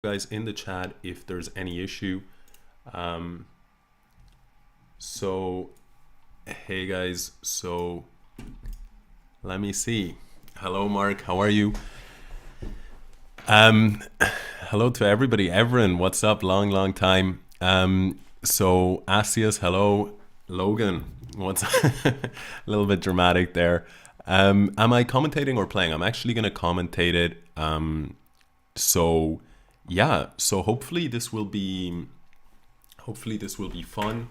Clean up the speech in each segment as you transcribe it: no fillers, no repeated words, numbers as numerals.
guys in the chat if there's any issue. Um, so, hey guys, so let me see. Hello, Mark, how are you? Hello to everybody. Everyone, what's up? Long time. So, Asias, hello. Logan, what's a little bit dramatic there. Am I commentating or playing? I'm actually going to commentate it. So yeah, so hopefully this will be fun,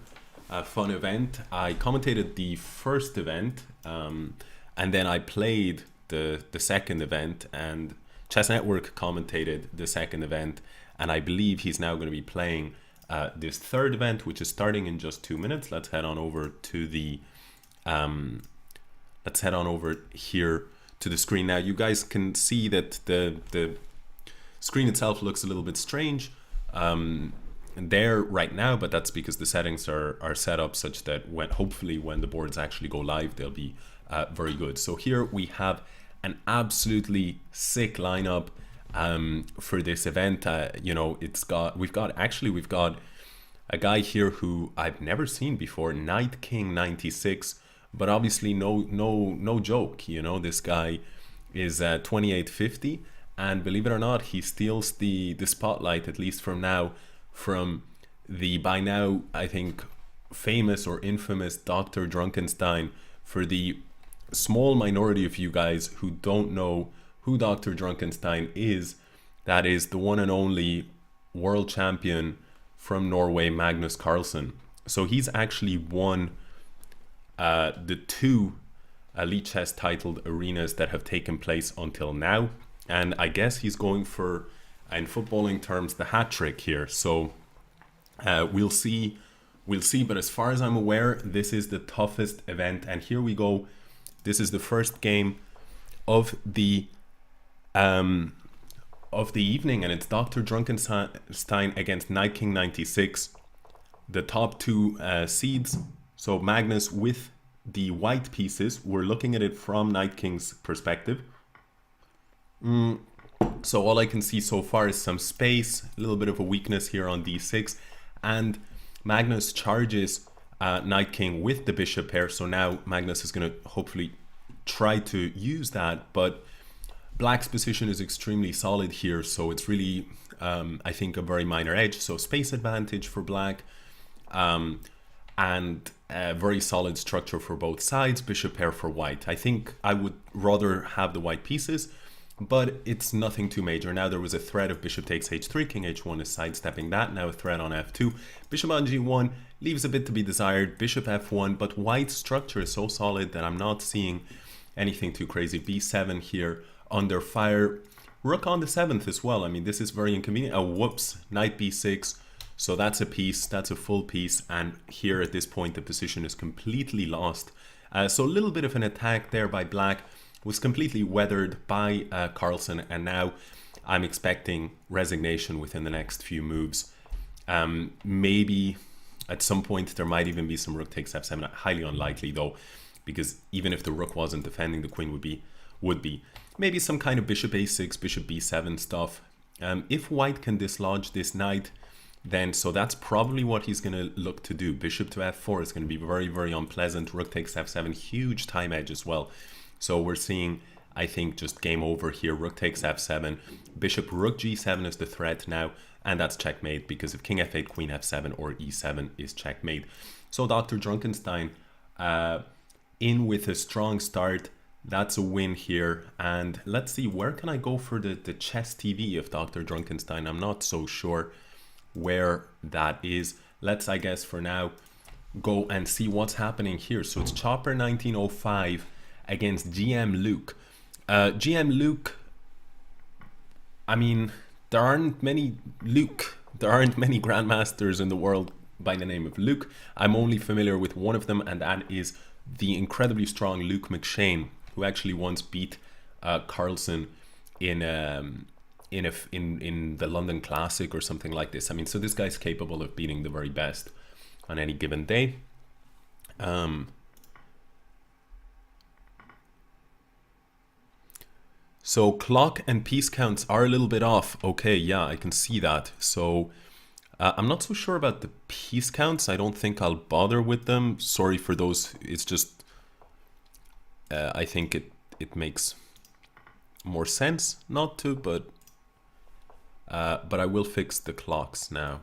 a fun event. I commentated the first event, and then I played the second event, and Chess Network commentated the second event, and I believe he's now going to be playing this third event, which is starting in just 2 minutes. Let's head on over to the let's head on over here to the screen. Now you guys can see that the screen itself looks a little bit strange there right now, but that's because the settings are set up such that hopefully when the boards actually go live, they'll be very good. So here we have an absolutely sick lineup for this event. You know, we've got a guy here who I've never seen before, Knight King 96, but obviously no joke. You know, this guy is 2850. And believe it or not, he steals the spotlight, at least from now, from the by now, I think, famous or infamous DrDrunkenstein. For the small minority of you guys who don't know who DrDrunkenstein is, that is the one and only world champion from Norway, Magnus Carlsen. So he's actually won the two Lichess titled arenas that have taken place until now. And I guess he's going for, in footballing terms, the hat trick here. So we'll see. But as far as I'm aware, this is the toughest event. And here we go. This is the first game of the evening, and it's DrDrunkenstein against Knight King 96, the top two seeds. So Magnus with the white pieces. We're looking at it from Knight King's perspective. So all I can see so far is some space, a little bit of a weakness here on d6, and Magnus charges Knight King with the bishop pair. So now Magnus is going to hopefully try to use that, but Black's position is extremely solid here, so it's really I think a very minor edge. So space advantage for Black, and a very solid structure for both sides. Bishop pair for White. I think I would rather have the white pieces, but it's nothing too major. Now there was a threat of bishop takes h3, king h1 is sidestepping that. Now a threat on f2, bishop on g1 leaves a bit to be desired, bishop f1, but White's structure is so solid that I'm not seeing anything too crazy. b7 here under fire, rook on the 7th as well. I mean, this is very inconvenient. Oh, whoops, knight b6. So that's a piece, that's a full piece, and here at this point the position is completely lost. So a little bit of an attack there by Black was completely weathered by Carlsen, and now I'm expecting resignation within the next few moves. Maybe at some point there might even be some rook takes f7. Highly unlikely though, because even if the rook wasn't defending, the queen would be. Maybe some kind of bishop a6, bishop b7 stuff. If White can dislodge this knight, then so that's probably what he's going to look to do. Bishop to f4 is going to be very, very unpleasant. Rook takes f7, huge time edge as well. So we're seeing, I think, just game over here. Rook takes f7, bishop rook g7 is the threat now, and that's checkmate, because if king f8, queen f7, or e7 is checkmate. So DrDrunkenstein in with a strong start. That's a win here. And let's see, where can I go for the chess TV of DrDrunkenstein? I'm not so sure where that is. Let's, I guess, for now, go and see what's happening here. So it's Chopper 1905 against GM Luke. GM Luke, I mean, there aren't many grandmasters in the world by the name of Luke. I'm only familiar with one of them, and that is the incredibly strong Luke McShane, who actually once beat Carlsen in the London Classic or something like this. I mean, so this guy's capable of beating the very best on any given day. So clock and piece counts are a little bit off. Okay, yeah, I can see that. So I'm not so sure about the piece counts. I don't think I'll bother with them. Sorry for those. It's just, I think it makes more sense not to, but I will fix the clocks now.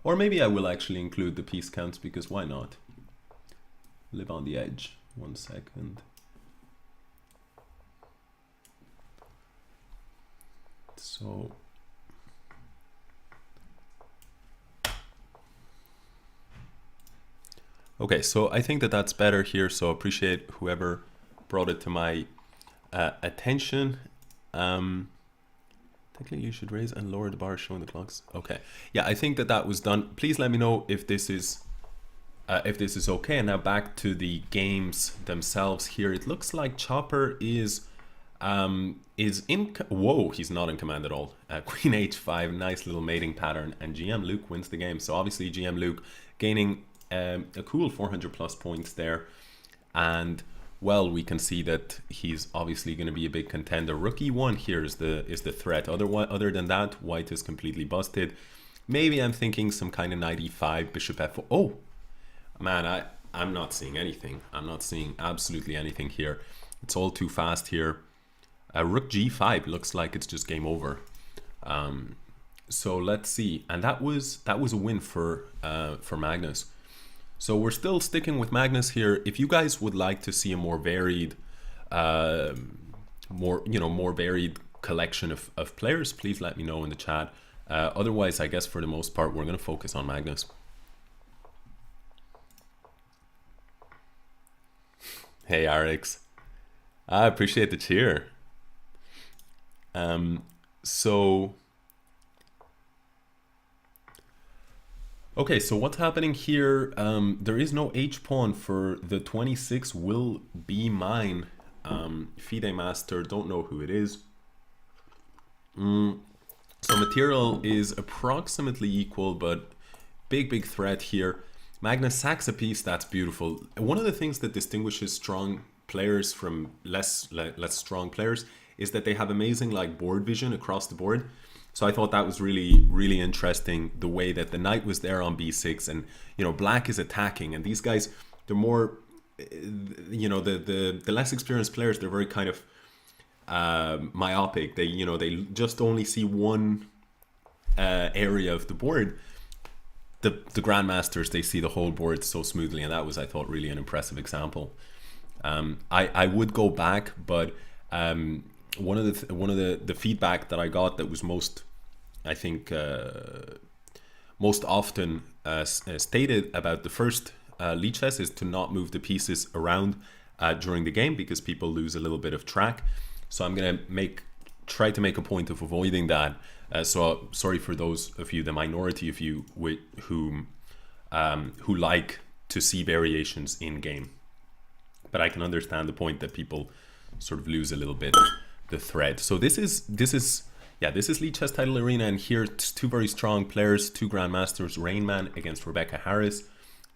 Or maybe I will actually include the piece counts, because why not? Live on the edge. 1 second. So okay, so I think that that's better here. So appreciate whoever brought it to my attention. Technically, you should raise and lower the bar showing the clocks. Okay, yeah, I think that that was done. Please let me know if this is okay. And now back to the games themselves. Here, it looks like Chopper is in. Whoa, he's not in command at all. Queen H5, nice little mating pattern, and GM Luke wins the game. So obviously, GM Luke gaining a cool 400 plus points there, and well, we can see that he's obviously going to be a big contender. Rook E1 here is the threat. Other than that, white is completely busted. Maybe I'm thinking some kind of knight E5, bishop F4. Oh man, I'm not seeing anything. I'm not seeing absolutely anything here. It's all too fast here. Rook G5 looks like it's just game over. So let's see. And that was a win for Magnus. So we're still sticking with Magnus here. If you guys would like to see a more varied, more varied collection of players, please let me know in the chat. Otherwise, I guess for the most part, we're going to focus on Magnus. Hey, Arix. I appreciate the cheer. Okay, so what's happening here? There is no H pawn for the 26 will be mine. FIDE Master, don't know who it is. So material is approximately equal, but big threat here. Magnus sacks a piece, that's beautiful. One of the things that distinguishes strong players from less strong players is that they have amazing like board vision across the board. So I thought that was really interesting, the way that the knight was there on b6, and black is attacking, and these guys, they're more, the less experienced players, they're very kind of myopic. They just only see one area of the board. The grandmasters, they see the whole board so smoothly, and that was, I thought, really an impressive example. I would go back, but one of the feedback that I got that was most often stated about the first Lichess is to not move the pieces around during the game, because people lose a little bit of track. So I'm gonna try to make a point of avoiding that. So sorry for those of you, the minority of you who like to see variations in game, but I can understand the point that people sort of lose a little bit the thread. So this is Lichess Title Arena, and here it's two very strong players, two grandmasters, Rainman against Rebecca Harris.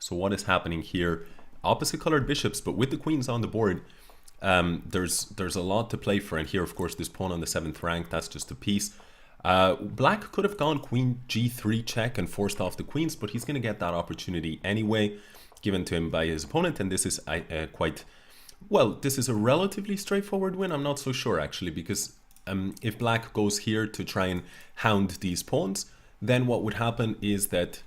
So what is happening here? Opposite colored bishops, but with the queens on the board, there's a lot to play for. And here, of course, this pawn on the 7th rank, that's just a piece. Black could have gone queen g3 check and forced off the queens, but he's going to get that opportunity anyway, given to him by his opponent. And this is this is a relatively straightforward win. I'm not so sure, actually, because if black goes here to try and hound these pawns, then what would happen is that,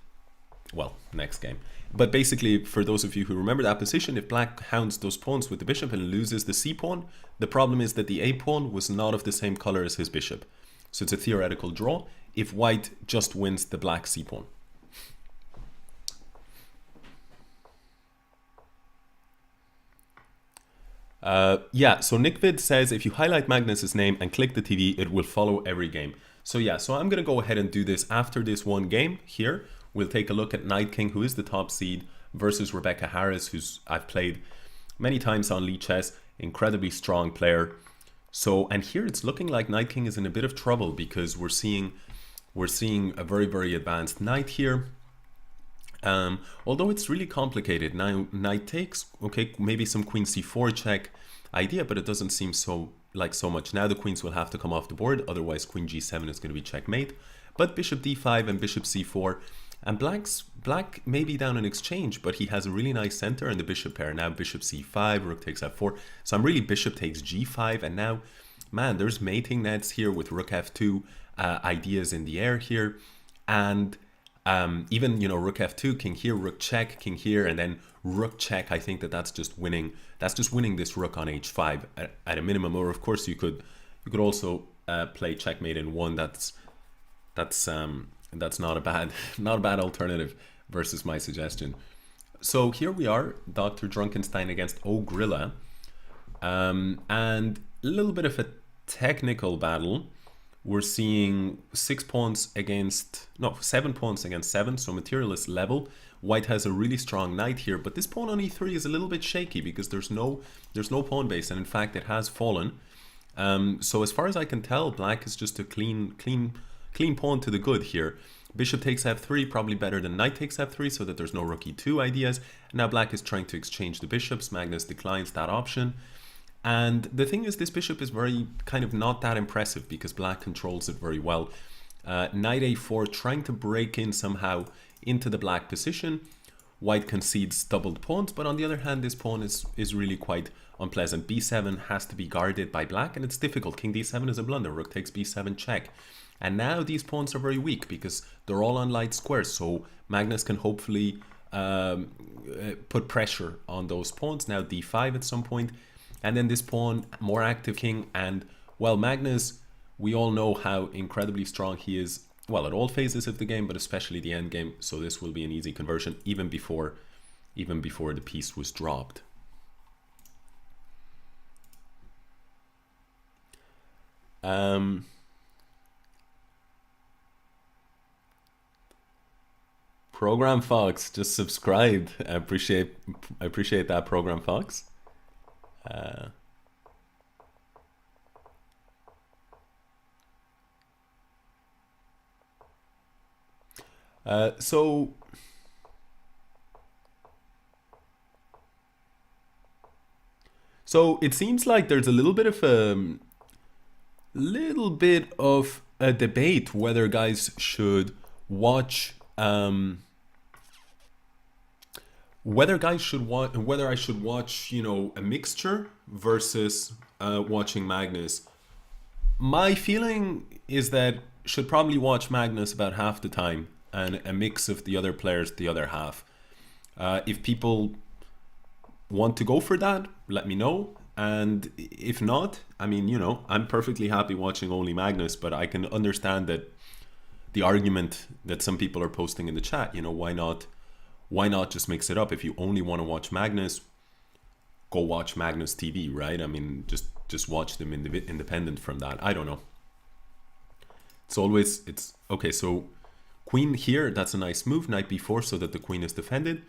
well, next game. But basically, for those of you who remember that position, if black hounds those pawns with the bishop and loses the c pawn, the problem is that the a pawn was not of the same color as his bishop. So it's a theoretical draw if white just wins the black c pawn. So Nickvid says if you highlight Magnus's name and click the TV, it will follow every game. So yeah, so I'm gonna go ahead and do this after this one game here. We'll take a look at Knight King, who is the top seed, versus Rebecca Harris, who's I've played many times on Lichess, incredibly strong player. So, and here it's looking like Knight King is in a bit of trouble, because we're seeing a very advanced knight here. Although it's really complicated. Now knight takes, okay, maybe some queen c4 check idea, but it doesn't seem so like so much. Now the queens will have to come off the board, otherwise queen g7 is going to be checkmate. But bishop d5 and bishop c4, and black may be down in exchange, but he has a really nice center in the bishop pair. Now bishop c5, rook takes f4. So I'm really bishop takes g5, and now, man, there's mating nets here with rook f2, ideas in the air here. And even, you know, rook f2, king here, rook check, king here, and then rook check. I think that's just winning. That's just winning this rook on h5 at a minimum. Or of course you could also play checkmate in one. That's not a bad alternative versus my suggestion. So here we are, DrDrunkenstein against Ogrilla, and a little bit of a technical battle. We're seeing 7 pawns against 7, so material is level. White has a really strong knight here, but this pawn on e3 is a little bit shaky because there's no pawn base, and in fact it has fallen. So as far as I can tell, black is just a clean pawn to the good here. Bishop takes f3, probably better than knight takes f3, so that there's no rook e2 ideas. Now black is trying to exchange the bishops. Magnus declines that option. And the thing is, this bishop is very kind of not that impressive because black controls it very well. Knight a4, trying to break in somehow into the black position. White concedes doubled pawns, but on the other hand, this pawn is really quite unpleasant. b7 has to be guarded by black, and it's difficult. King d7 is a blunder. Rook takes b7 check. And now these pawns are very weak because they're all on light squares, so Magnus can hopefully put pressure on those pawns. Now d5 at some point. And then this pawn, more active king, and well, Magnus, we all know how incredibly strong he is, well, at all phases of the game, but especially the end game. So this will be an easy conversion even before the piece was dropped. Program Fox just subscribed. I appreciate that, Program Fox. So it seems like there's a little bit of a debate whether guys should watch whether I should watch, you know, a mixture versus watching Magnus. My feeling is that should probably watch Magnus about half the time and a mix of the other players the other half. If people want to go for that, let me know. And if not, I mean, you know, I'm perfectly happy watching only Magnus, but I can understand that the argument that some people are posting in the chat, you know, why not just mix it up? If you only want to watch Magnus, go watch Magnus TV, right? I mean, just watch them independent from that. I don't know. It's okay. So queen here, that's a nice move. Knight b4 so that the queen is defended.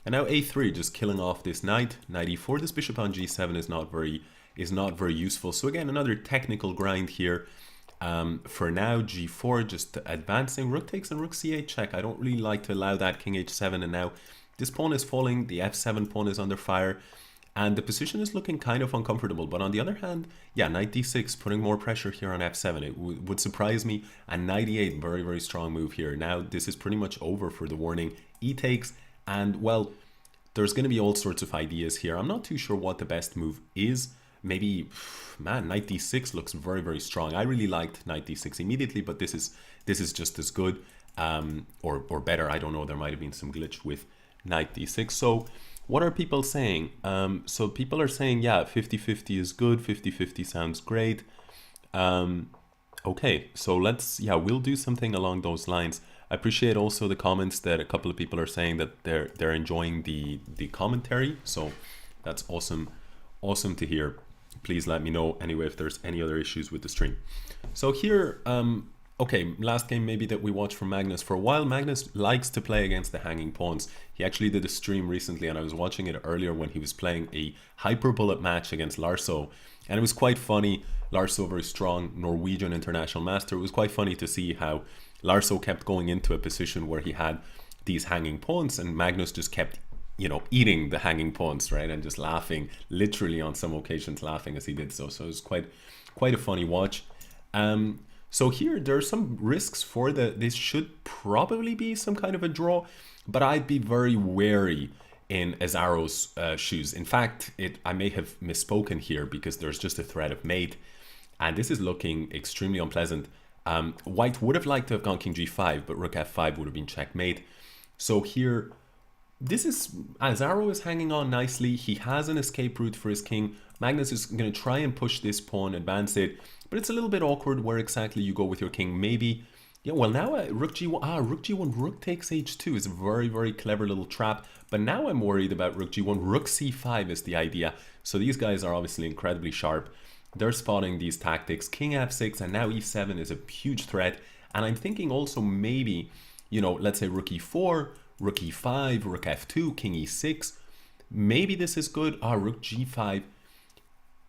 And now a3, just killing off this knight. Knight e4. This bishop on g7 is not very useful. So again, another technical grind here. For now, g4, just advancing. Rook takes and rook c8 check. I don't really like to allow that. King h7, and now this pawn is falling. The f7 pawn is under fire, and the position is looking kind of uncomfortable. But on the other hand, yeah, knight d6, putting more pressure here on f7. It would surprise me. And knight e8, very, very strong move here. Now this is pretty much over for the warning. E takes, and well, there's going to be all sorts of ideas here. I'm not too sure what the best move is. Maybe, man, knight d6 looks very, very strong. I really liked knight d6 immediately, but this is just as good, or better. I don't know. There might have been some glitch with knight d6. So what are people saying? So people are saying, yeah, 50-50 is good. 50-50 sounds great. Okay, so we'll do something along those lines. I appreciate also the comments that a couple of people are saying that they're enjoying the commentary. So that's awesome to hear. Please let me know anyway if there's any other issues with the stream. So here, okay, last game maybe that we watched from Magnus. For a while, Magnus likes to play against the hanging pawns. He actually did a stream recently, and I was watching it earlier when he was playing a hyper bullet match against Larso, and it was quite funny. Larso, very strong Norwegian international master. It was quite funny to see how Larso kept going into a position where he had these hanging pawns, and Magnus just kept you know, eating the hanging pawns, right, and just laughing, literally on some occasions laughing as he did so. So it was quite a funny watch. So here there are some risks for this should probably be some kind of a draw, but I'd be very wary in Azaro's shoes. In fact, I may have misspoken here because there's just a threat of mate, and this is looking extremely unpleasant. White would have liked to have gone king g5, but rook f5 would have been checkmate. So here, Azaro is hanging on nicely. He has an escape route for his king. Magnus is going to try and push this pawn, advance it, but it's a little bit awkward where exactly you go with your king. Maybe, yeah, well now rook g1, rook g1, rook takes h2 is a very, very clever little trap. But now I'm worried about rook g1, rook c5 is the idea. So these guys are obviously incredibly sharp. They're spotting these tactics. King f6 and now e7 is a huge threat. And I'm thinking also maybe, you know, let's say rook e4, rook e5, rook f2, king e6. Maybe this is good. Rook g5.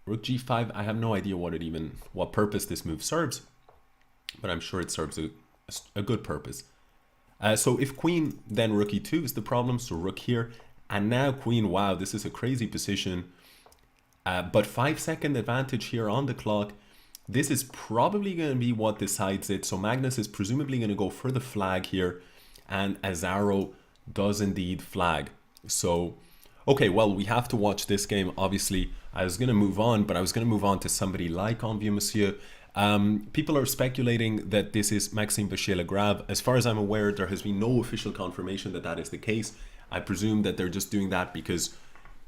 Rook g5, I have no idea what purpose this move serves, but I'm sure it serves a good purpose. So if queen, then rook e2 is the problem, so rook here, and now queen. Wow, this is a crazy position, but 5-second advantage here on the clock. This is probably going to be what decides it, so Magnus is presumably going to go for the flag here, and Azaro does indeed flag. So okay, well, we have to watch this game. Obviously, I was going to move on, but I was going to move on to somebody like Envieux Monsieur. People are speculating that this is Maxime Vachier-Lagrave. As far as I'm aware, there has been no official confirmation that that is the case. I presume that they're just doing that because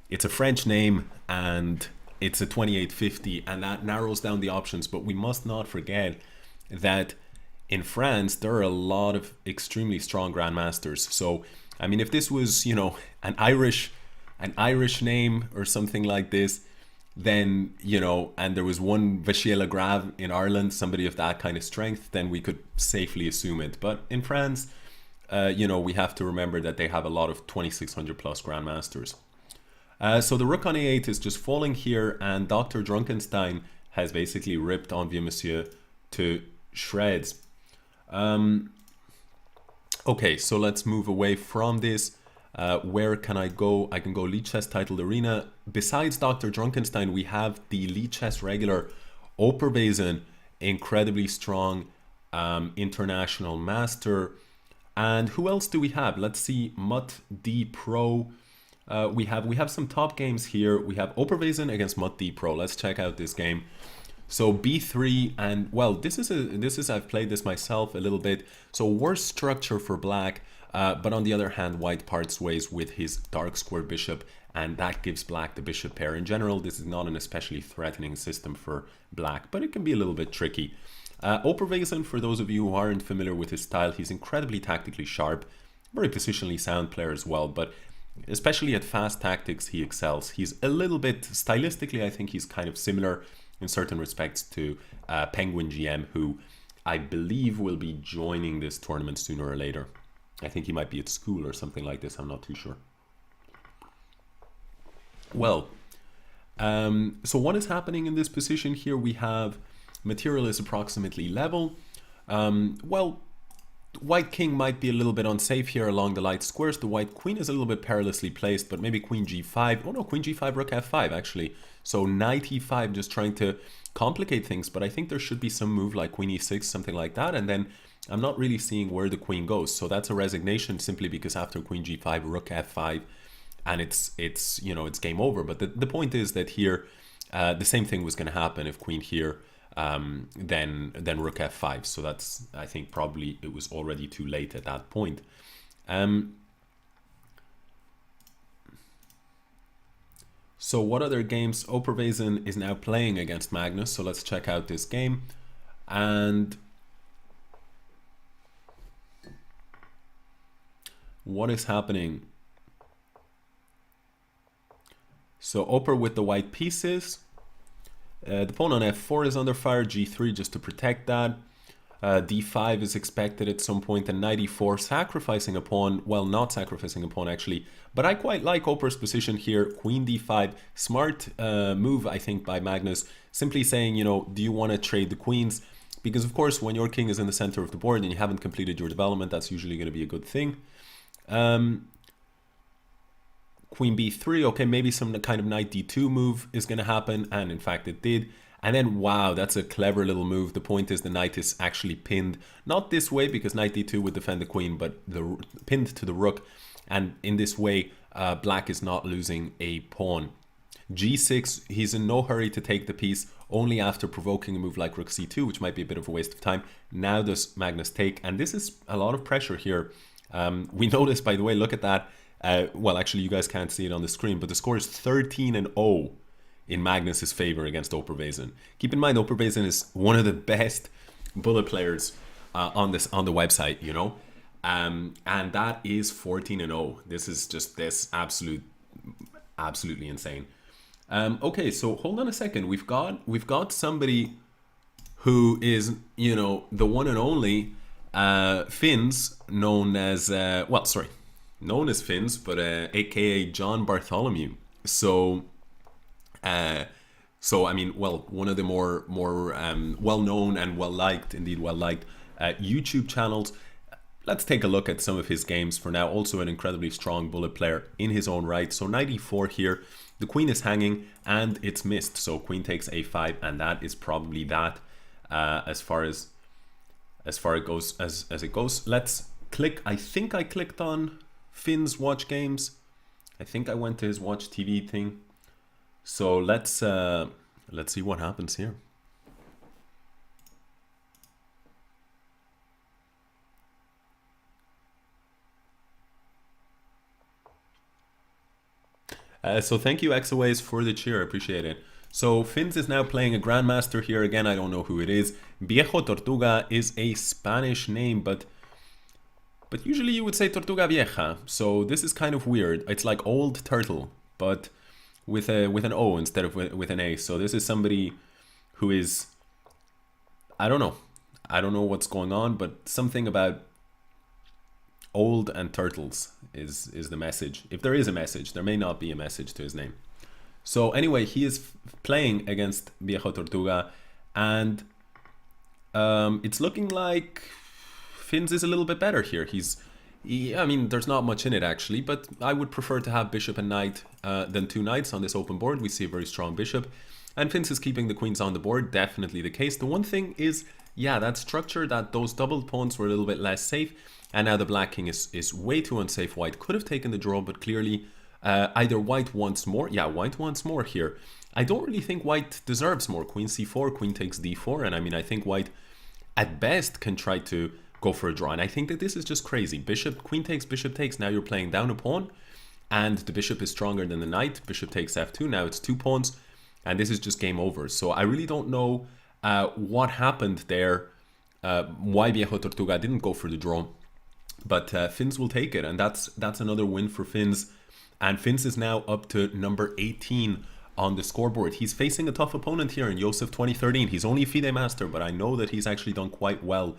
it's a French name and it's a 2850, and that narrows down the options. But we must not forget that in France, there are a lot of extremely strong grandmasters. So, I mean, if this was, you know, an Irish name or something like this, then, you know, and there was one Vachier-Lagrave in Ireland, somebody of that kind of strength, then we could safely assume it. But in France, you know, we have to remember that they have a lot of 2600 plus grandmasters. So the rook on a8 is just falling here, and DrDrunkenstein has basically ripped Envieux Monsieur to shreds. Okay, so let's move away from this. Where can I go? I can go Lichess titled arena. Besides DrDrunkenstein, we have the Lichess regular Oprea, incredibly strong international master. And who else do we have? Let's see, Mutt D Pro. We have some top games here. We have Oprea against Mutt D Pro. Let's check out this game. So b3, and well, this is I've played this myself a little bit. So worse structure for black. But on the other hand, white parts ways with his dark square bishop, and that gives black the bishop pair. In general, this is not an especially threatening system for black, but it can be a little bit tricky. Oprea, for those of you who aren't familiar with his style, he's incredibly tactically sharp, very positionally sound player as well, but especially at fast tactics, he excels. He's a little bit, stylistically, I think he's kind of similar in certain respects to Penguin GM, who I believe will be joining this tournament sooner or later. I think he might be at school or something like this. I'm not too sure. Well, so what is happening in this position here? We have material is approximately level. Well, white king might be a little bit unsafe here along the light squares. The white queen is a little bit perilously placed, but maybe queen g5. Oh no, queen g5, rook f5 actually. So knight e5, just trying to complicate things, but I think there should be some move like queen e6, something like that, and then I'm not really seeing where the queen goes. So that's a resignation simply because after queen g5, rook f5, and it's you know, it's game over. But the point is that here the same thing was going to happen if queen here, then rook f5. So that's, I think probably it was already too late at that point. So what other games? Oprea is now playing against Magnus. So let's check out this game. And what is happening? So Opera with the white pieces. The pawn on f4 is under fire, g3 just to protect that. d5 is expected at some point, and knight e4, sacrificing a pawn. Well, not sacrificing a pawn actually, but I quite like Opera's position here. Queen d5, smart move I think by Magnus, simply saying, you know, do you want to trade the queens? Because of course when your king is in the center of the board and you haven't completed your development, that's usually going to be a good thing. queen b3. Okay, maybe some kind of knight d2 move is going to happen, and in fact it did. And then, wow, that's a clever little move. The point is the knight is actually pinned, not this way because knight d2 would defend the queen, but pinned to the rook. And in this way, black is not losing a pawn. g6, he's in no hurry to take the piece, only after provoking a move like rook c2, which might be a bit of a waste of time. Now does Magnus take, and this is a lot of pressure here. We notice, by the way, look at that. Well, actually, you guys can't see it on the screen, but the score is 13-0 in Magnus's favor against Oprea. Keep in mind, Oprea is one of the best bullet players on the website, you know, and that is 14-0. This is just absolutely insane. Okay, so hold on a second. We've got somebody who is, you know, the one and only Finns, known as known as Finns, but aka John Bartholomew. So I mean, well, one of the more well-known and well-liked YouTube channels. Let's take a look at some of his games for now. Also an incredibly strong bullet player in his own right. So knight e4 here. The queen is hanging and it's missed. So queen takes a5, and that is probably that as far as it goes. Let's click. I think I clicked on Finn's watch games. I think I went to his watch TV thing. So let's see what happens here. So thank you, Exaways, for the cheer. I appreciate it. So Finns is now playing a grandmaster here. Again, I don't know who it is. Viejo Tortuga is a Spanish name, but usually you would say Tortuga Vieja. So this is kind of weird. It's like old turtle, but with an O instead of with an A. So this is somebody who is, I don't know what's going on, but something about old and turtles is the message. If there is a message, there may not be a message to his name. So anyway, he is playing against Viejo Tortuga, and it's looking like Finns is a little bit better here. I mean, there's not much in it actually, but I would prefer to have bishop and knight than two knights on this open board. We see a very strong bishop, and Finns is keeping the queens on the board. Definitely the case. The one thing is, yeah, that structure, that those doubled pawns were a little bit less safe, and now the black king is way too unsafe. White could have taken the draw, but clearly either white wants more. Yeah, white wants more here. I don't really think white deserves more. Queen c4, queen takes d4, and I mean, I think white at best can try to go for a draw, and I think that this is just crazy. Bishop, queen takes, bishop takes. Now you're playing down a pawn, and the bishop is stronger than the knight. Bishop takes f2. Now it's two pawns, and this is just game over. So I really don't know what happened there, why Viejo Tortuga didn't go for the draw, but Finns will take it, and that's another win for Finns. And Finns is now up to number 18 on the scoreboard. He's facing a tough opponent here in Joseph 2013. He's only a FIDE master, but I know that he's actually done quite well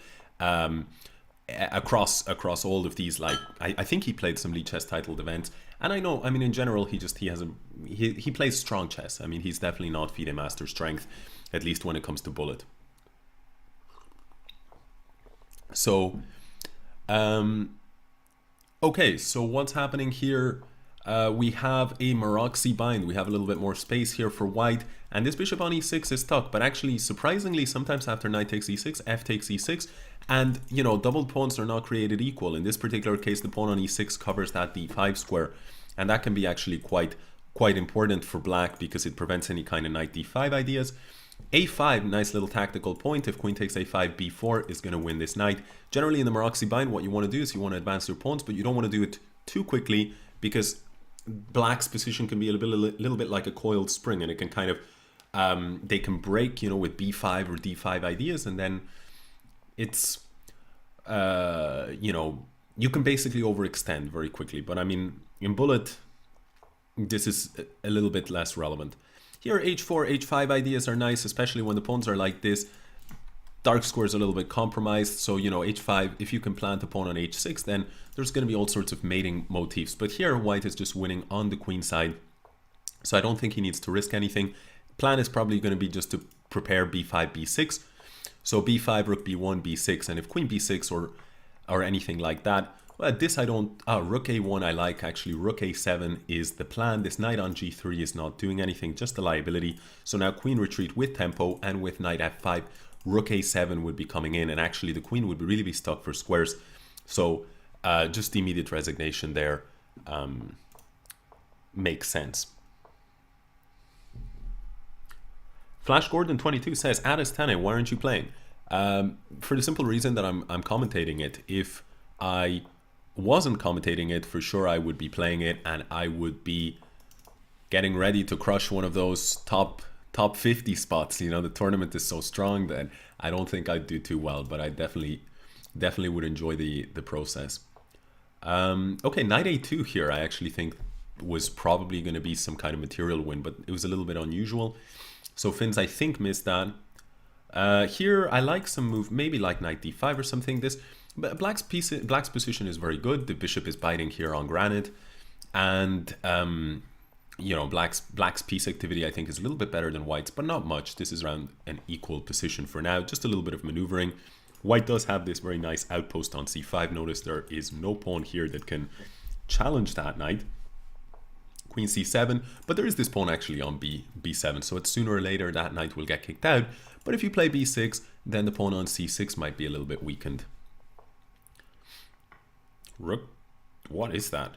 across all of these. Like I think he played some Lichess titled events, and I know, I mean, in general, he plays strong chess. I mean, he's definitely not FIDE master strength, at least when it comes to bullet. So okay, so what's happening here? We have a Maroczy bind. We have a little bit more space here for white, and this bishop on e6 is stuck, but actually, surprisingly, sometimes after knight takes e6, f takes e6, and, you know, doubled pawns are not created equal. In this particular case, the pawn on e6 covers that d5 square, and that can be actually quite important for black because it prevents any kind of knight d5 ideas. a5, nice little tactical point. If queen takes a5, b4 is going to win this knight. Generally, in the Maroczy bind, what you want to do is you want to advance your pawns, but you don't want to do it too quickly because black's position can be a little bit like a coiled spring, and it can kind of they can break, you know, with b5 or d5 ideas, and then it's you know, you can basically overextend very quickly. But I mean, in bullet, this is a little bit less relevant. Here, h4, h5 ideas are nice, especially when the pawns are like this. Dark square is a little bit compromised, so, you know, h5, if you can plant a pawn on h6, then there's going to be all sorts of mating motifs. But here, white is just winning on the queen side, so I don't think he needs to risk anything. Plan is probably going to be just to prepare b5, b6. So b5, rook b1, b6, and if queen b6 or anything like that, Well, this I don't... Rook a1 I like, actually. Rook a7 is the plan. This knight on g3 is not doing anything, just a liability. So now queen retreat with tempo, and with knight f5, rook a7 would be coming in, and actually the queen would really be stuck for squares. So just immediate resignation there makes sense. Flash Gordon 22 says, at Astaneh, why aren't you playing? For the simple reason that I'm commentating it. If I wasn't commentating it, for sure I would be playing it, and I would be getting ready to crush one of those top 50 spots. You know, the tournament is so strong that I don't think I'd do too well, but I definitely would enjoy the process. Okay, knight a2 here I actually think was probably going to be some kind of material win, but it was a little bit unusual. So Finns, I think, missed that. Here I like some move, maybe like knight d5 or something. Black's position is very good. The bishop is biting here on granite, and you know, black's piece activity I think is a little bit better than white's, but not much. This is around an equal position for now. Just a little bit of maneuvering. White does have this very nice outpost on c5. Notice there is no pawn here that can challenge that knight. Queen c7, but there is this pawn actually on b7, so it's sooner or later that knight will get kicked out. But if you play b6, then the pawn on c6 might be a little bit weakened. Rook, what is that?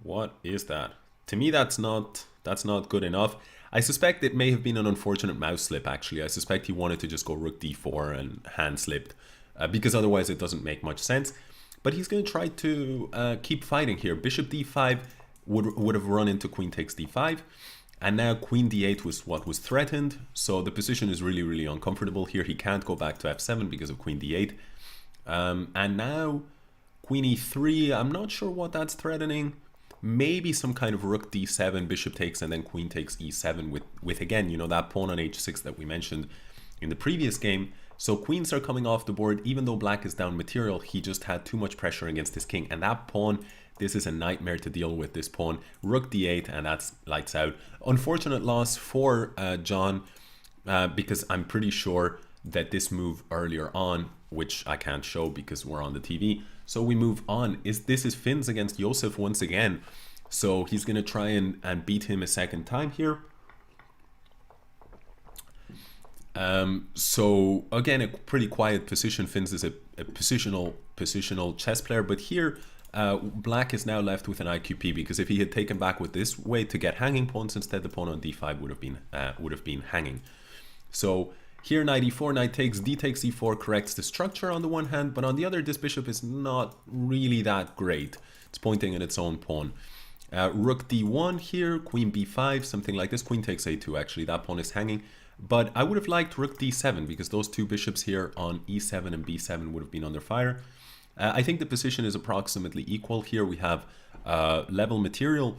What is that? To me, that's not good enough. I suspect it may have been an unfortunate mouse slip, actually. I suspect he wanted to just go rook d4 and hand slipped, because otherwise it doesn't make much sense. But he's going to try to keep fighting here. Bishop d5 would have run into queen takes d5, and now queen d8 was what was threatened, so the position is really, really uncomfortable here. He can't go back to f7 because of queen d8, and now queen e3, I'm not sure what that's threatening. Maybe some kind of rook d7, bishop takes, and then queen takes e7 with again, you know, that pawn on h6 that we mentioned in the previous game. So queens are coming off the board. Even though black is down material, he just had too much pressure against his king, and that pawn, this is a nightmare to deal with, this pawn. Rook d8, and that's lights out. Unfortunate loss for John, because I'm pretty sure that this move earlier on, which I can't show because we're on the TV, so we move on. This is Finns against Josef once again. So he's going to try and beat him a second time here. So again, a pretty quiet position. Finns is a positional chess player, but here black is now left with an IQP, because if he had taken back with this way to get hanging pawns instead, the pawn on d5 would have been hanging. So here knight e4, knight takes, d takes e4 corrects the structure on the one hand, but on the other, this bishop is not really that great. It's pointing at its own pawn. Rook d1 here, queen b5, something like this. Queen takes a2, actually, that pawn is hanging. But I would have liked rook d7, because those two bishops here on e7 and b7 would have been under fire. I think the position is approximately equal here. We have level material,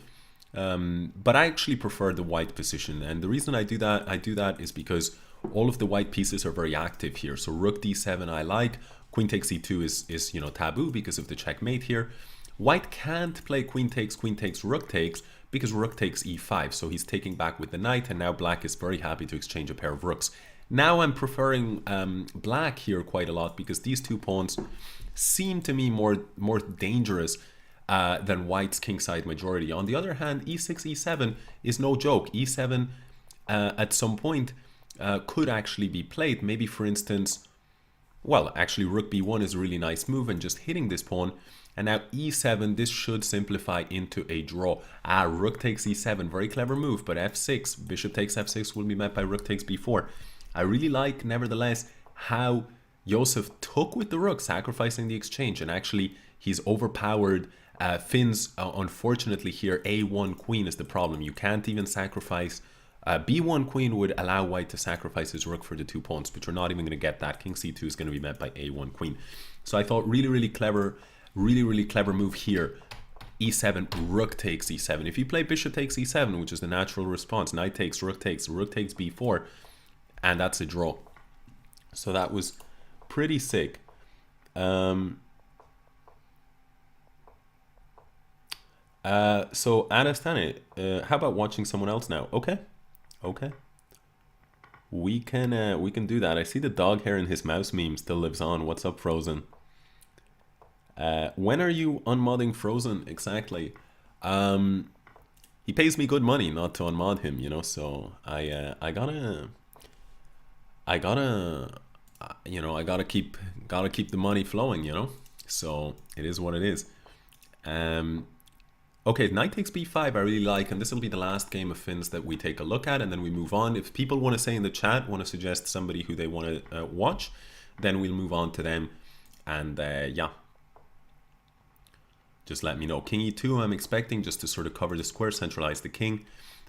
but I actually prefer the white position. And the reason I do that is because all of the white pieces are very active here. So rook d7 I like. Queen takes e2 is you know, taboo because of the checkmate here. White can't play queen takes, rook takes, because rook takes e5. So he's taking back with the knight, and now black is very happy to exchange a pair of rooks. Now I'm preferring black here quite a lot, because these two pawns seem to me more dangerous than white's kingside majority. On the other hand, e6, e7 is no joke. e7 at some point could actually be played. Maybe, for instance, well, actually rook b1 is a really nice move, and just hitting this pawn. And now e7, this should simplify into a draw. Rook takes e7, very clever move, but f6, bishop takes f6 will be met by rook takes b4. I really like, nevertheless, how Josef took with the rook, sacrificing the exchange, and actually he's overpowered Finns. Unfortunately here, a1 queen is the problem. You can't even sacrifice. b1 queen would allow white to sacrifice his rook for the 2 pawns, but you're not even going to get that. King c2 is going to be met by a1 queen. So I thought really clever move here. e7, rook takes e7. If you play bishop takes e7, which is the natural response, knight takes, rook takes b4, and that's a draw. So that was pretty sick. So Astaneh, how about watching someone else now? Okay, we can do that. I see the dog hair in his mouse meme still lives on. What's up, Frozen? When are you unmodding Frozen exactly? He pays me good money not to unmod him, you know. So I gotta I gotta keep the money flowing, you know. So it is what it is. Okay, knight takes b5 I really like, and this will be the last game of Finn's that we take a look at, and then we move on. If people want to say in the chat, want to suggest somebody who they want to watch, then we'll move on to them. And yeah, just let me know. King e2 I'm expecting, just to sort of cover the square, centralize the king.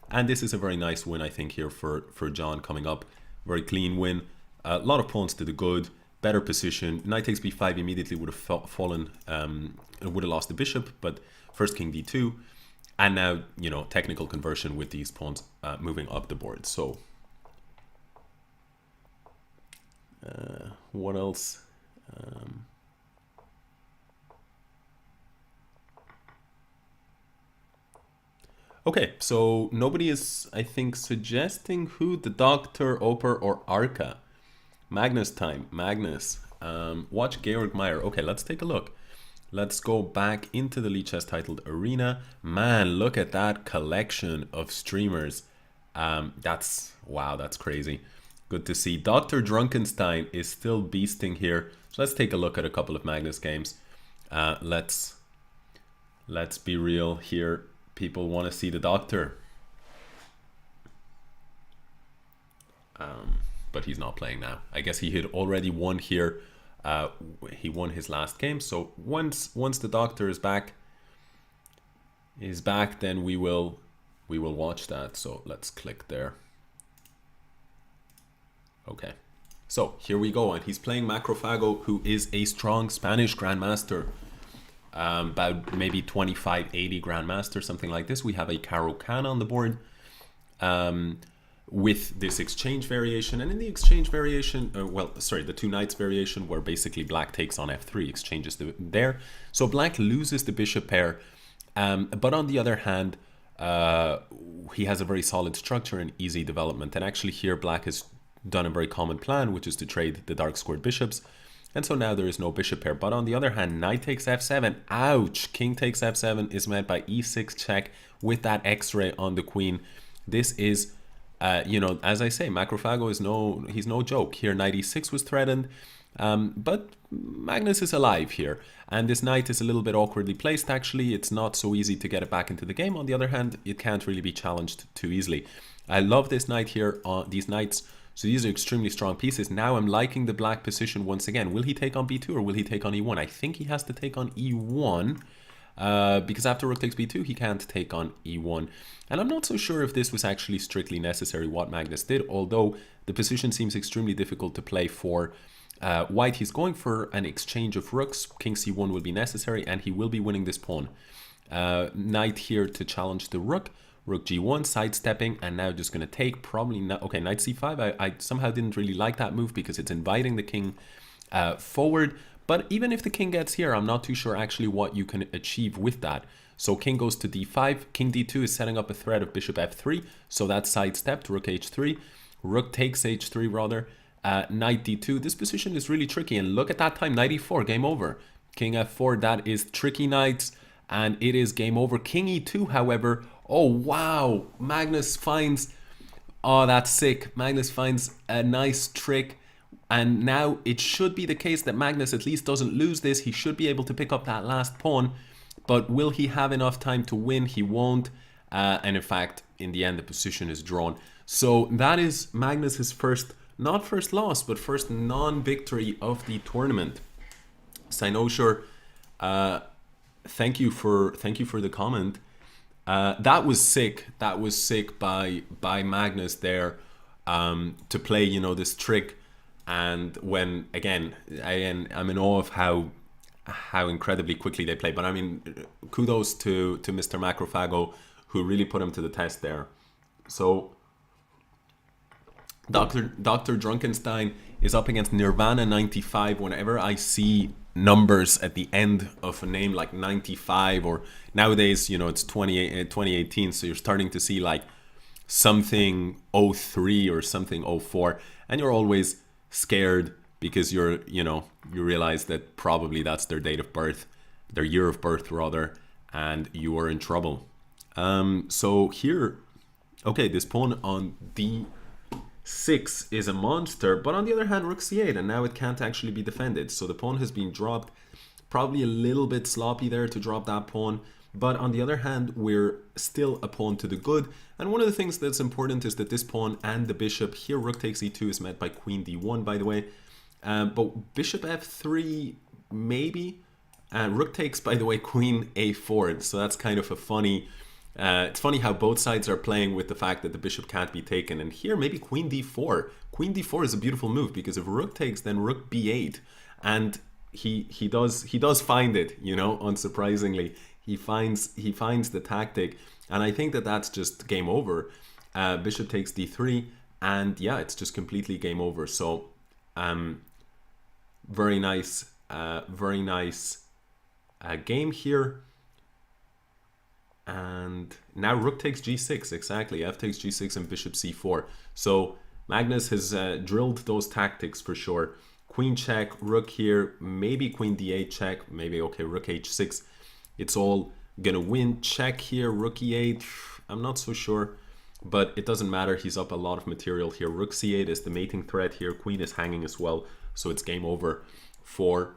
And this is a very nice win, I think, here for John coming up. Very clean win. A lot of pawns to the good, better position. Knight takes b5 immediately would have fallen, would have lost the bishop, but first king d2, and now, you know, technical conversion with these pawns moving up the board. So what else? Okay, so nobody is, I think, suggesting who, the Doctor, Opera, or Arca. Magnus time. Magnus. Watch Georg Meyer. Okay, let's take a look. Let's go back into the Lichess titled arena. Man, look at that collection of streamers. That's, wow, that's crazy. Good to see. DrDrunkenstein is still beasting here. So let's take a look at a couple of Magnus games. Let's be real here. People want to see the Doctor. But he's not playing now. I guess he had already won here. He won his last game. So once the Doctor is back, then we will watch that. So let's click there. Okay. So here we go, and he's playing Macrophago, who is a strong Spanish grandmaster. About maybe 25-80 grandmaster, something like this. We have a Caro Can on the board. With this exchange variation, and in the exchange variation, the two knights variation, where basically black takes on f3, exchanges there. So black loses the bishop pair, but on the other hand, he has a very solid structure and easy development. And actually here black has done a very common plan, which is to trade the dark squared bishops. And so now there is no bishop pair. But on the other hand, knight takes f7. Ouch! King takes f7 is met by e6 check with that x-ray on the queen. This is, you know, as I say, Macrophago is he's no joke. Here knight e6 was threatened, but Magnus is alive here. And this knight is a little bit awkwardly placed, actually. It's not so easy to get it back into the game. On the other hand, it can't really be challenged too easily. I love this knight here, these knights. So these are extremely strong pieces. Now I'm liking the black position once again. Will he take on b2 or will he take on e1? I think he has to take on e1 because after rook takes b2, he can't take on e1. And I'm not so sure if this was actually strictly necessary what Magnus did, although the position seems extremely difficult to play for white. He's going for an exchange of rooks. King c1 will be necessary, and he will be winning this pawn. Knight here to challenge the rook. Rook g1, sidestepping, and now just going to take, probably not. Okay, knight c5. I somehow didn't really like that move because it's inviting the king forward. But even if the king gets here, I'm not too sure actually what you can achieve with that. So king goes to d5. King d2 is setting up a threat of bishop f3. So that's sidestepped. Rook h3. Rook takes h3 rather. Knight d2. This position is really tricky. And look at that time. Knight e4. Game over. King f4. That is tricky knights. And it is game over. King e2, however. Oh, wow. Magnus finds... Oh, that's sick. Magnus finds a nice trick. And now it should be the case that Magnus at least doesn't lose this. He should be able to pick up that last pawn. But will he have enough time to win? He won't. And in fact, in the end, the position is drawn. So that is Magnus's first, not first loss, but first non-victory of the tournament. Sinosure, thank you for the comment. That was sick. That was sick by Magnus there to play, you know, this trick. And when again, I'm in awe of how incredibly quickly they play. But I mean, kudos to Mr. Macrophago, who really put him to the test there. So DrDrunkenstein is up against Nirvana 95. Whenever I see numbers at the end of a name like 95, or nowadays, you know, it's 2018, so you're starting to see like something 03 or something 04, and you're always scared because you realize that probably that's their date of birth. their year of birth rather, and you are in trouble. So here, okay, this pawn on d6 is a monster, but on the other hand, rook c8, and now it can't actually be defended. So the pawn has been dropped. Probably a little bit sloppy there to drop that pawn, but on the other hand, we're still a pawn to the good. And one of the things that's important is that this pawn and the bishop, here rook takes e2 is met by queen d1, by the way. But bishop f3, maybe. Rook takes, by the way, queen a4. So that's kind of a funny... it's funny how both sides are playing with the fact that the bishop can't be taken. And here, maybe queen d4. Queen d4 is a beautiful move, because if rook takes, then rook b8. And he does find it, you know, unsurprisingly. He finds the tactic. And I think that that's just game over. Bishop takes d3. And yeah, it's just completely game over. So... very nice game here. And now rook takes g6, exactly. F takes g6 and bishop c4. So Magnus has drilled those tactics for sure. Queen check, rook here, maybe queen d8 check, maybe, okay, rook h6. It's all gonna win. Check here, rook e8, I'm not so sure. But it doesn't matter, he's up a lot of material here. Rook c8 is the mating threat here. Queen is hanging as well. So it's game over for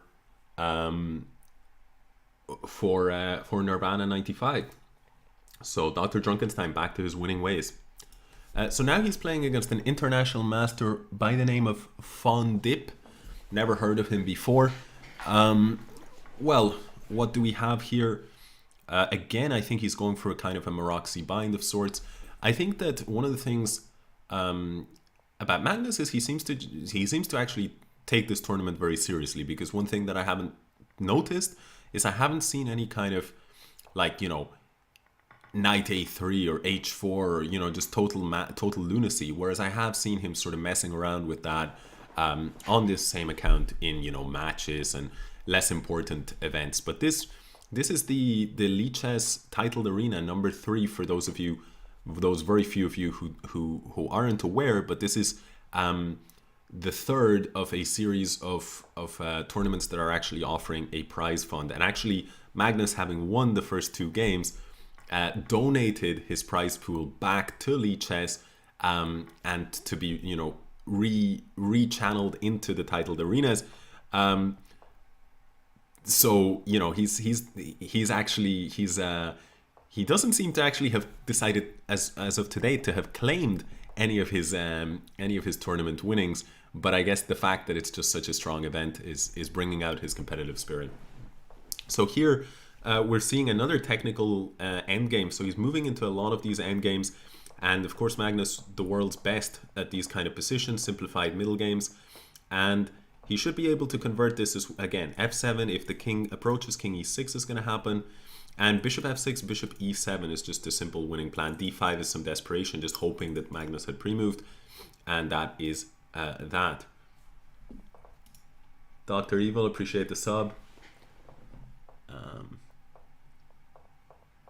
Nirvana 95. So DrDrunkenstein back to his winning ways. So now he's playing against an international master by the name of Fondip. Never heard of him before. Well, what do we have here? Again, I think he's going for a kind of a Maroczy bind of sorts. I think that one of the things about Magnus is he seems to actually take this tournament very seriously, because one thing that I haven't noticed is I haven't seen any kind of, like, you know, knight a3 or h4 or, you know, just total lunacy, whereas I have seen him sort of messing around with that on this same account in, you know, matches and less important events. But this is the Lichess titled arena number 3 for those of you, those very few of you who aren't aware. But this is the third of a series of tournaments that are actually offering a prize fund. And actually, Magnus, having won the first 2 games, donated his prize pool back to Lichess and to be, you know, re-channeled into the titled arenas. So, you know, he doesn't seem to actually have decided as of today to have claimed any of his tournament winnings, but I guess the fact that it's just such a strong event is bringing out his competitive spirit. So here we're seeing another technical endgame. So he's moving into a lot of these endgames, and of course Magnus, the world's best at these kind of positions, simplified middle games, and he should be able to convert this as, again, f7. If the king approaches, king e6 is going to happen. And bishop f6, bishop e7 is just a simple winning plan. d5 is some desperation, just hoping that Magnus had pre-moved. And that is that. Dr. Evil, appreciate the sub.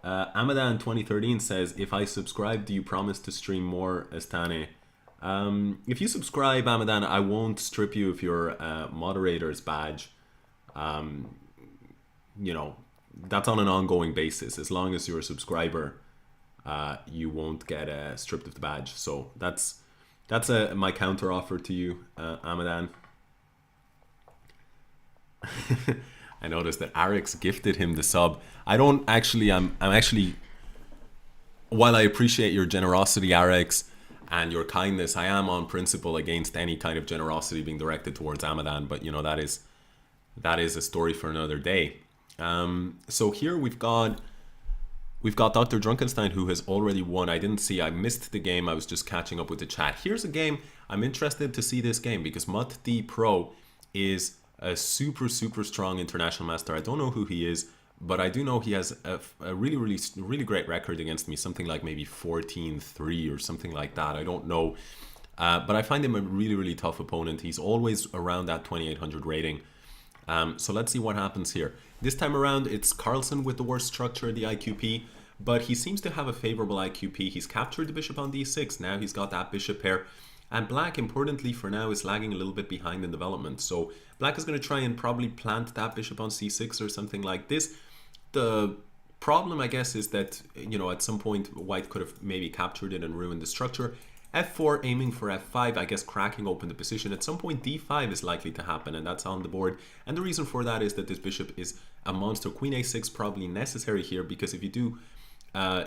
Amadan 2013 says, if I subscribe, do you promise to stream more Astaneh? If you subscribe, Amadan, I won't strip you of your moderator's badge. You know, that's on an ongoing basis. As long as you're a subscriber, you won't get stripped of the badge. So that's my counter offer to you, Amadan. I noticed that Arix gifted him the sub. I'm actually, while I appreciate your generosity, Arix, and your kindness, I am on principle against any kind of generosity being directed towards Amadan. But, you know, that is a story for another day. So here we've got DrDrunkenstein, who has already won. I missed the game. I was just catching up with the chat. Here's a game. I'm interested to see this game because MutD Pro is a super strong international master. I don't know who he is, but I do know he has a really great record against me. Something like maybe 14-3 or something like that. I don't know. But I find him a really tough opponent. He's always around that 2800 rating. So let's see what happens here. This time around, it's Carlsen with the worst structure, the IQP, but he seems to have a favorable IQP. He's captured the bishop on d6. Now he's got that bishop pair. And black, importantly for now, is lagging a little bit behind in development. So black is going to try and probably plant that bishop on c6 or something like this. The problem, I guess, is that, you know, at some point white could have maybe captured it and ruined the structure. f4 aiming for f5, I guess cracking open the position. At some point d5 is likely to happen, and that's on the board. And the reason for that is that this bishop is a monster. Queen a6 probably necessary here, because if you do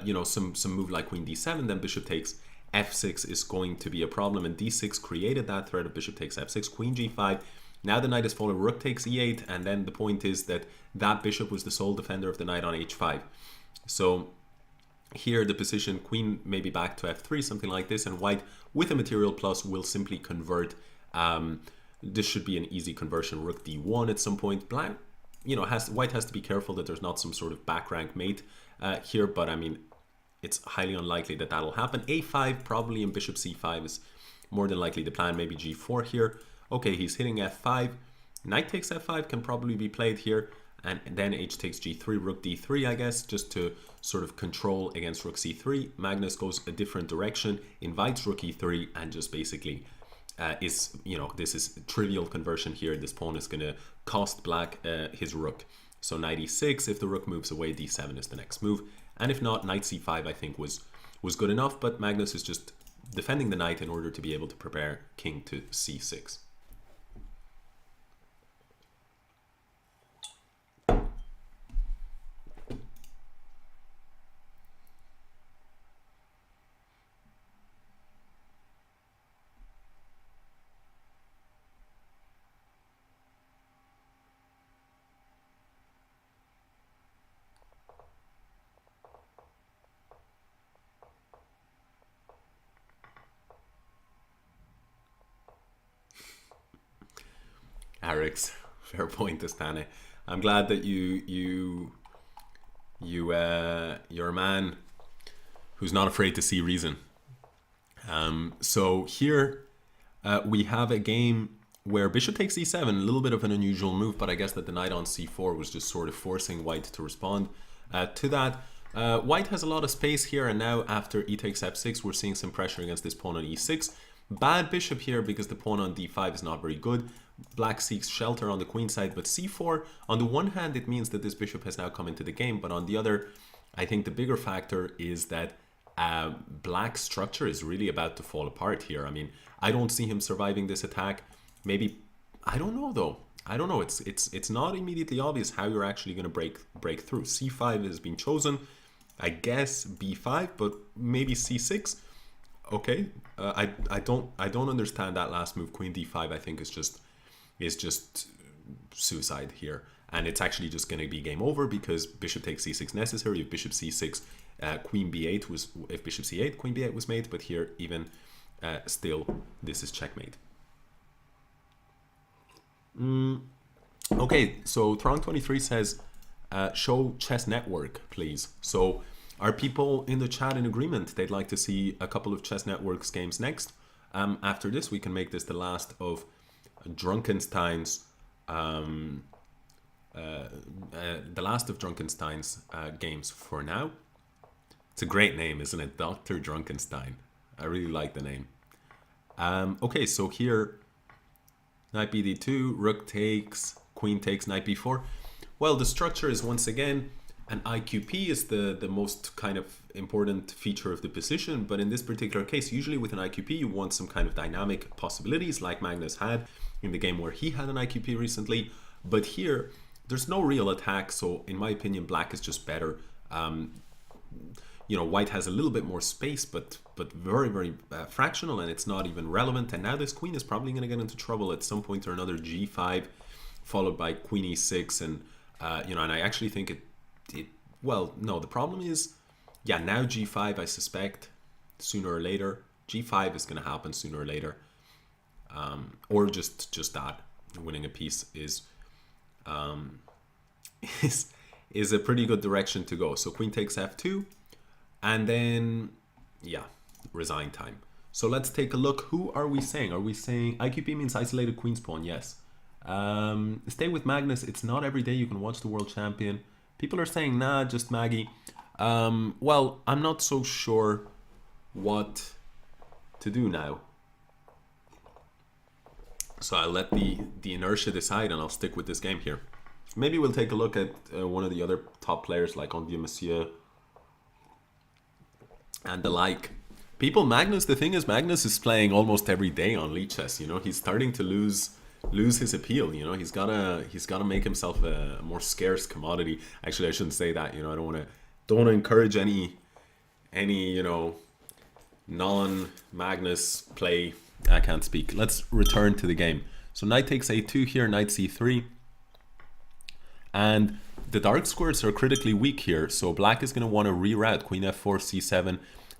you know, some move like queen d7, then bishop takes f6 is going to be a problem, and d6 created that threat of bishop takes f6, queen g5. Now the knight is fallen, rook takes e8, and then the point is that that bishop was the sole defender of the knight on h5. So here the position, queen maybe back to f3, something like this, and white with a material plus will simply convert. This should be an easy conversion, rook d1 at some point. Black, you know, white has to be careful that there's not some sort of back rank mate here, but I mean, it's highly unlikely that that'll happen. a5 probably, and bishop c5 is more than likely the plan. Maybe g4 here. Okay, he's hitting f5. Knight takes f5 can probably be played here, and then h takes g3, rook d3, I guess, just to sort of control against rook c3. Magnus goes a different direction, invites rook e3, and just basically is, you know, this is trivial conversion here. This pawn is going to cost black his rook. So knight e6, if the rook moves away, d7 is the next move. And if not, knight c5 I think was good enough, but Magnus is just defending the knight in order to be able to prepare king to c6. Eric's fair point, Astaneh. I'm glad that you're a man who's not afraid to see reason. So here we have a game where bishop takes e7, a little bit of an unusual move, but I guess that the knight on c4 was just sort of forcing white to respond to that. White has a lot of space here, and now after e takes f6, we're seeing some pressure against this pawn on e6. Bad bishop here because the pawn on d5 is not very good. Black seeks shelter on the queen side, but c4, on the one hand, it means that this bishop has now come into the game, but on the other, I think the bigger factor is that black's structure is really about to fall apart here. I mean, I don't see him surviving this attack. Maybe, I don't know though. I don't know. It's not immediately obvious how you're actually going to break through. c5 has been chosen. I guess b5, but maybe c6. Okay, I don't understand that last move. Queen d5 I think is just suicide here, and it's actually just going to be game over because bishop takes c6 necessary. If bishop c6, queen b8 was, if bishop c8, queen b8 was mate, but here even still this is checkmate. Okay, so Throng23 says show chess network please. So are people in the chat in agreement they'd like to see a couple of Chess Network's games next? After this, we can make this the last of DrDrunkenstein's games for now. It's a great name, isn't it? Dr. Drunkenstein. I really like the name. Okay, so here, knight bd2, rook takes, queen takes, knight b4. Well, the structure is once again, an IQP is the most kind of important feature of the position, but in this particular case, usually with an IQP, you want some kind of dynamic possibilities like Magnus had in the game where he had an IQP recently. But here, there's no real attack, so in my opinion, black is just better. You know, white has a little bit more space, but very, very fractional, and it's not even relevant. And now this queen is probably going to get into trouble at some point or another. G5, followed by queen e6, and you know, and I actually think it well, no, the problem is, yeah, now g5, I suspect sooner or later g5 is going to happen sooner or later, or just that winning a piece is a pretty good direction to go. So queen takes f2, and then yeah, resign time. So let's take a look. Who are we saying? Are we saying IQP means isolated queen's pawn? Yes. Stay with Magnus. It's not every day you can watch the world champion. People are saying, nah, just Maggie. Well, I'm not so sure what to do now. So I'll let the inertia decide, and I'll stick with this game here. Maybe we'll take a look at one of the other top players like On Dieu Monsieur and the like. People, Magnus, the thing is, Magnus is playing almost every day on Lichess. You know, he's starting to lose his appeal. You know, he's gotta make himself a more scarce commodity. Actually, I shouldn't say that. You know, I don't want to encourage any you know, non-Magnus play. I can't speak. Let's return to the game. So knight takes a2 here, knight c3, and the dark squares are critically weak here. So black is going to want to reroute queen f4, c7,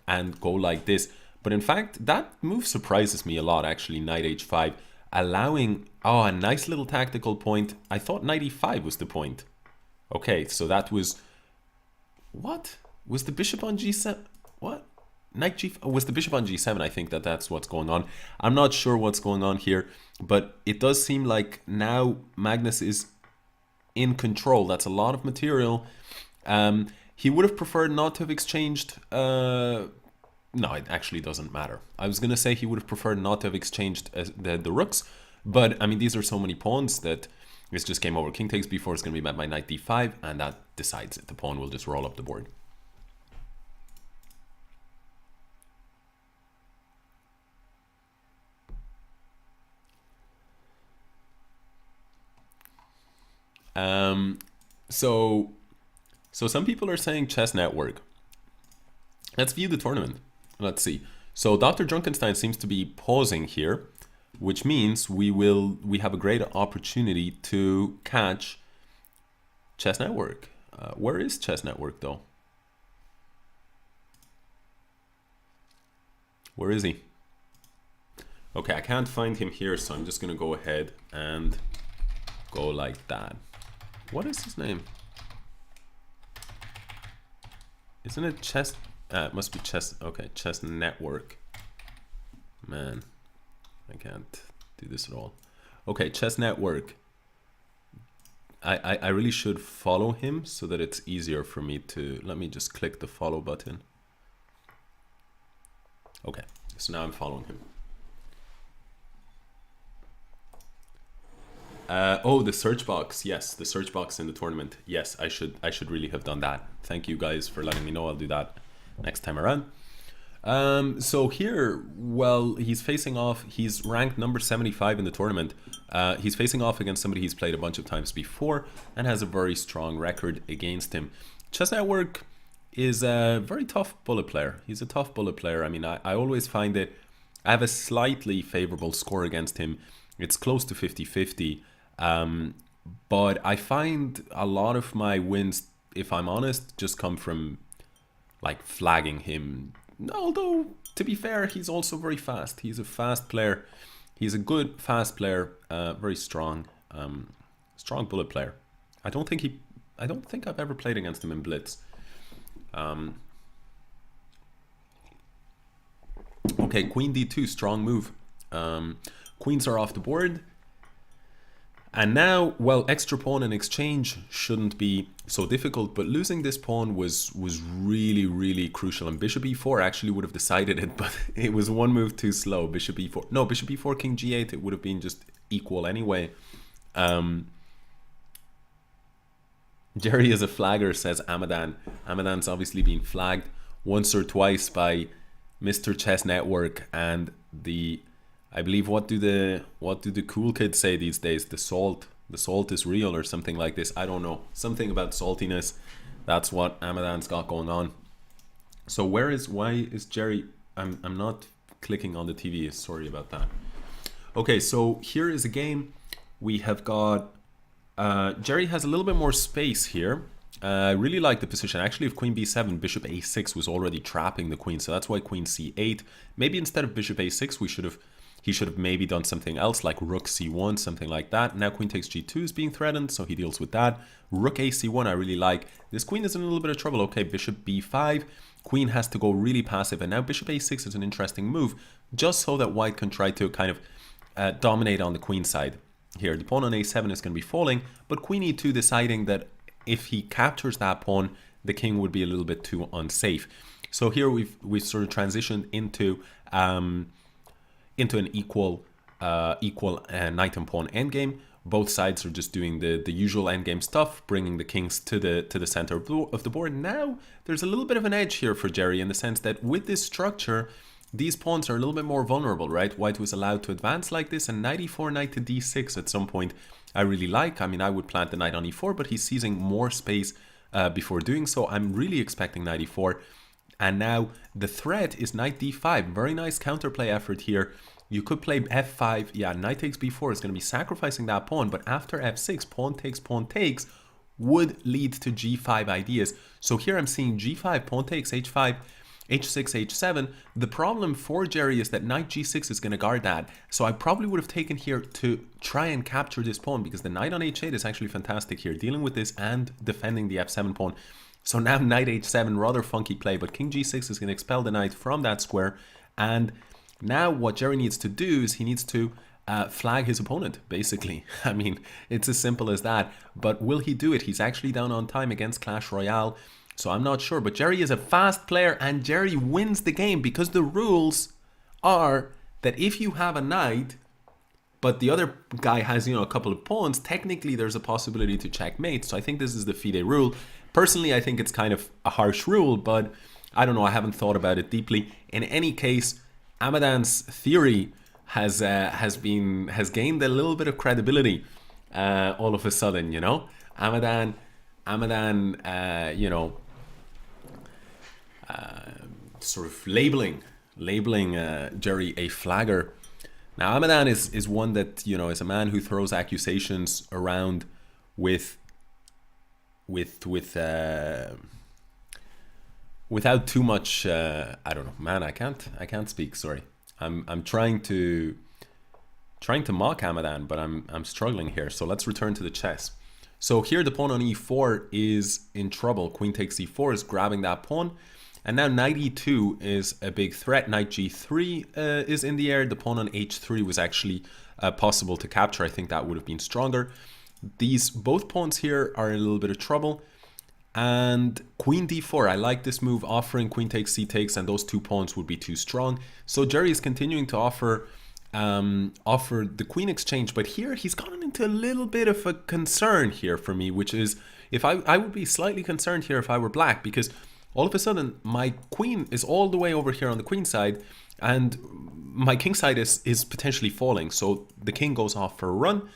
and go like this. But in fact, that move surprises me a lot, actually, knight h5, allowing, oh, a nice little tactical point. I thought knight e5 was the point. Okay, so that was, what? Was the bishop on g7? What? Knight g, oh, was the bishop on g7? I think that's what's going on. I'm not sure what's going on here, but it does seem like now Magnus is in control. That's a lot of material. He would have preferred not to have exchanged... no, it actually doesn't matter. I was going to say he would have preferred not to have exchanged the rooks, but I mean, these are so many pawns that this just game over. King takes b4 is going to be met by knight d5, and that decides it. The pawn will just roll up the board. So some people are saying chess network. Let's view the tournament. Let's see. So DrDrunkenstein seems to be pausing here, which means we have a great opportunity to catch chess network. Where is chess network though? Where is he? Okay, I can't find him here, so I'm just gonna go ahead and go like that. What is his name? Isn't it chess? It must be chess. Okay, chess network. Man, I can't do this at all. Okay, chess network. I really should follow him so that it's easier for me to... Let me just click the follow button. Okay, so now I'm following him. Oh, the search box. Yes, the search box in the tournament. Yes, I should really have done that. Thank you guys for letting me know. I'll do that next time around. So here, well, he's facing off. He's ranked number 75 in the tournament. He's facing off against somebody he's played a bunch of times before and has a very strong record against him. Chess Network is a very tough bullet player. He's a tough bullet player. I mean, I always find it... I have a slightly favorable score against him. It's close to 50-50. But I find a lot of my wins, if I'm honest, just come from like flagging him. Although, to be fair, he's also very fast. He's a fast player. He's a good fast player, very strong, strong bullet player. I don't think I've ever played against him in blitz. Okay, queen d2, strong move. Queens are off the board. And now, well, extra pawn in exchange shouldn't be so difficult, but losing this pawn was really, really crucial. And bishop e4 actually would have decided it, but it was one move too slow. Bishop e4. No, bishop e4, king g8, it would have been just equal anyway. Jerry is a flagger, says Amadan. Amadan's obviously been flagged once or twice by Mr. Chess Network and the... I believe, what do the cool kids say these days? The salt is real or something like this. I don't know. Something about saltiness. That's what Amadan's got going on. So why is Jerry? I'm not clicking on the TV. Sorry about that. Okay, so here is a game. We have got Jerry has a little bit more space here. I really like the position. Actually, if queen b7, bishop a6 was already trapping the queen, so that's why queen c8. Maybe instead of bishop a6, he should have maybe done something else like rook c1, something like that. Now queen takes g2 is being threatened, so he deals with that. Rook a c1 I really like. This queen is in a little bit of trouble. Okay, bishop b5. Queen has to go really passive, and now bishop a6 is an interesting move, just so that white can try to kind of dominate on the queen side. Here, the pawn on a7 is going to be falling, but queen e2 deciding that if he captures that pawn, the king would be a little bit too unsafe. So here we've sort of transitioned into an equal equal knight and pawn endgame. Both sides are just doing the usual endgame stuff, bringing the kings to the center of the board. Now, there's a little bit of an edge here for Jerry in the sense that with this structure, these pawns are a little bit more vulnerable, right? White was allowed to advance like this, and knight e4, knight to d6 at some point I really like. I mean, I would plant the knight on e4, but he's seizing more space before doing so. I'm really expecting knight e4. And now the threat is knight d5. Very nice counterplay effort here. You could play f5. Yeah, knight takes b4 is going to be sacrificing that pawn. But after f6, pawn takes would lead to g5 ideas. So here I'm seeing g5, pawn takes, h5, h6, h7. The problem for Jerry is that knight g6 is going to guard that. So I probably would have taken here to try and capture this pawn, because the knight on h8 is actually fantastic here, dealing with this and defending the f7 pawn. So now knight h7, rather funky play, but king g6 is going to expel the knight from that square. And now what Jerry needs to do is he needs to flag his opponent, basically. I mean, it's as simple as that. But will he do it? He's actually down on time against Clash Royale, so I'm not sure. But Jerry is a fast player, and Jerry wins the game because the rules are that if you have a knight, but the other guy has, a couple of pawns, technically there's a possibility to checkmate. So I think this is the FIDE rule. Personally, I think it's kind of a harsh rule, but I don't know. I haven't thought about it deeply. In any case, Amadan's theory has gained a little bit of credibility all of a sudden. Amadan, sort of labeling Jerry a flagger. Now, Amadan is one that is a man who throws accusations around without too much. I don't know, man. I can't speak. Sorry. I'm trying to mock Amadan, but I'm struggling here. So let's return to the chess. So here the pawn on e4 is in trouble. Queen takes e4 is grabbing that pawn. And now knight e2 is a big threat. Knight g3 is in the air. The pawn on h3 was actually possible to capture. I think that would have been stronger. Both pawns here are in a little bit of trouble. And queen d4, I like this move, offering queen takes, c takes, and those two pawns would be too strong. So Jerry is continuing to offer the queen exchange, but here he's gotten into a little bit of a concern here for me, which is if I would be slightly concerned here if I were black, because all of a sudden my queen is all the way over here on the queen side, and my king side is potentially falling. So the king goes off for a run.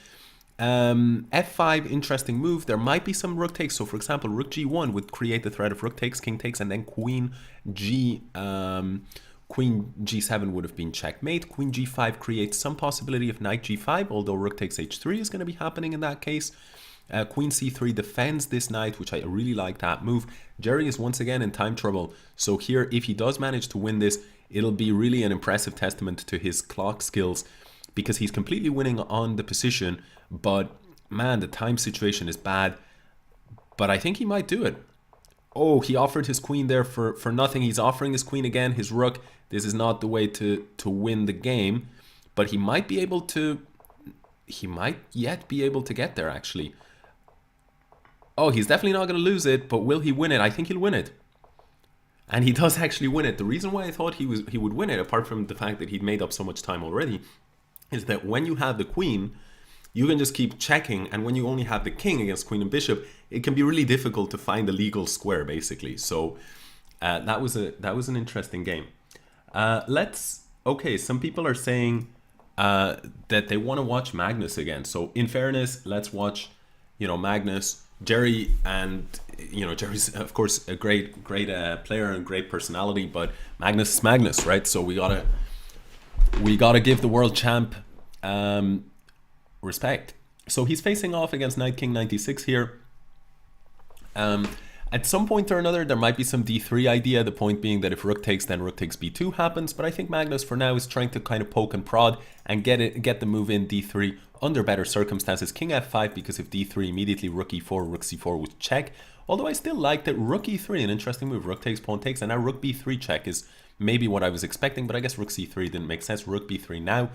F5, interesting move. There might be some rook takes. So for example, rook g1 would create the threat of rook takes, king takes, and then queen g7 would have been checkmate. Queen g5 creates some possibility of knight g5, although rook takes h3 is going to be happening in that case. Queen c3 defends this knight, which I really like that move. Jerry is once again in time trouble. So here, if he does manage to win this, it'll be really an impressive testament to his clock skills, because he's completely winning on the position, but man, the time situation is bad. But I think he might do it. Oh, he offered his queen there for nothing. He's offering his queen again, his rook. This is not the way to win the game, but he might be able to, he might yet be able to get there actually. Oh, he's definitely not going to lose it, but will he win it? I think he'll win it. And he does actually win it. The reason why I thought he would win it, apart from the fact that he'd made up so much time already, is that when you have the queen, you can just keep checking, and when you only have the king against queen and bishop, it can be really difficult to find a legal square, basically. So that was an interesting game. Okay, some people are saying that they want to watch Magnus again. So in fairness, let's watch, Magnus, Jerry, and Jerry's of course a great player and great personality, but Magnus is Magnus, right? So we gotta give the world champ respect. So he's facing off against knight king 96 here. At some point or another, there might be some d3 idea. The point being that if rook takes, then rook takes b2 happens. But I think Magnus for now is trying to kind of poke and prod and get the move in d3 under better circumstances. King f5, because if d3 immediately rook e4, rook c4 would check. Although I still like that rook e3, an interesting move. Rook takes, pawn takes, and now rook b3 check is maybe what I was expecting, but I guess rook c3 didn't make sense. Rook b3 now.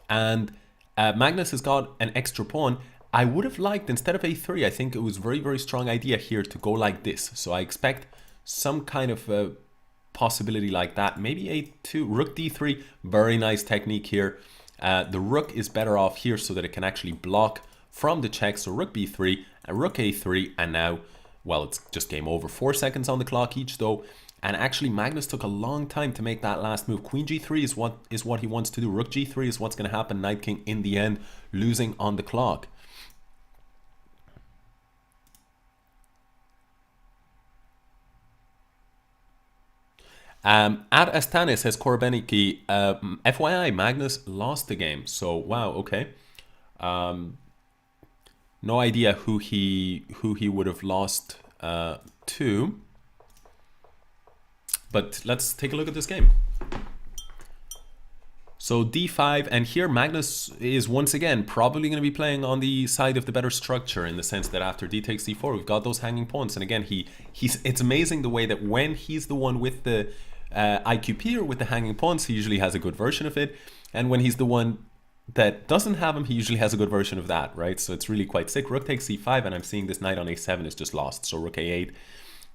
And Magnus has got an extra pawn. I would have liked, instead of a3, I think it was very, very strong idea here to go like this. So I expect some kind of possibility like that. Maybe a2, rook d3, very nice technique here. The rook is better off here so that it can actually block from the check. So rook b3 and rook a3, and now, well, it's just game over. 4 seconds on the clock each though. And actually Magnus took a long time to make that last move. Queen g3 is what he wants to do. Rook g3 is what's going to happen. Knight king in the end, losing on the clock. At Astaneh says Korbeniki, FYI, Magnus lost the game. So wow, okay. No idea who he would have lost to. But let's take a look at this game. So d5, and here Magnus is once again probably going to be playing on the side of the better structure, in the sense that after d takes d4, we've got those hanging pawns. And again, it's amazing the way that when he's the one with the IQP or with the hanging pawns, he usually has a good version of it. And when he's the one that doesn't have him, he usually has a good version of that, right? So it's really quite sick. Rook takes c5, and I'm seeing this knight on a7 is just lost. So rook a8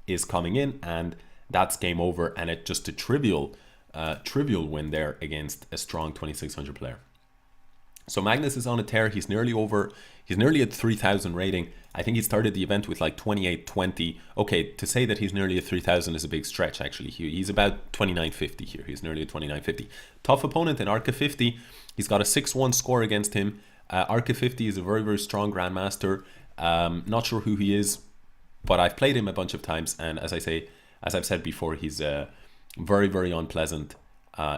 is coming in, and that's game over, and it's just a trivial win there against a strong 2600 player. So Magnus is on a tear. He's nearly at 3000 rating. I think he started the event with like 2820. Okay, to say that he's nearly at 3000 is a big stretch actually. He's about 2950 here. He's nearly at 2950. Tough opponent in Arca 50. He's got a 6-1 score against him. Arca 50 is a very, very strong grandmaster. Not sure who he is, but I've played him a bunch of times, and as I've said before, he's a very, very unpleasant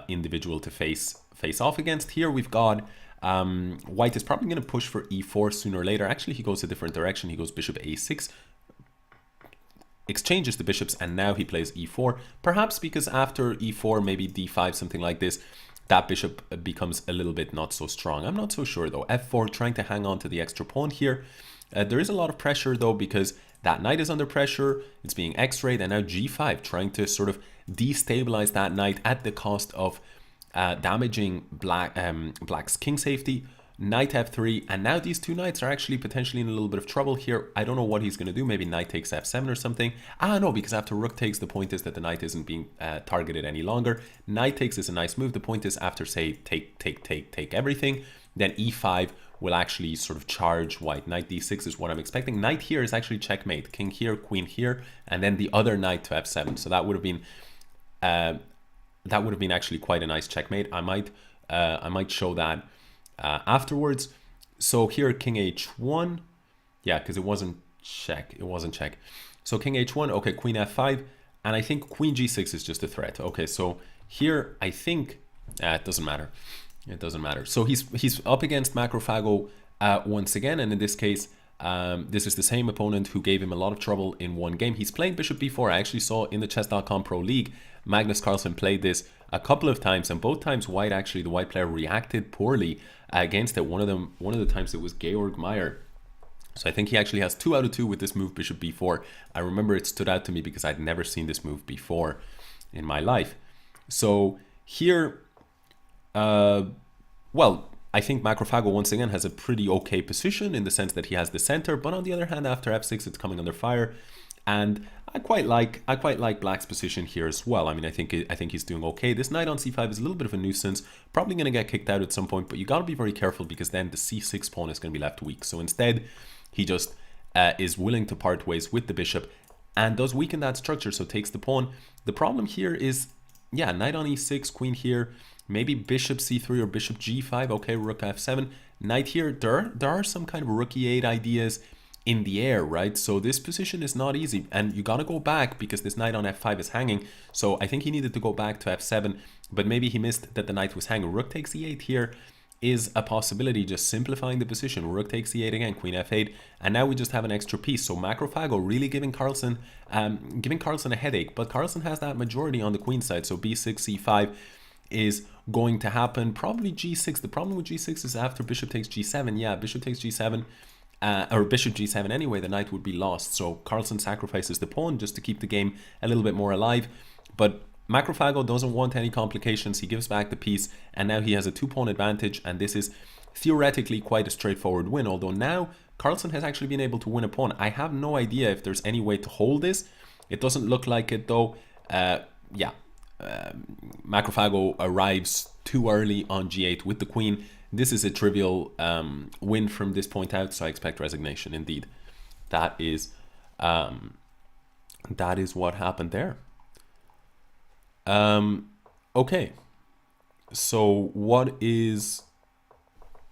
individual to face off against. Here we've got White is probably going to push for e4 sooner or later. Actually, he goes a different direction. He goes bishop a6, exchanges the bishops, and now he plays e4. Perhaps because after e4, maybe d5, something like this, that bishop becomes a little bit not so strong. I'm not so sure though. f4, trying to hang on to the extra pawn here. There is a lot of pressure though, because that knight is under pressure, it's being x-rayed, and now g5, trying to sort of destabilize that knight at the cost of damaging black's king safety. Knight f3, and now these two knights are actually potentially in a little bit of trouble here. I don't know what he's going to do. Maybe knight takes f7 or something. No, because after rook takes, the point is that the knight isn't being targeted any longer. Knight takes is a nice move. The point is after, say, take everything, then e5 will actually sort of charge white. Knight d6 is what I'm expecting. Knight here is actually checkmate. King here, queen here, and then the other knight to f7. So that would have been actually quite a nice checkmate. I might show that afterwards. So here king h1, yeah, because it wasn't check. So king h1, okay, queen f5, and I think queen g6 is just a threat. Okay, so here I think it doesn't matter. It doesn't matter. So he's up against Macrophago once again, and in this case, this is the same opponent who gave him a lot of trouble in one game. He's playing bishop b4. I actually saw in the chess.com Pro League, Magnus Carlsen played this a couple of times, and both times the white player reacted poorly against it. One of the times it was Georg Meyer. So I think he actually has 2 out of 2 with this move, bishop b4. I remember it stood out to me because I'd never seen this move before in my life. So here, well, I think Macrophago once again has a pretty okay position in the sense that he has the center, but on the other hand, after f6, it's coming under fire, and I quite like Black's position here as well. I mean, I think he's doing okay. This knight on c5 is a little bit of a nuisance, probably going to get kicked out at some point, but you got to be very careful because then the c6 pawn is going to be left weak. So instead, he just is willing to part ways with the bishop and does weaken that structure, so takes the pawn. The problem here is, yeah, knight on e6, queen here, maybe bishop c3 or bishop g5. Okay, rook f7, knight here. There are some kind of rook e8 ideas in the air, right? So this position is not easy, and you got to go back because this knight on f5 is hanging. So I think he needed to go back to f7, but maybe he missed that the knight was hanging. Rook takes e8 here is a possibility, just simplifying the position. Rook takes e8 again, queen f8, and now we just have an extra piece. So Macrophago really giving Carlsen a headache, but Carlsen has that majority on the queen side. So b6, c5 is going to happen, probably g6. The problem with g6 is after bishop takes g7, yeah, bishop takes g7, or bishop g7 anyway, the knight would be lost. So Carlsen sacrifices the pawn just to keep the game a little bit more alive, but Macrophago doesn't want any complications. He gives back the piece, and now he has a 2-pawn advantage, and this is theoretically quite a straightforward win, although now Carlsen has actually been able to win a pawn. I have no idea if there's any way to hold this. It doesn't look like it though. Yeah, Macrophago arrives too early on g8 with the queen. This is a trivial win from this point out, so I expect resignation. Indeed, that is what happened there. Okay, so what is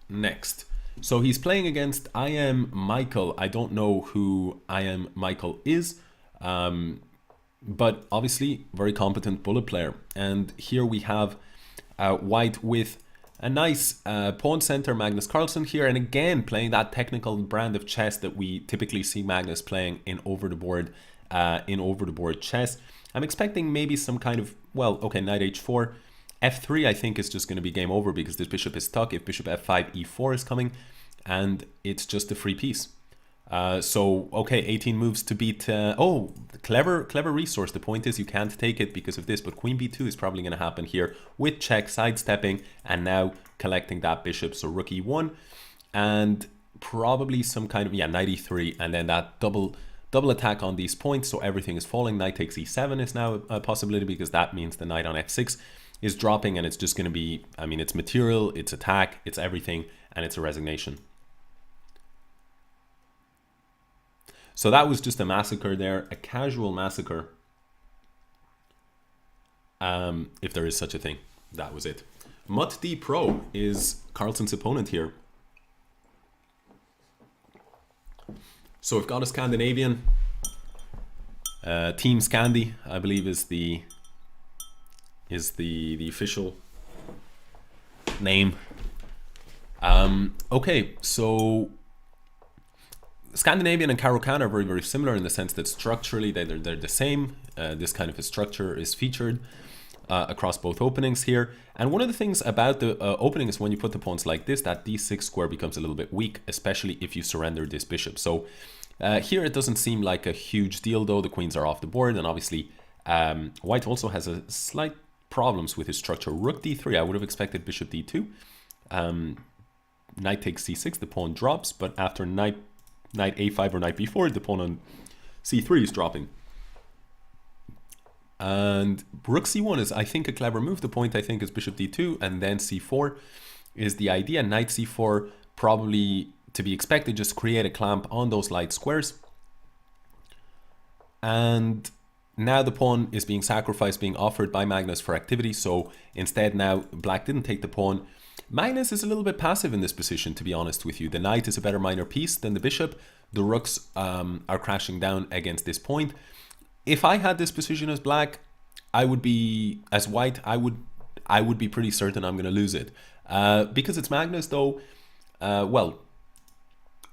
next? So he's playing against I am Michael. I don't know who I am Michael is, but obviously very competent bullet player. And here we have white with a nice pawn center Magnus Carlsen here, and again playing that technical brand of chess that we typically see Magnus playing in over the board chess. I'm expecting maybe some kind of, well, okay, knight h4. f3 I think is just going to be game over because this bishop is stuck. If bishop f5, e4 is coming, and it's just a free piece. So, okay, 18 moves to beat... oh, clever resource. The point is you can't take it because of this, but queen b2 is probably going to happen here with check, sidestepping, and now collecting that bishop. So rook e1, and probably some kind of, yeah, knight e3, and then that double attack on these points, so everything is falling. Knight takes e7 is now a possibility because that means the knight on f6 is dropping, and it's just going to be, I mean, it's material, it's attack, it's everything, and it's a resignation. So that was just a massacre there, a casual massacre. If there is such a thing, that was it. Mutt D Pro is Carlsen's opponent here. So we've got a Scandinavian. Team Scandi, I believe, is the official name. Okay, so Scandinavian and Caro-Kann are very, very similar in the sense that structurally they're the same. This kind of a structure is featured across both openings here. And one of the things about the opening is when you put the pawns like this, that d6 square becomes a little bit weak, especially if you surrender this bishop. So here it doesn't seem like a huge deal, though. The queens are off the board, and obviously white also has a slight problems with his structure. Rook d3, I would have expected bishop d2. Knight takes c6, the pawn drops, but after knight a5 or knight b4, the pawn on c3 is dropping. And rook c1 is, I think, a clever move. The point, I think, is bishop d2, and then c4 is the idea. Knight c4 probably to be expected, just create a clamp on those light squares. And now the pawn is being sacrificed, being offered by Magnus for activity. So instead now black didn't take the pawn. Magnus is a little bit passive in this position, to be honest with you. The knight is a better minor piece than the bishop. The rooks are crashing down against this point. If I had this position as black, I would be, as white, I would be pretty certain I'm going to lose it. Because it's Magnus, though, well,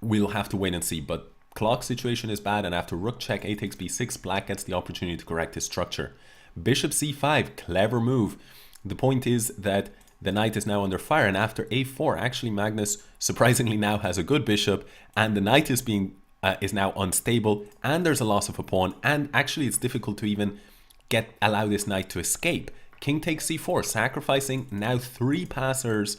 we'll have to wait and see. But clock situation is bad, and after rook check, a takes b6, black gets the opportunity to correct his structure. Bishop c5, clever move. The point is that the knight is now under fire, and after a4, actually Magnus surprisingly now has a good bishop, and the knight is being is now unstable, and there's a loss of a pawn, and actually it's difficult to even allow this knight to escape. King takes c4, sacrificing now 3 passers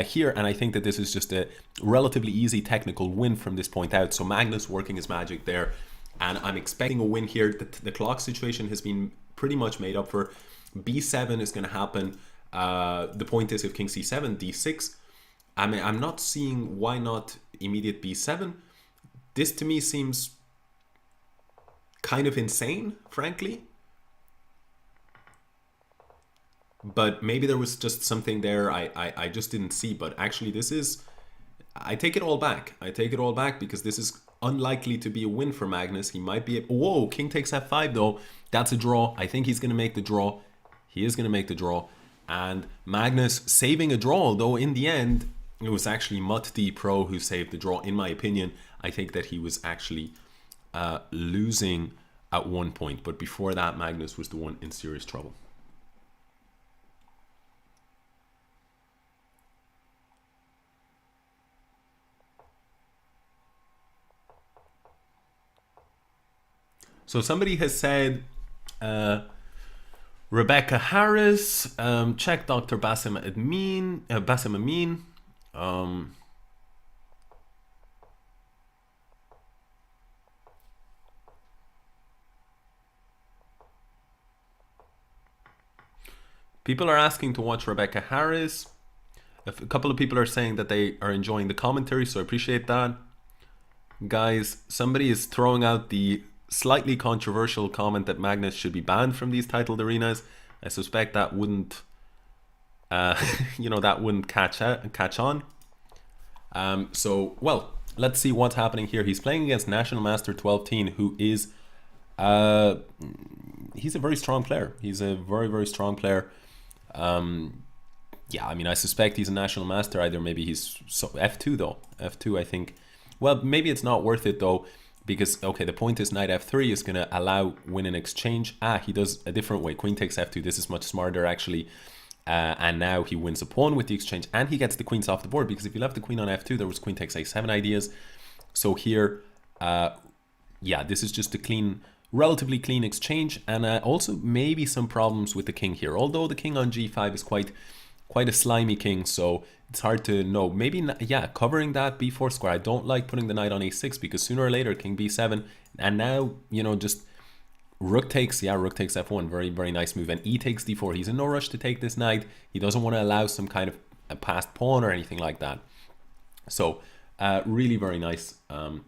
here, and I think that this is just a relatively easy technical win from this point out. So Magnus working his magic there, and I'm expecting a win here. The clock situation has been pretty much made up for. b7 is going to happen. The point is, if king c7, d6, I mean, I'm not seeing why not immediate b7. This to me seems kind of insane, frankly. But maybe there was just something there I just didn't see. But actually this is, I take it all back. I take it all back because this is unlikely to be a win for Magnus. He might be, whoa, king takes f5 though. That's a draw. I think he's going to make the draw. He is going to make the draw. And Magnus saving a draw, although in the end, it was actually Mutt D Pro who saved the draw. In my opinion, I think that he was actually losing at one point. But before that, Magnus was the one in serious trouble. So somebody has said, Rebecca Harris, check Dr. Bassem Amin. People are asking to watch Rebecca Harris. A couple of people are saying that they are enjoying the commentary, so I appreciate that. Guys, somebody is throwing out the slightly controversial comment that Magnus should be banned from these titled arenas. I suspect that wouldn't, that wouldn't catch on. So, well, let's see what's happening here. He's playing against National Master 12teen, who is, he's a very strong player. He's a very, very strong player. Yeah, I mean, I suspect he's a National Master. Either maybe he's F2 though. F2, I think. Well, maybe it's not worth it though, because, okay, the point is knight F3 is going to allow win an exchange. He does a different way. Queen takes F2. This is much smarter, actually. And now he wins a pawn with the exchange, and he gets the queens off the board, because if you left the queen on F2, there was queen takes A7 ideas. So here, yeah, this is just a clean, relatively clean exchange, and also maybe some problems with the king here. Although the king on G5 is quite a slimy king, so it's hard to know. Maybe, yeah, covering that B4 square. I don't like putting the knight on A6, because sooner or later king B7, and now, just rook takes, yeah, rook takes F1, very, very nice move, and E takes D4. He's in no rush to take this knight. He doesn't want to allow some kind of a passed pawn or anything like that. So, really very nice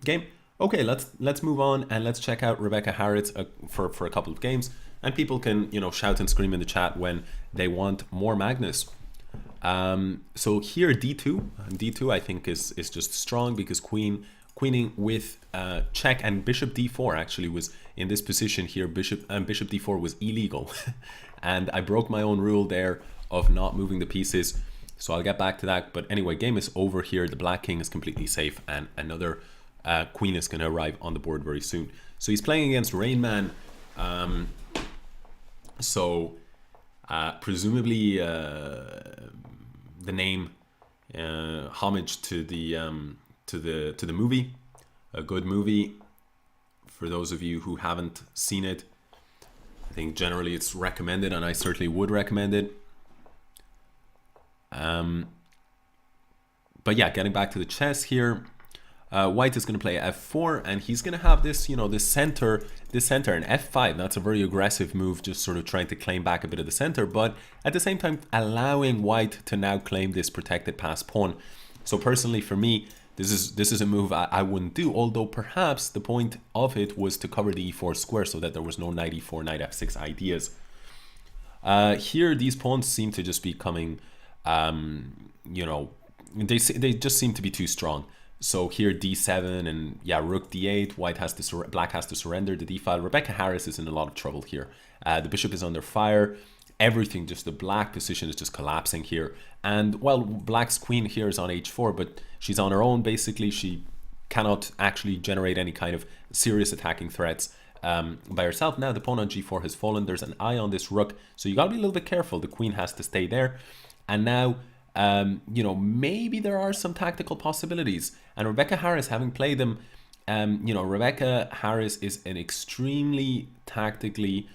game. Okay, let's move on and let's check out Rebecca Harris for a couple of games, and people can shout and scream in the chat when they want more Magnus. So here D2 I think is just strong, because queening with check, and bishop D4 actually was in this position here. Bishop D4 was illegal, and I broke my own rule there of not moving the pieces. So I'll get back to that. But anyway, game is over here. The black king is completely safe, and another queen is going to arrive on the board very soon. So he's playing against Rainman. Presumably the name homage to the movie, a good movie. For those of you who haven't seen it, I think generally it's recommended, and I certainly would recommend it. But yeah, getting back to the chess here, White is going to play F4, and he's going to have this, this center, and F5. That's a very aggressive move, just sort of trying to claim back a bit of the center, but at the same time allowing White to now claim this protected pass pawn. So personally, for me, this is a move I wouldn't do, although perhaps the point of it was to cover the E4 square so that there was no knight E4, knight F6 ideas. Here, these pawns seem to just be coming, they just seem to be too strong. So here D7 and yeah, rook D8. Black has to surrender the D file. Rebecca Harris is in a lot of trouble here. The bishop is under fire. Everything, just the black position is just collapsing here. And well, black's queen here is on H4, but she's on her own basically. She cannot actually generate any kind of serious attacking threats by herself. Now the pawn on G4 has fallen. There's an eye on this rook, so you got to be a little bit careful. The queen has to stay there, and now. Maybe there are some tactical possibilities, and Rebecca Harris, having played them, Rebecca Harris is an extremely tactically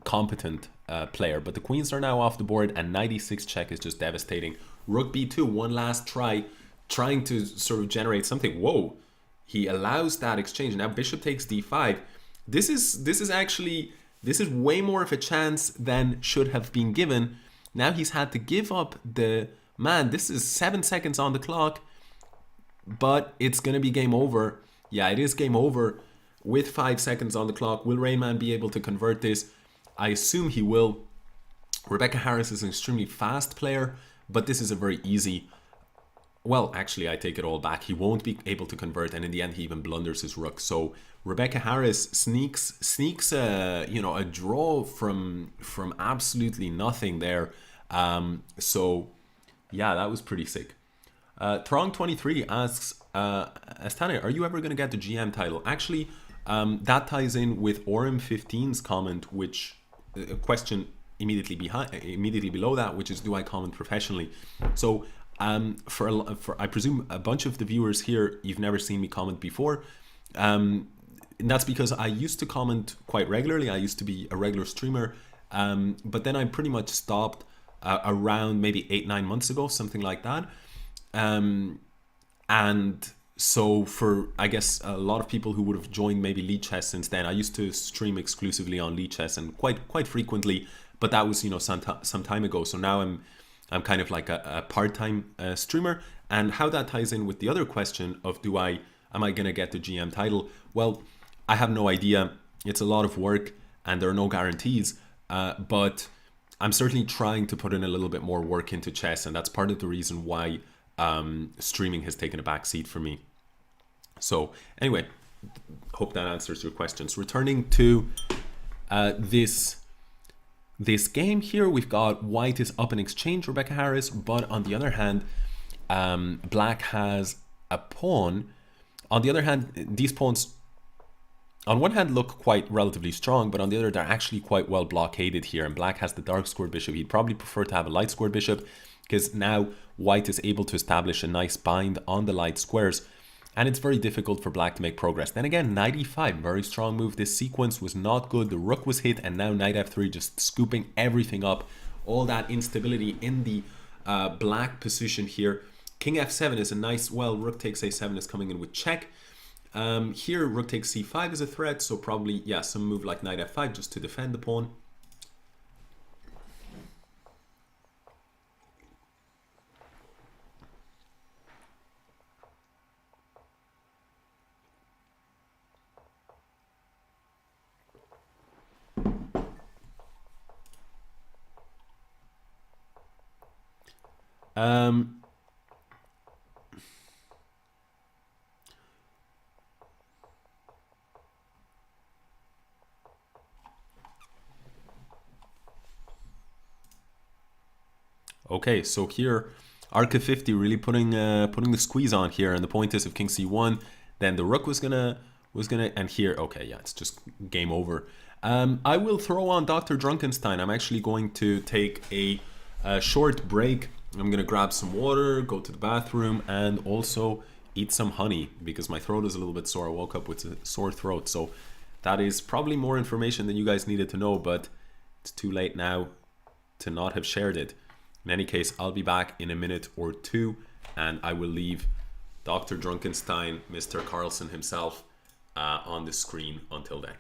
competent player, but the queens are now off the board, and knight e6 check is just devastating. Rook b2, one last try, trying to sort of generate something. Whoa, he allows that exchange. Now bishop takes d5. This is way more of a chance than should have been given. Now he's had to give up the man. This is 7 seconds on the clock, but it's going to be game over. Yeah, it is game over with 5 seconds on the clock. Will Rainman be able to convert this? I assume he will. Rebecca Harris is an extremely fast player, but this is a very easy... Well, actually, I take it all back. He won't be able to convert, and in the end, he even blunders his rook. So Rebecca Harris sneaks a draw from absolutely nothing there. So yeah, that was pretty sick. Trong23 asks, Astaneh, are you ever going to get the GM title? Actually, that ties in with Orim15's comment, which a question immediately below that, which is, do I comment professionally? So for I presume a bunch of the viewers here, you've never seen me comment before. And that's because I used to comment quite regularly. I used to be a regular streamer, but then I pretty much stopped around maybe 8-9 months ago, something like that. And so for, I guess, a lot of people who would have joined maybe Lichess since then, I used to stream exclusively on Lichess and quite frequently, but that was some time ago. So now I'm kind of like a part-time streamer, and how that ties in with the other question of am I gonna get the GM title? Well, I have no idea. It's a lot of work, and there are no guarantees. But I'm certainly trying to put in a little bit more work into chess, and that's part of the reason why streaming has taken a back seat for me. So anyway, hope that answers your questions. Returning to this game here, we've got white is up in exchange, Rebecca Harris, but on the other hand, black has a pawn. On the other hand, these pawns on one hand look quite relatively strong, but on the other they're actually quite well blockaded here, and black has the dark squared bishop. He'd probably prefer to have a light squared bishop, because now white is able to establish a nice bind on the light squares, and it's very difficult for black to make progress. Then again, knight e5, very strong move. This sequence was not good. The rook was hit, and now knight f3, just scooping everything up. All that instability in the black position here. King f7 is a nice, well, rook takes a7 is coming in with check. Here, rook takes c5 is a threat, so probably, yeah, some move like knight f5 just to defend the pawn. Okay, so here, Arca 50 really putting the squeeze on here, and the point is if king c1, then the rook was gonna, and here, okay, yeah, it's just game over. I will throw on DrDrunkenstein. I'm actually going to take a short break. I'm gonna grab some water, go to the bathroom, and also eat some honey because my throat is a little bit sore. I woke up with a sore throat, so that is probably more information than you guys needed to know, but it's too late now to not have shared it. In any case, I'll be back in a minute or two, and I will leave DrDrunkenstein, Mr. Carlsen himself, on the screen until then.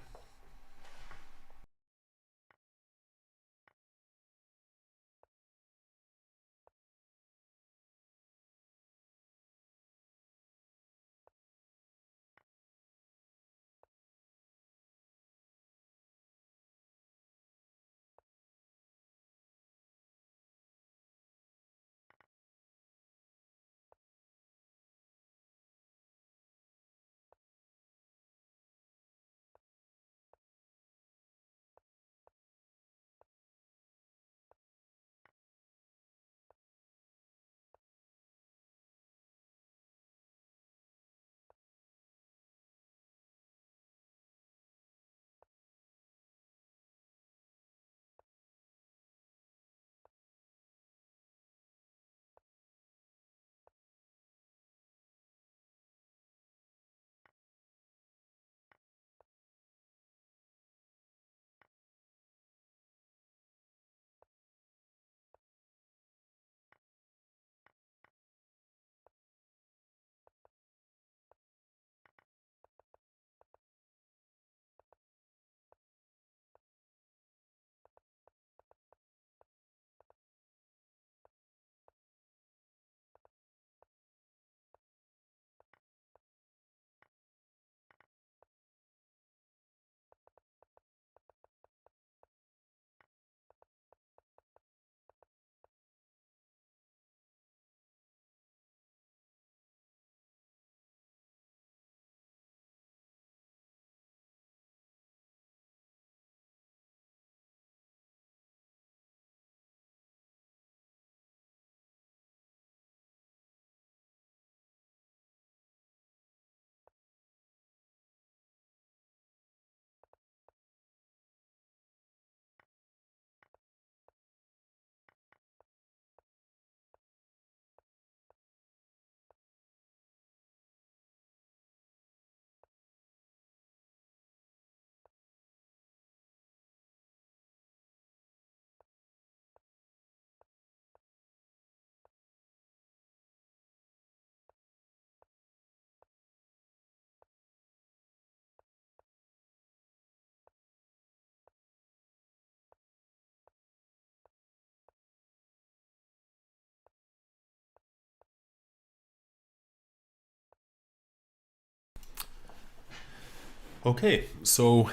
Okay, so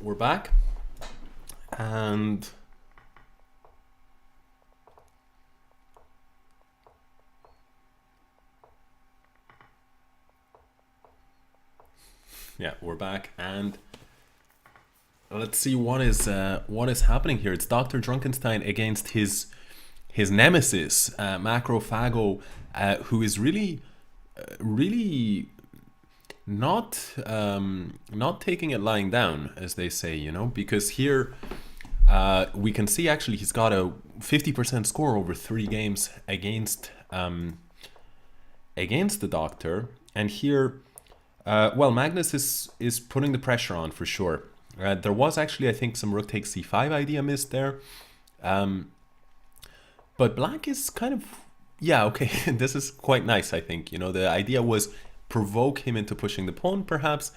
we're back, and yeah, we're back, and let's see what is happening here. It's DrDrunkenstein against his nemesis, Macrophago, who is really not taking it lying down, as they say, you know, because here we can see actually he's got a 50% score over 3 games against the Doctor, and here well, Magnus is putting the pressure on for sure. There was actually, I think, some rook takes c5 idea missed there, but black is kind of, yeah, okay, this is quite nice, I think. You know, the idea was provoke him into pushing the pawn perhaps,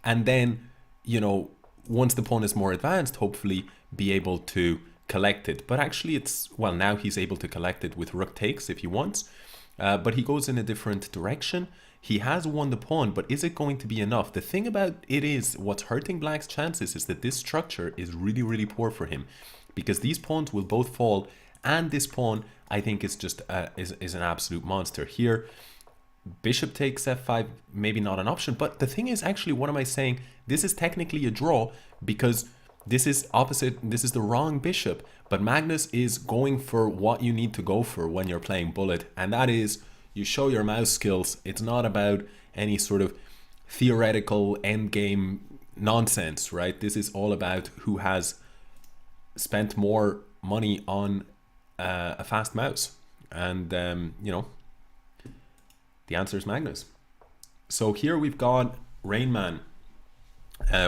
and then, you know, once the pawn is more advanced, hopefully be able to collect it. But actually it's, well, now he's able to collect it with rook takes if he wants, but he goes in a different direction. He has won the pawn, but is it going to be enough? The thing about it is, what's hurting black's chances is that this structure is really, really poor for him, because these pawns will both fall, and this pawn, I think, is just is an absolute monster. Here, bishop takes f5, maybe not an option, but the thing is, actually, what am I saying? This is technically a draw, because this is opposite, this is the wrong bishop, but Magnus is going for what you need to go for when you're playing bullet, and that is, you show your mouse skills. It's not about any sort of theoretical endgame nonsense, right? This is all about who has spent more money on a fast mouse, and you know, the answer is Magnus. So here we've got Rainman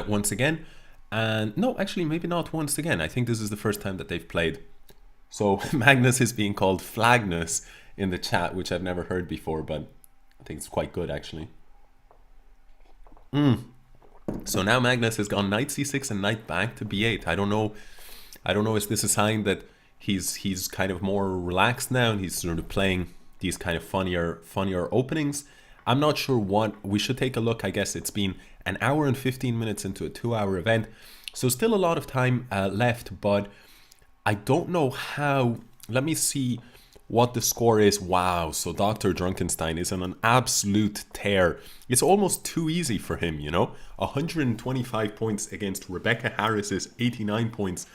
once again, and no, actually maybe not once again. I think this is the first time that they've played. So Magnus is being called Flagnus in the chat, which I've never heard before, but I think it's quite good actually. So now Magnus has gone knight c6 and knight back to b8. I don't know if this is a sign that he's kind of more relaxed now and he's sort of playing these kind of funnier openings. I'm not sure what. We should take a look. I guess it's been an hour and 15 minutes into a 2-hour event, so still a lot of time left, but I don't know how. Let me see what the score is. Wow, so DrDrunkenstein is on an absolute tear. It's almost too easy for him, you know. 125 points against Rebecca Harris's 89 points.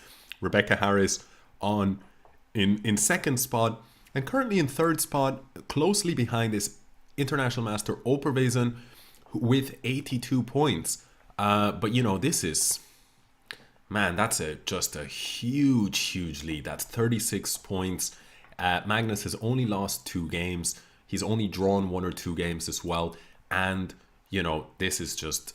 Rebecca Harris in second spot, and currently in third spot, closely behind is international master Oprea with 82 points. But you know, this is, man, that's just a huge lead. That's 36 points. Magnus has only lost 2 games. He's only drawn 1 or 2 games as well. And, you know, this is just,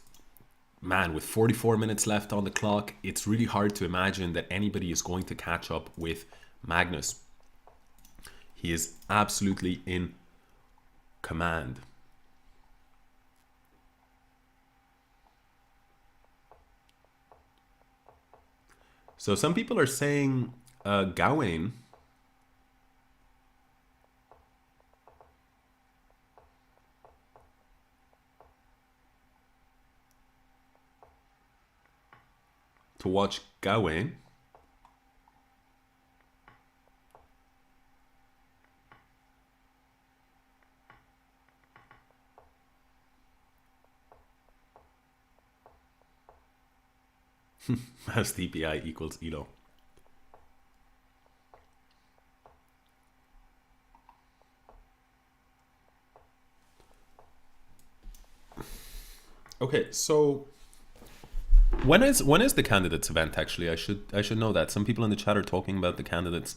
man, with 44 minutes left on the clock, it's really hard to imagine that anybody is going to catch up with Magnus. He is absolutely in command. So some people are saying Gawain to watch Gawain. Mouse DPI equals ELO. Okay, so when is the candidates event? Actually, I should know that. Some people in the chat are talking about the candidates.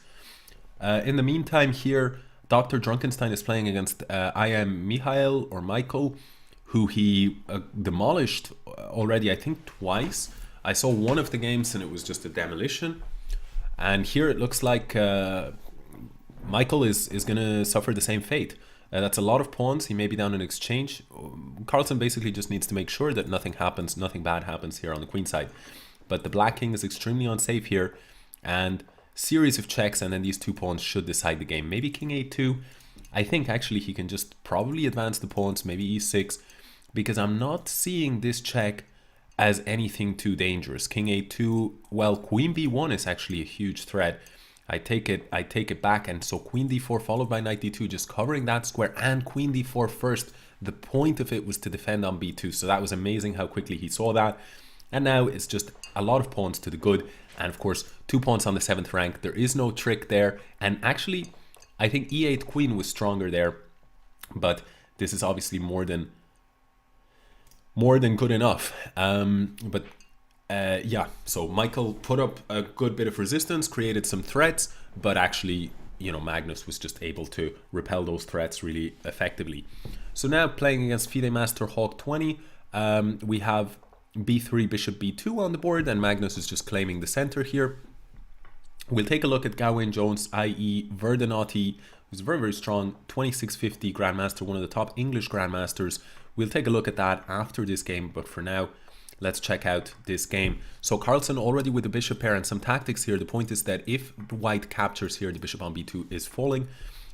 In the meantime, here DrDrunkenstein is playing against I am Michael or Michael, who he demolished already, I think twice. I saw one of the games and it was just a demolition. And here it looks like Michael is going to suffer the same fate. That's a lot of pawns. He may be down in exchange. Carlsen basically just needs to make sure that nothing bad happens here on the queen side. But the black king is extremely unsafe here, and series of checks, and then these 2 pawns should decide the game. Maybe king a2. I think actually he can just probably advance the pawns, maybe e6, because I'm not seeing this check as anything too dangerous. King a2, well, queen b1 is actually a huge threat. I take it back, and so queen d4 followed by knight d2, just covering that square, and queen d4 first. The point of it was to defend on b2, so that was amazing how quickly he saw that. And now it's just a lot of pawns to the good, and of course 2 pawns on the 7th rank. There is no trick there, and actually I think e8 queen was stronger there, but this is obviously more than good enough. Yeah, so Michael put up a good bit of resistance, created some threats, but actually, you know, Magnus was just able to repel those threats really effectively. So now playing against FIDE Master Hawk 20, we have b3, bishop b2 on the board, and Magnus is just claiming the center here. We'll take a look at Gawain Jones, i.e. Verdanotti, who's very, very strong, 2650 Grandmaster, one of the top English Grandmasters. We'll take a look at that after this game, but for now, let's check out this game. So Carlsen already with the bishop pair and some tactics here. The point is that if white captures here, the bishop on b2 is falling.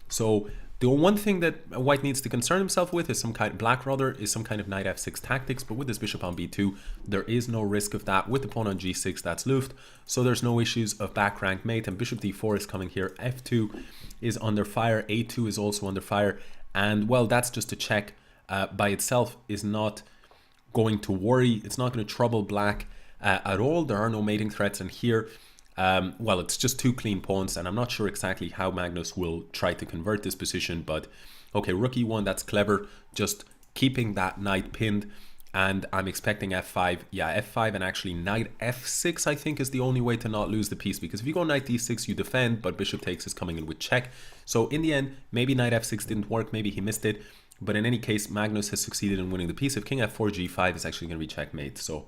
So the one thing that white needs to concern himself with is black is some kind of knight f6 tactics, but with this bishop on b2, there is no risk of that. With the pawn on g6, that's Luft, so there's no issues of back rank mate, and bishop d4 is coming here. f2 is under fire, a2 is also under fire, and well, that's just a check by itself is not going to worry. It's not going to trouble black at all. There are no mating threats, and here well, it's just 2 clean pawns, and I'm not sure exactly how Magnus will try to convert this position, but okay, rook e1, that's clever, just keeping that knight pinned, and I'm expecting f5, yeah, f5, and actually knight f6 I think is the only way to not lose the piece, because if you go knight d6 you defend, but bishop takes is coming in with check. So in the end, maybe knight f6 didn't work, maybe he missed it, but in any case, Magnus has succeeded in winning the piece. If king f4 g5 is actually going to be checkmate, so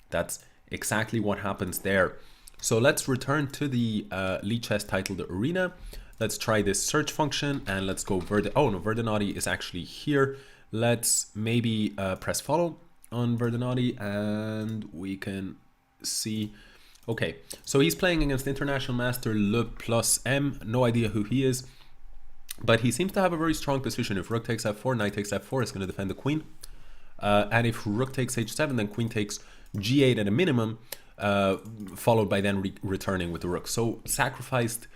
that's exactly what happens there. So let's return to the Lichess titled Arena. Let's try this search function, and let's go Verdanotti is actually here. Let's maybe press follow on Verdanotti, and we can see. Okay, so he's playing against International Master Lopez. No idea who he is, but he seems to have a very strong position. If rook takes f4, knight takes f4, it's going to defend the queen. And if rook takes h7, then queen takes g8 at a minimum, followed by then returning with the rook. So sacrificed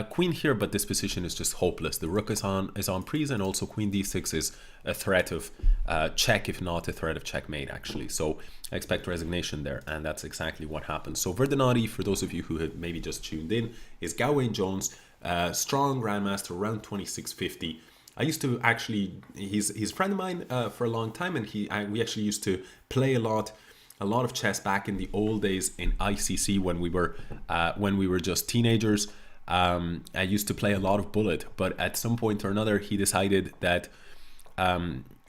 queen here, but this position is just hopeless. The rook is on prise, and also queen d6 is a threat of check, if not a threat of checkmate actually. So I expect resignation there, and that's exactly what happens. So Verdanotti, for those of you who had maybe just tuned in, is Gawain Jones, strong grandmaster, around 2650. I used to actually, he's a friend of mine for a long time, and we actually used to play a lot of chess back in the old days in ICC when we were just teenagers. I used to play a lot of bullet, but at some point or another he decided that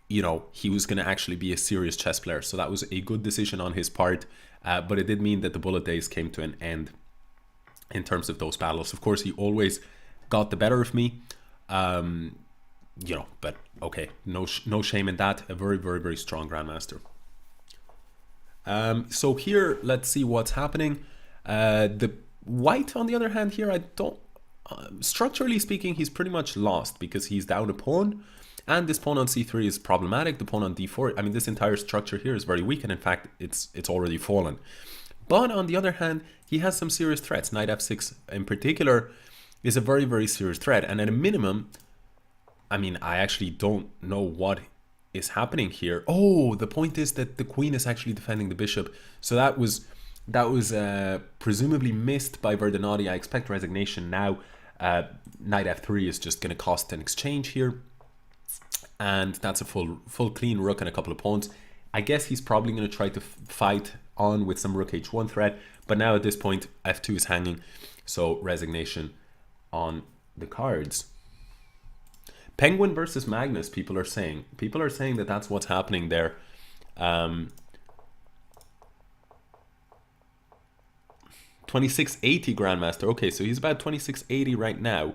you know, he was going to actually be a serious chess player. So that was a good decision on his part, but it did mean that the bullet days came to an end in terms of those battles. Of course, he always got the better of me, you know, but okay, no shame in that. A very, very, very strong grandmaster. So here, let's see what's happening. The white, on the other hand, here, I don't, structurally speaking, he's pretty much lost because he's down a pawn, and this pawn on c3 is problematic. The pawn on d4, I mean, this entire structure here is very weak, and in fact, it's already fallen. But on the other hand, he has some serious threats. Knight f6 in particular is a very, very serious threat, and at a minimum, I mean, I actually don't know what is happening here. Oh, the point is that the queen is actually defending the bishop. So that was presumably missed by Verdanotti. I expect resignation now. Knight f3 is just going to cost an exchange here, and that's a full clean rook and a couple of pawns. I guess he's probably going to try to fight on with some rook h1 threat, but now at this point f2 is hanging, so resignation on the cards. Penguin versus Magnus, people are saying that that's what's happening there. 2680 Grandmaster. Okay, so he's about 2680 right now.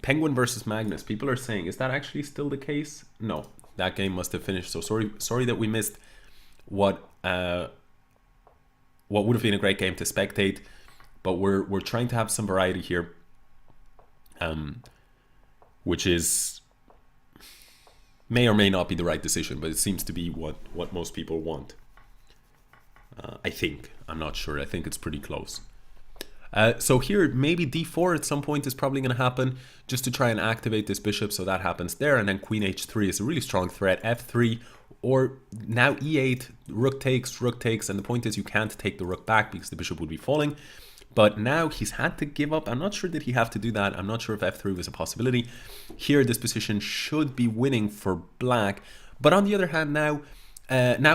Penguin versus Magnus, people are saying, is that actually still the case? No, that game must have finished. So sorry that we missed what would have been a great game to spectate, but we're trying to have some variety here, which is may or may not be the right decision, but it seems to be what most people want. I think. I'm not sure. I think it's pretty close. So here, maybe d4 at some point is probably going to happen just to try and activate this bishop, so that happens there. And then queen h3 is a really strong threat. f3 or now e8, rook takes, and the point is you can't take the rook back because the bishop would be falling. But now he's had to give up. I'm not sure that he have to do that. I'm not sure if f3 was a possibility. Here, this position should be winning for black. But on the other hand, now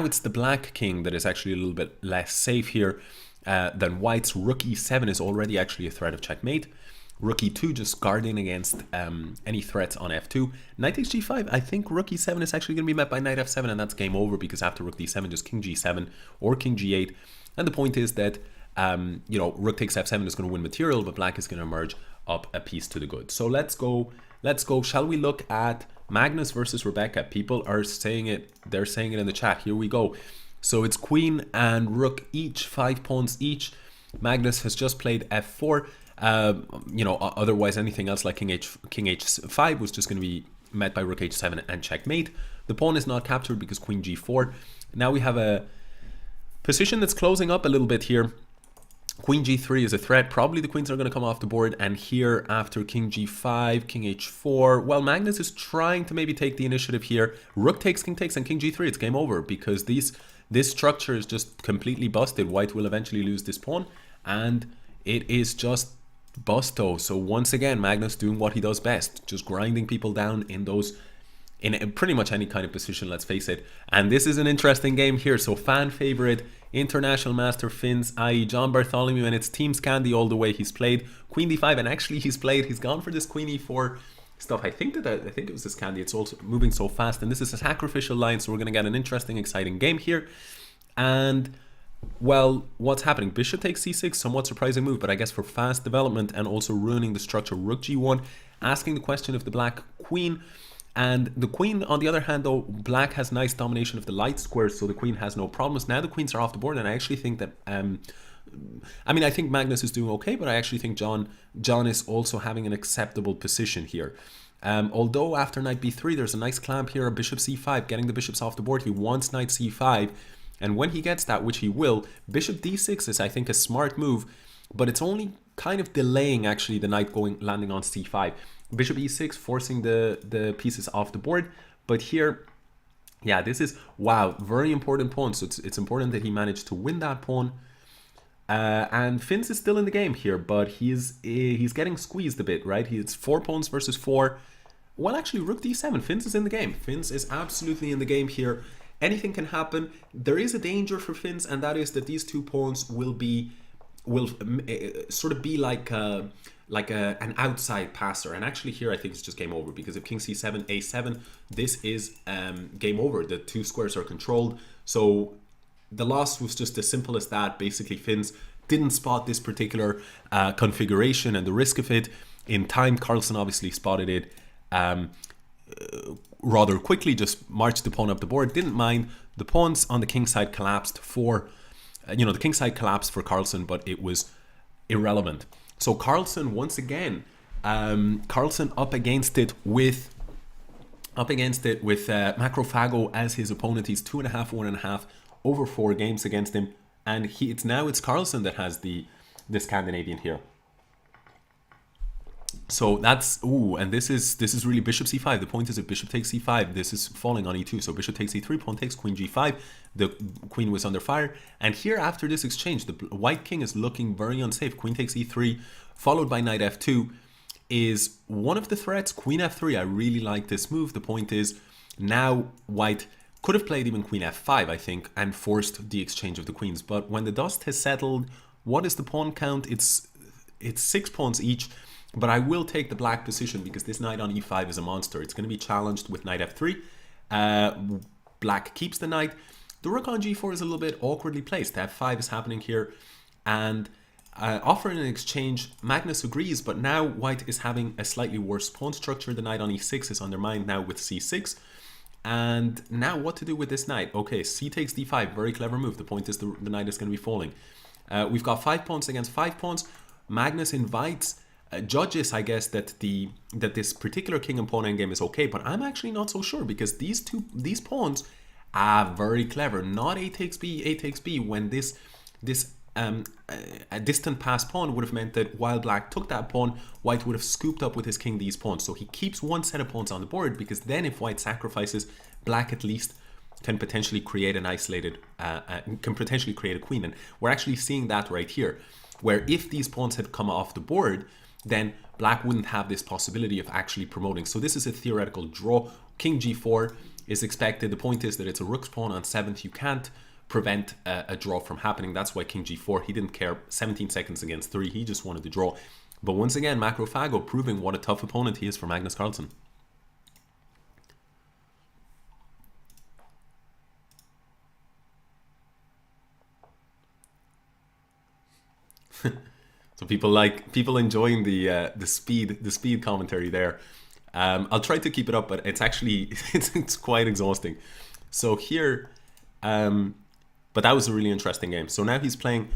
it's the black king that is actually a little bit less safe here than white's. Rook e7 is already actually a threat of checkmate. Rook e2 just guarding against any threats on f2. Knight takes g5. I think rook e7 is actually going to be met by knight f7, and that's game over because after rook d7, just king g7 or king g8. And the point is that you know, rook takes f7 is going to win material, but black is going to emerge up a piece to the good. So let's go. Shall we look at Magnus versus Rebecca? People are saying it. They're saying it in the chat. Here we go. So it's queen and rook each, 5 pawns each. Magnus has just played f4. You know, otherwise anything else like king h5 was just going to be met by rook h7 and checkmate. The pawn is not captured because queen g4. Now we have a position that's closing up a little bit here. Queen g3 is a threat. Probably the queens are going to come off the board. And here after king g5, king h4, well, Magnus is trying to maybe take the initiative here. Rook takes, and king g3. It's game over because this structure is just completely busted. White will eventually lose this pawn, and it is just busto. So once again, Magnus doing what he does best, just grinding people down in those, in pretty much any kind of position, let's face it. And this is an interesting game here. So fan favorite, international master Finns, i.e. John Bartholomew, and it's Team Scandi all the way. He's played queen d5, and actually he's gone for this queen e4 stuff. I think it was the Scandi. It's also moving so fast, and this is a sacrificial line, so we're going to get an interesting, exciting game here. And well, what's happening? Bishop takes c6, somewhat surprising move, but I guess for fast development and also ruining the structure. Rook g1, asking the question of the black queen. And the queen, on the other hand, though, black has nice domination of the light squares, so the queen has no problems. Now the queens are off the board, and I actually think that, I mean, I think Magnus is doing okay, but I actually think John is also having an acceptable position here. Although after knight b3, there's a nice clamp here, bishop c5, getting the bishops off the board. He wants knight c5, and when he gets that, which he will, bishop d6 is, I think, a smart move, but it's only kind of delaying, actually, the knight landing on c5. Bishop e6, forcing the pieces off the board. But here, yeah, this is, wow, very important pawn. So it's important that he managed to win that pawn. And Finns is still in the game here, but he's getting squeezed a bit, right? It's 4 pawns versus 4. Well, actually, rook d7. Finns is in the game. Finns is absolutely in the game here. Anything can happen. There is a danger for Finns, and that is that these 2 pawns will sort of be like an outside passer. And actually here I think it's just game over, because if king c7, a7, this is game over. The 2 squares are controlled. So the loss was just as simple as that. Basically Finns didn't spot this particular configuration and the risk of it in time. Carlsen obviously spotted it rather quickly, just marched the pawn up the board, didn't mind. The pawns on the king side collapsed for, the king side collapsed for Carlsen, but it was irrelevant. So Carlsen, once again, Carlsen up against it with Macrophago as his opponent. He's 2.5, 1.5 over 4 games against him, and it's Carlsen that has the Scandinavian here. So that's, and this is really bishop c5. The point is, if bishop takes c5, this is falling on e2. So bishop takes e3, pawn takes, queen g5. The queen was under fire. And here, after this exchange, the white king is looking very unsafe. Queen takes e3, followed by knight f2, is one of the threats. Queen f3, I really like this move. The point is, now white could have played even queen f5, I think, and forced the exchange of the queens. But when the dust has settled, what is the pawn count? It's 6 pawns each. But I will take the black position because this knight on e5 is a monster. It's going to be challenged with knight f3. Black keeps the knight. The rook on g4 is a little bit awkwardly placed. f5 is happening here. And offering an exchange, Magnus agrees, but now white is having a slightly worse pawn structure. The knight on e6 is undermined now with c6. And now what to do with this knight? Okay, c takes d5. Very clever move. The point is the knight is going to be falling. We've got 5 pawns against 5 pawns. Magnus invites... judges, I guess, that this particular king and pawn endgame is okay, but I'm actually not so sure, because these pawns are very clever. Not a takes b, a takes b. When this this a distant pass pawn would have meant that while black took that pawn, white would have scooped up with his king these pawns. So he keeps one set of pawns on the board, because then if white sacrifices, black at least can potentially create an isolated, can potentially create a queen. And we're actually seeing that right here, where if these pawns had come off the board, then black wouldn't have this possibility of actually promoting. So this is a theoretical draw. King g4 is expected. The point is that it's a rook's pawn on 7th. You can't prevent a draw from happening. That's why king g4, he didn't care. 17 seconds against 3, he just wanted to draw. But once again, Macrophago proving what a tough opponent he is for Magnus Carlsen. So people enjoying the speed commentary there. I'll try to keep it up, but it's actually it's quite exhausting. So here, but that was a really interesting game. So now he's playing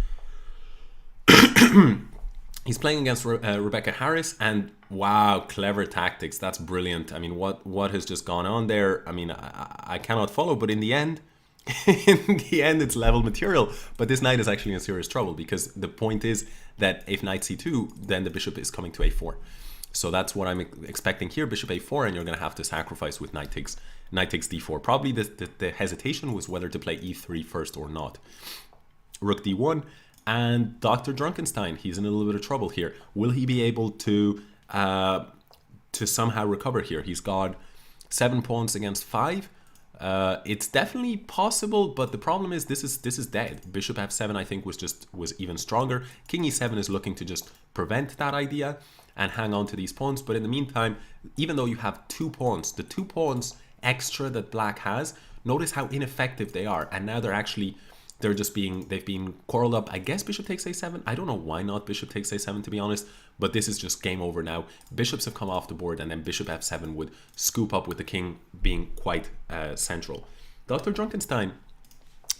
he's playing against Rebecca Harris, and wow, clever tactics. That's brilliant. I mean, what has just gone on there? I mean, I cannot follow, but in the end, it's level material. But this knight is actually in serious trouble, because the point is that if knight c2, then the bishop is coming to a4. So that's what I'm expecting here, bishop a4, and you're going to have to sacrifice with knight takes d4. Probably the hesitation was whether to play e3 first or not. Rook d1, and DrDrunkenstein, he's in a little bit of trouble here. Will he be able to somehow recover here? He's got 7 pawns against 5. It's definitely possible, but the problem is this is dead. Bishop f7 I think was even stronger. King e7 is looking to just prevent that idea and hang on to these pawns. But in the meantime, even though you have 2 pawns, the 2 pawns extra that black has, notice how ineffective they are. And now they've been quarreled up. I guess bishop takes a7. I don't know why not bishop takes a7, to be honest, but this is just game over now. Bishops have come off the board, and then bishop f7 would scoop up with the king being quite central. DrDrunkenstein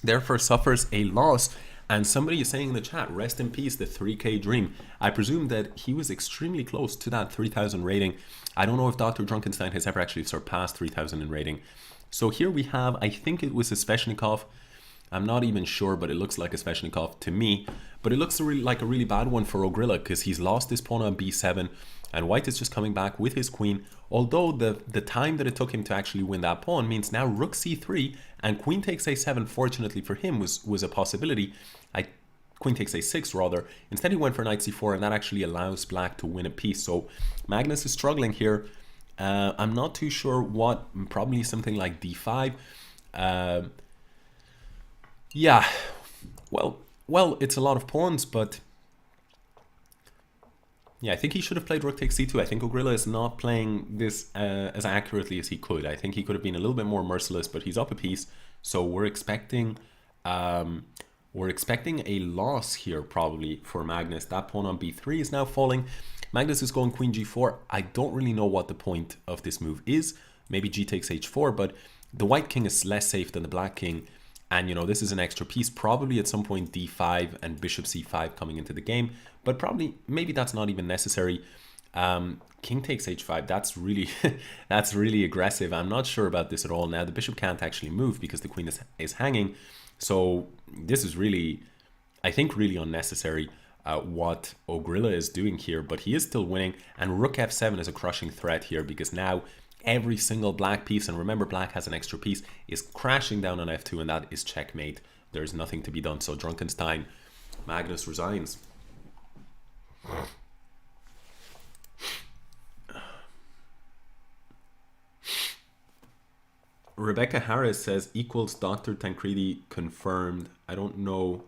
therefore suffers a loss, and somebody is saying in the chat, rest in peace, the 3K dream. I presume that he was extremely close to that 3,000 rating. I don't know if DrDrunkenstein has ever actually surpassed 3,000 in rating. So here we have, I think it was a Sveshnikov. I'm not even sure, but it looks like a Sveshnikov to me. But it looks like a really bad one for Ogrilla, because he's lost his pawn on b7, and white is just coming back with his queen. Although the time that it took him to actually win that pawn means now rook c3 and queen takes a7, fortunately for him, was a possibility. Queen takes a6 rather. Instead he went for knight c4, and that actually allows black to win a piece. So Magnus is struggling here. I'm not too sure what, probably something like d5. Yeah, well, it's a lot of pawns, but yeah, I think he should have played rook takes c2. I think Ogrilla is not playing this as accurately as he could. I think he could have been a little bit more merciless, but he's up a piece, so we're expecting a loss here probably for Magnus. That pawn on b3 is now falling. Magnus is going queen g4. I don't really know what the point of this move is. Maybe g takes h4, but the white king is less safe than the black king. And, you know, this is an extra piece, probably at some point d5 and bishop c5 coming into the game, but probably, maybe that's not even necessary. King takes h5, that's really, that's really aggressive. I'm not sure about this at all. Now, the bishop can't actually move because the queen is hanging. So this is really, I think, really unnecessary what Ogrilla is doing here, but he is still winning. And rook f7 is a crushing threat here, because now every single black piece, and remember black has an extra piece, is crashing down on f2, and that is checkmate. There's nothing to be done. So Drunkenstein, Magnus resigns. Rebecca Harris says equals Dr. Tancredi confirmed. I don't know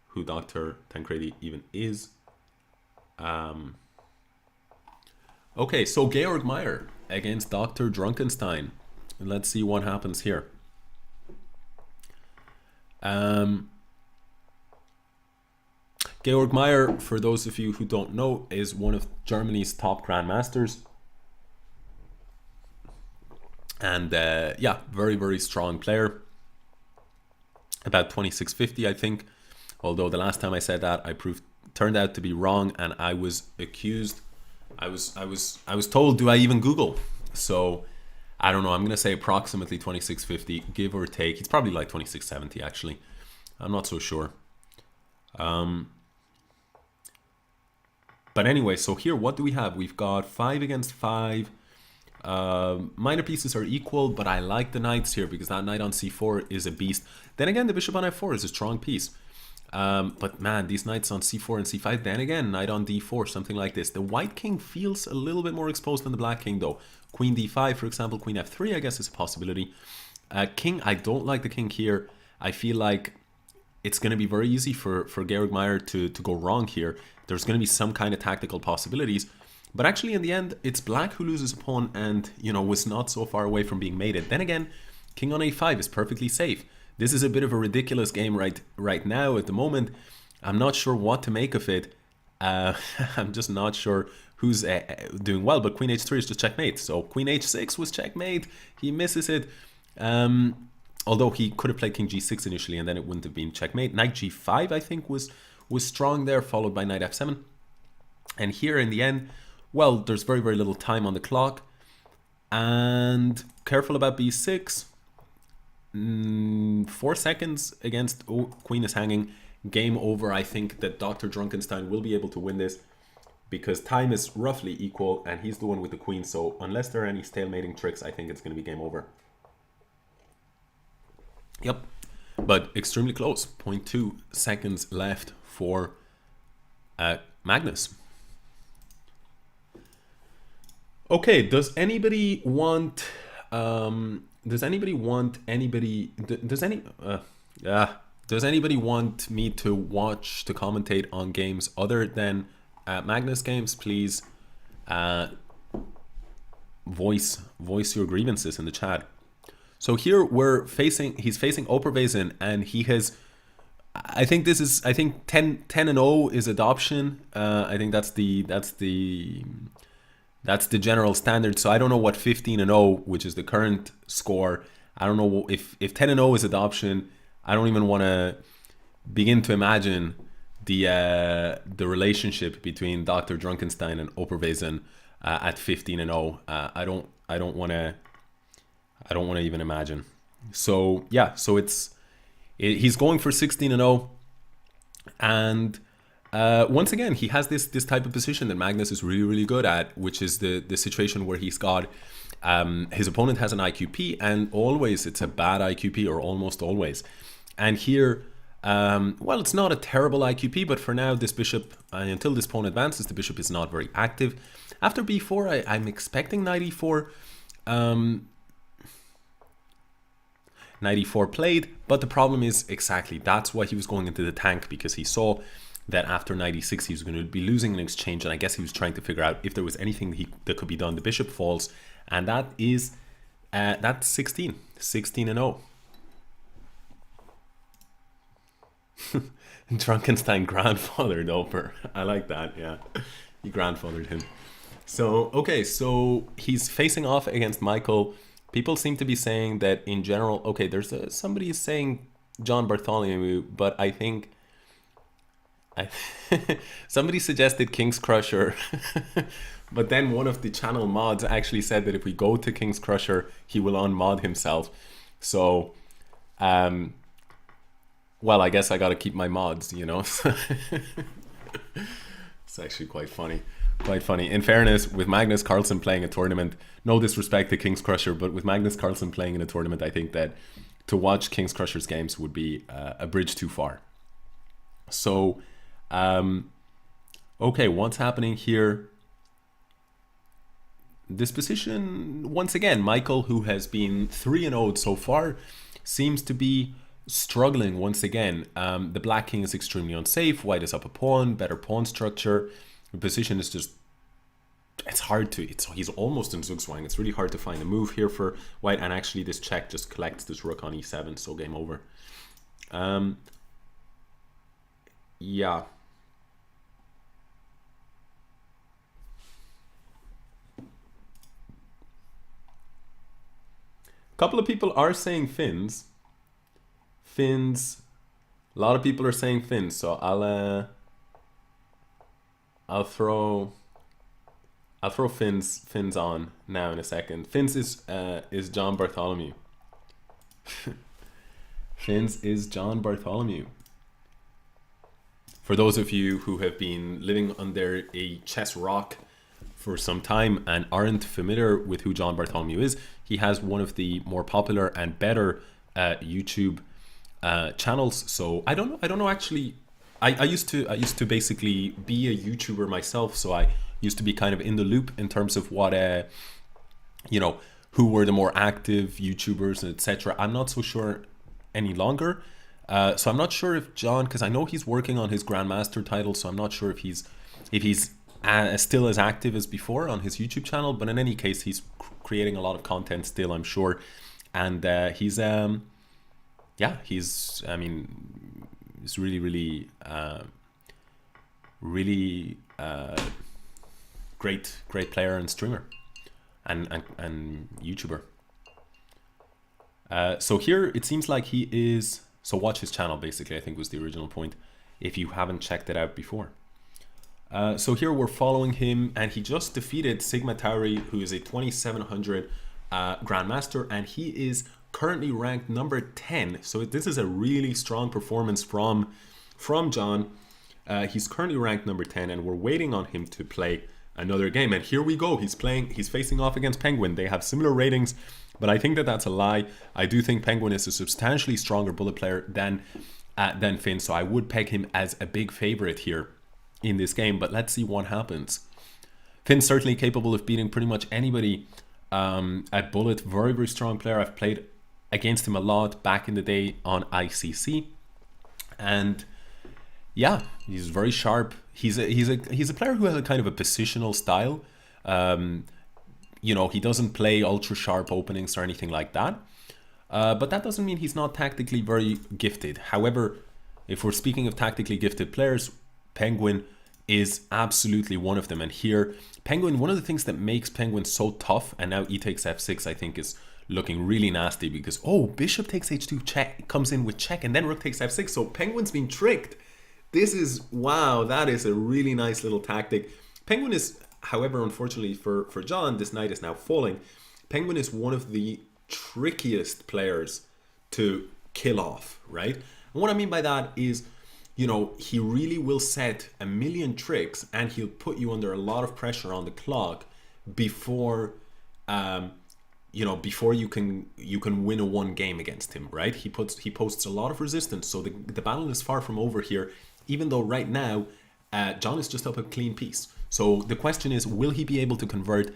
who Dr. Tancredi even is. Okay, so Georg Meyer against Dr. Drunkenstein. Let's see what happens here. Georg Meyer, for those of you who don't know, is one of Germany's top grandmasters. And yeah, very, very strong player. About 2650, I think. Although the last time I said that, turned out to be wrong, and I was accused. I was told, do I even Google? So I don't know. I'm gonna say approximately 2650, give or take. It's probably like 2670 actually. I'm not so sure. But anyway, so here, what do we have? We've got 5 against 5. Minor pieces are equal, but I like the knights here because that knight on c4 is a beast. Then again, the bishop on f4 is a strong piece. But man, these knights on c4 and c5, then again, knight on d4, something like this. The white king feels a little bit more exposed than the black king, though. Queen d5, for example, queen f3, I guess, is a possibility. King, I don't like the king here. I feel like it's going to be very easy for Georg Meyer to go wrong here. There's going to be some kind of tactical possibilities. But actually, in the end, it's black who loses a pawn and, you know, was not so far away from being mated. Then again, king on a5 is perfectly safe. This is a bit of a ridiculous game right now at the moment. I'm not sure what to make of it. I'm just not sure who's doing well, but queen h3 is just checkmate. So queen h6 was checkmate. He misses it. Although he could have played king g6 initially and then it wouldn't have been checkmate. Knight g5, I think, was strong there, followed by knight f7. And here in the end, well, there's very, very little time on the clock. And careful about b6. 4 seconds against... Oh, queen is hanging. Game over. I think that DrDrunkenstein will be able to win this because time is roughly equal and he's the one with the queen. So unless there are any stalemating tricks, I think it's going to be game over. Yep. But extremely close. 0.2 seconds left for Magnus. Okay, does anybody want does anybody want me to watch, to commentate on games other than Magnus games? Please voice your grievances in the chat. So here he's facing Oprea, and he has, I think 10-0 is adoption. I think that's the general standard. So I don't know what 15-0, which is the current score. I don't know if 10-0 is adoption. I don't even want to begin to imagine the relationship between DrDrunkenstein and Oprea at 15-0. I don't want to even imagine. So yeah, so he's going for 16-0, and once again, he has this type of position that Magnus is really, really good at, which is the situation where he's got his opponent has an IQP, and always it's a bad IQP, or almost always. And here, well, it's not a terrible IQP, but for now, this bishop, until this pawn advances, the bishop is not very active. After b4, I'm expecting knight e4. Knight e4 played, but the problem is exactly that's why he was going into the tank, because he saw that after knight e6 he was going to be losing an exchange, and I guess he was trying to figure out if there was anything that could be done. The bishop falls, and that is that's 16-0. Drunkenstein grandfathered Opera. I like that. Yeah, he grandfathered him. So okay, so he's facing off against Michael. People seem to be saying that in general, okay, there's somebody is saying John Bartholomew, but I think somebody suggested King's Crusher, but then one of the channel mods actually said that if we go to King's Crusher, he will unmod himself. So, well, I guess I gotta keep my mods, you know. It's actually quite funny. Quite funny. In fairness, with Magnus Carlsen playing a tournament, no disrespect to King's Crusher, but with Magnus Carlsen playing in a tournament, I think that to watch King's Crusher's games would be a bridge too far. So, okay, what's happening here? This position, once again, Michael, who has been 3-0 so far, seems to be struggling once again. The black king is extremely unsafe. White is up a pawn, better pawn structure. The position is just, it's hard to, he's almost in Zugzwang. It's really hard to find a move here for white, and actually this check just collects this rook on e7, so game over. Yeah. A couple of people are saying Finns. A lot of people are saying Finns, so I'll throw Finns on now in a second. Finns is John Bartholomew. Finn's is John Bartholomew. For those of you who have been living under a chess rock for some time and aren't familiar with who John Bartholomew is, he has one of the more popular and better YouTube channels. So I don't know actually. I used to basically be a YouTuber myself, so I used to be kind of in the loop in terms of what you know, who were the more active YouTubers, etc. I'm not so sure any longer. So I'm not sure if John, because I know he's working on his Grandmaster title, so I'm not sure if he's still as active as before on his YouTube channel. But in any case, he's creating a lot of content still, I'm sure, and he's yeah, he's, I mean, he's really great player and streamer and YouTuber. So here it seems like he is, so watch his channel basically, I think was the original point, if you haven't checked it out before. So here we're following him, and he just defeated Sigma Tauri, who is a 2700 Grandmaster, and he is currently ranked number 10. So this is a really strong performance from John. He's currently ranked number 10, and we're waiting on him to play another game. And here we go. He's facing off against Penguin. They have similar ratings, but I think that that's a lie. I do think Penguin is a substantially stronger bullet player than Finn, so I would peg him as a big favorite here in this game. But let's see what happens. Finn's certainly capable of beating pretty much anybody at bullet. Very strong player. I've played against him a lot back in the day on ICC, and yeah, he's very sharp. He's a player who has a kind of a positional style. You know, he doesn't play ultra sharp openings or anything like that, but that doesn't mean he's not tactically very gifted. However, if we're speaking of tactically gifted players, Penguin is absolutely one of them. And here, Penguin, one of the things that makes Penguin so tough, and now e takes f6 I think is looking really nasty, because bishop takes h2, check, comes in with check, and then rook takes f6. So Penguin's been tricked. This is, wow, that is a really nice little tactic. Penguin is, however, unfortunately for John, this knight is now falling. Penguin is one of the trickiest players to kill off, right? And what I mean by that is, you know, he really will set a million tricks, and he'll put you under a lot of pressure on the clock before you know, before you can win a one game against him, right? He posts a lot of resistance, so the battle is far from over here, even though right now John is just up a clean piece. So the question is, will he be able to convert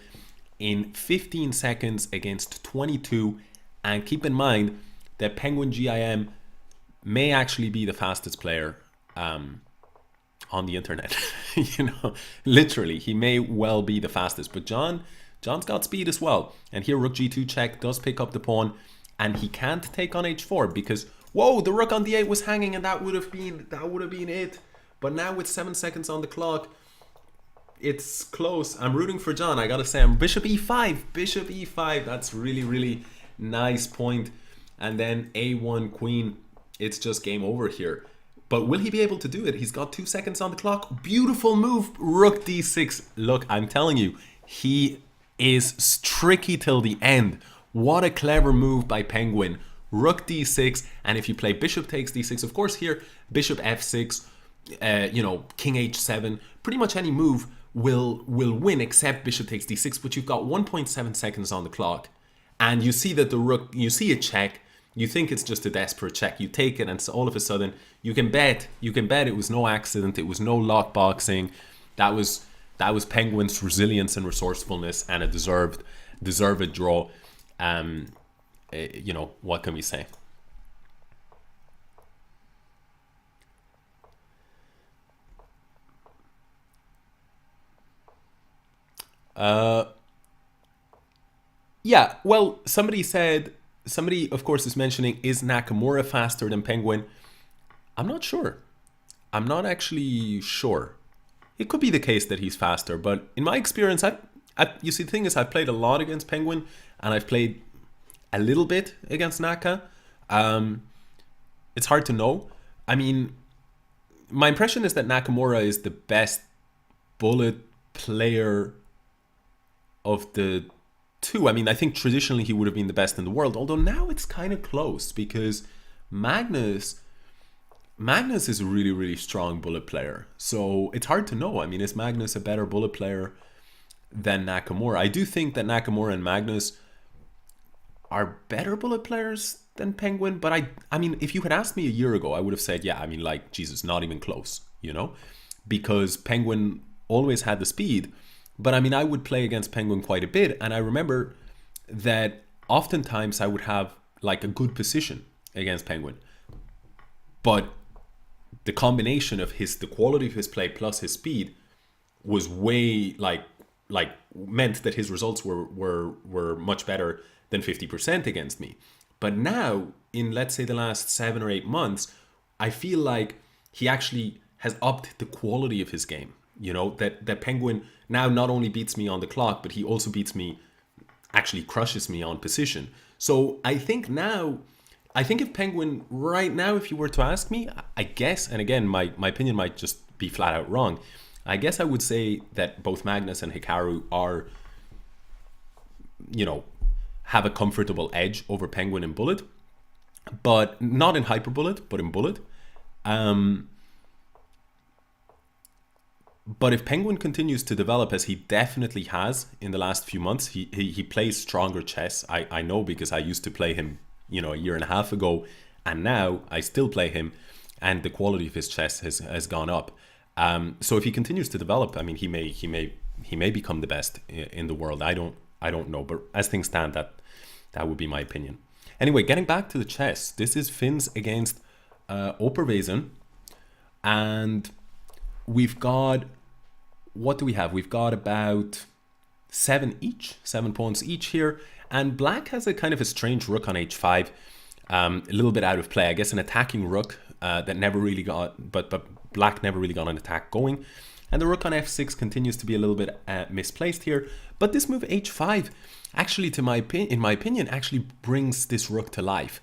in 15 seconds against 22? And keep in mind that Penguin GIM may actually be the fastest player on the internet. You know, literally, he may well be the fastest, but John's got speed as well. And here rook g2 check does pick up the pawn, and he can't take on h4 because, whoa, the rook on d8 was hanging, and that would have been it. But now with 7 seconds on the clock, it's close. I'm rooting for John, I gotta say. I'm bishop e5. That's really nice point. And then a1 queen. It's just game over here. But will he be able to do it? He's got 2 seconds on the clock. Beautiful move, rook d6. Look, I'm telling you, he is tricky till the end. What a clever move by Penguin. Rook d6, and if you play bishop takes d6, of course here, bishop f6, you know, king h7, pretty much any move will win except bishop takes d6, but you've got 1.7 seconds on the clock, and you see that the rook, you see a check, you think it's just a desperate check, you take it, and so all of a sudden you can bet it was no accident, it was no lock boxing. That was Penguin's resilience and resourcefulness, and a deserved draw. You know, what can we say? Yeah, well, somebody of course is mentioning, is Nakamura faster than Penguin? I'm not sure. I'm not actually sure. It could be the case that he's faster, but in my experience, you see, the thing is, I've played a lot against Penguin, and I've played a little bit against Naka. It's hard to know. I mean, my impression is that Nakamura is the best bullet player of the two. I mean, I think traditionally he would have been the best in the world, although now it's kind of close, because Magnus is a really, really strong bullet player. So it's hard to know. I mean, is Magnus a better bullet player than Nakamura? I do think that Nakamura and Magnus are better bullet players than Penguin, but I mean, if you had asked me a year ago, I would have said, yeah, I mean, like, Jesus, not even close, you know? Because Penguin always had the speed, but I mean, I would play against Penguin quite a bit, and I remember that oftentimes I would have like a good position against Penguin, but the combination of the quality of his play plus his speed was way like meant that his results were much better than 50% against me. But now, in let's say the last 7 or 8 months, I feel like he actually has upped the quality of his game. You know, that Penguin now not only beats me on the clock, but he also beats me, actually crushes me on position. So I think if Penguin right now, if you were to ask me, I guess, and again, my opinion might just be flat out wrong, I guess I would say that both Magnus and Hikaru are, you know, have a comfortable edge over Penguin in bullet, but not in hyper bullet, but in bullet. But if Penguin continues to develop as he definitely has in the last few months, he plays stronger chess. I know, because I used to play him, you know, a year and a half ago, and now I still play him, and the quality of his chess has gone up. So if he continues to develop, I mean, he may become the best in the world. I don't know, but as things stand, that would be my opinion. Anyway, getting back to the chess, this is Finns against Oprea, and we've got, what do we have? We've got about 7 points each here, and black has a kind of a strange rook on h5, a little bit out of play. I guess an attacking rook that never really got, but black never really got an attack going. And the rook on f6 continues to be a little bit misplaced here. But this move h5 actually, in my opinion, actually brings this rook to life.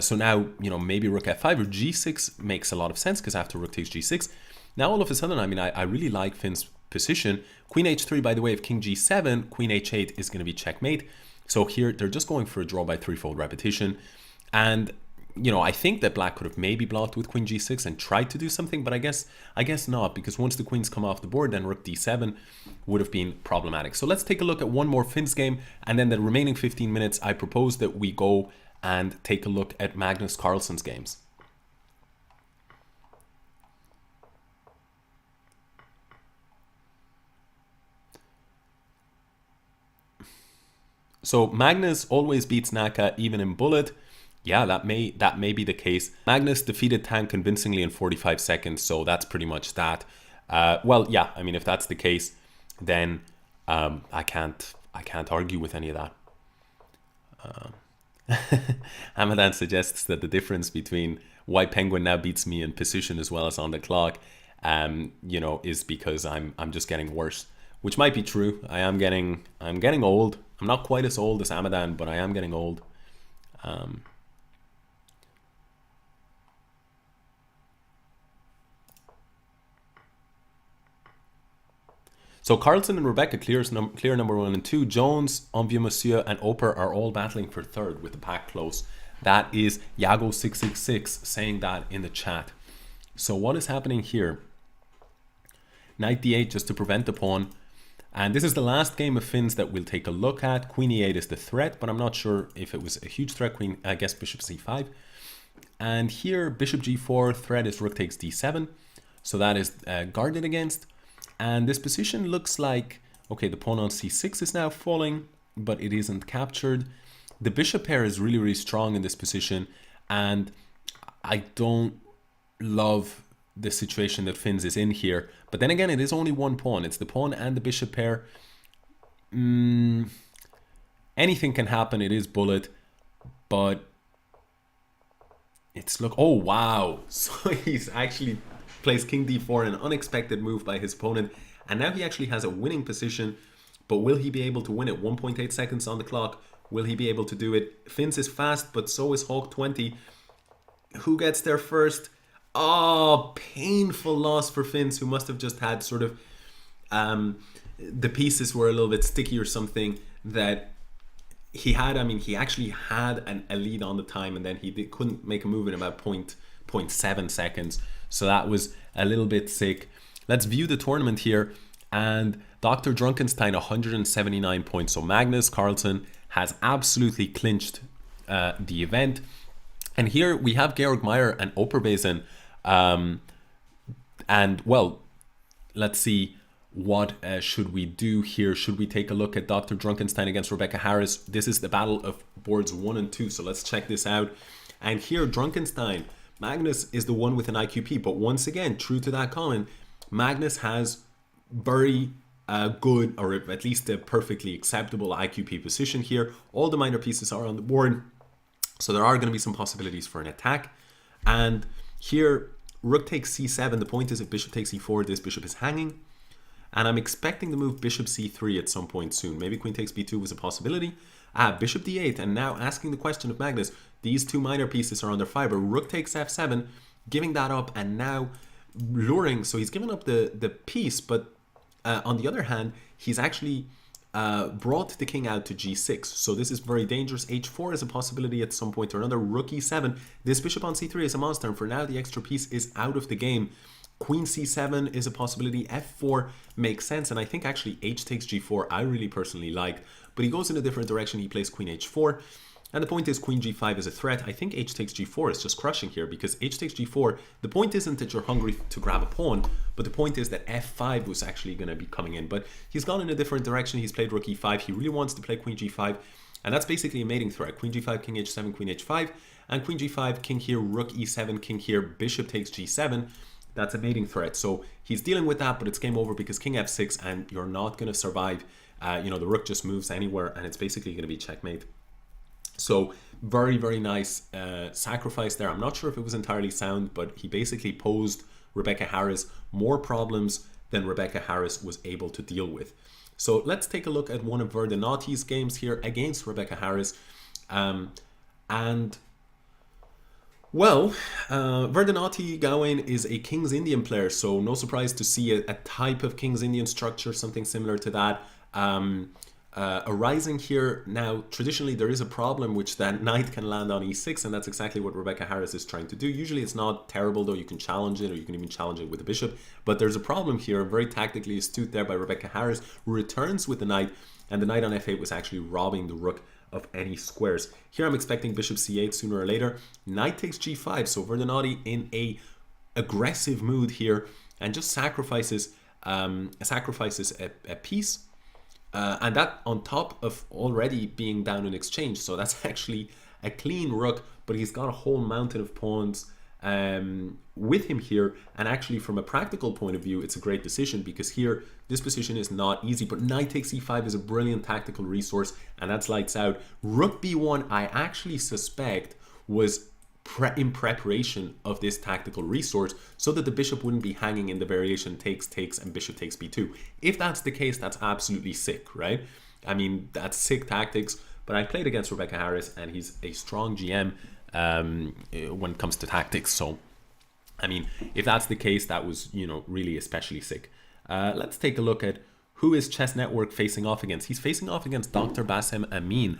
So now, you know, maybe rook f5 or g6 makes a lot of sense, because after rook takes g6, now all of a sudden, I mean, I really like Finn's position. Queen h3, by the way, if king g7, queen h8 is going to be checkmate. So here, they're just going for a draw by threefold repetition. And you know, I think that black could have maybe blocked with queen g6 and tried to do something, but I guess not, because once the queens come off the board, then rook d7 would have been problematic. So let's take a look at one more Finns game, and then the remaining 15 minutes, I propose that we go and take a look at Magnus Carlsen's games. So Magnus always beats Naka even in bullet. Yeah, that may be the case. Magnus defeated Tan convincingly in 45 seconds, so that's pretty much that. Well, yeah, I mean, if that's the case, then I can't argue with any of that. Hamadan suggests that the difference between why Penguin now beats me in position as well as on the clock, you know, is because I'm just getting worse, which might be true. I'm getting old. I'm not quite as old as Hamadan, but I am getting old. So Carlsen and Rebecca clear number 1 and 2. Jones, Envieux Monsieur, and Opera are all battling for third with the pack close. That is Yago666 saying that in the chat. So what is happening here? Knight d8 just to prevent the pawn. And this is the last game of Finns that we'll take a look at. Queen e8 is the threat, but I'm not sure if it was a huge threat. I guess bishop c5. And here, bishop g4, threat is rook takes d7. So that is guarded against. And this position looks like, okay, the pawn on c6 is now falling, but it isn't captured. The bishop pair is really, really strong in this position, and I don't love the situation that Finns is in here. But then again, it is only one pawn. It's the pawn and the bishop pair. Anything can happen. It is bullet, but it's oh wow. So he's actually plays king d4, an unexpected move by his opponent, and now he actually has a winning position. But will he be able to win it? 1.8 seconds on the clock. Will he be able to do it? Finns is fast, but so is Hawk20. Who gets there first? Oh, painful loss for Finns, who must have just had sort of the pieces were a little bit sticky or something, that he actually had a lead on the time, and then couldn't make a move in about 0.7 seconds. So that was a little bit sick. Let's view the tournament here. And DrDrunkenstein, 179 points. So Magnus Carlsen has absolutely clinched the event. And here we have Georg Meyer and Oprea. And well, let's see. What should we do here? Should we take a look at DrDrunkenstein against Rebecca Harris? This is the battle of boards 1 and 2. So let's check this out. And here, Drunkenstein, Magnus is the one with an IQP. But once again, true to that comment, Magnus has very good, or at least a perfectly acceptable IQP position here. All the minor pieces are on the board. So there are going to be some possibilities for an attack. And here, Rook takes c7. The point is if bishop takes e4, this bishop is hanging. And I'm expecting to move bishop c3 at some point soon. Maybe queen takes b2 was a possibility. Bishop d8. And now asking the question of Magnus, these two minor pieces are under fiber. Rook takes f7, giving that up, and now luring. So he's given up the piece, but on the other hand, he's actually brought the king out to g6. So this is very dangerous. h4 is a possibility at some point or another. Rook e7. This bishop on c3 is a monster, and for now the extra piece is out of the game. Queen c7 is a possibility. f4 makes sense, and I think actually h takes g4 I really personally like, but he goes in a different direction. He plays queen h4, and the point is queen g5 is a threat. I think h takes g4 is just crushing here, because h takes g4, the point isn't that you're hungry to grab a pawn, but the point is that f5 was actually going to be coming in. But he's gone in a different direction. He's played rook e5. He really wants to play queen g5, and that's basically a mating threat. Queen g5, king h7, queen h5, and queen g5, king here, rook e7, king here, bishop takes g7. That's a mating threat. So he's dealing with that, but it's game over because king f6, and you're not going to survive. The rook just moves anywhere, and it's basically going to be checkmate. So very, very nice sacrifice there. I'm not sure if it was entirely sound, but he basically posed Rebecca Harris more problems than Rebecca Harris was able to deal with. So let's take a look at one of Verdonati's games here against Rebecca Harris. Verdonati Gawain is a King's Indian player, so no surprise to see a type of King's Indian structure, something similar to that, arising here. Now, traditionally, there is a problem which that knight can land on e6, and that's exactly what Rebecca Harris is trying to do. Usually it's not terrible, though. You can challenge it, or you can even challenge it with a bishop, but there's a problem here, very tactically astute there by Rebecca Harris, who returns with the knight, and the knight on f8 was actually robbing the rook of any squares. Here I'm expecting bishop c8 sooner or later. Knight takes g5, so Verdonati in a aggressive mood here, and just sacrifices a piece, and that on top of already being down in exchange. So that's actually a clean rook, but he's got a whole mountain of pawns with him here, and actually from a practical point of view it's a great decision, because here this position is not easy, but knight takes e5 is a brilliant tactical resource, and that's lights out. Rook b1 I actually suspect was in preparation of this tactical resource, so that the bishop wouldn't be hanging in the variation takes, and bishop takes b2. If that's the case, that's absolutely sick, right? I mean, that's sick tactics. But I played against Rebecca Harris, and he's a strong GM when it comes to tactics. So, I mean, if that's the case, that was, really especially sick. Let's take a look at who is Chess Network facing off against. He's facing off against Dr. Bassem Amin,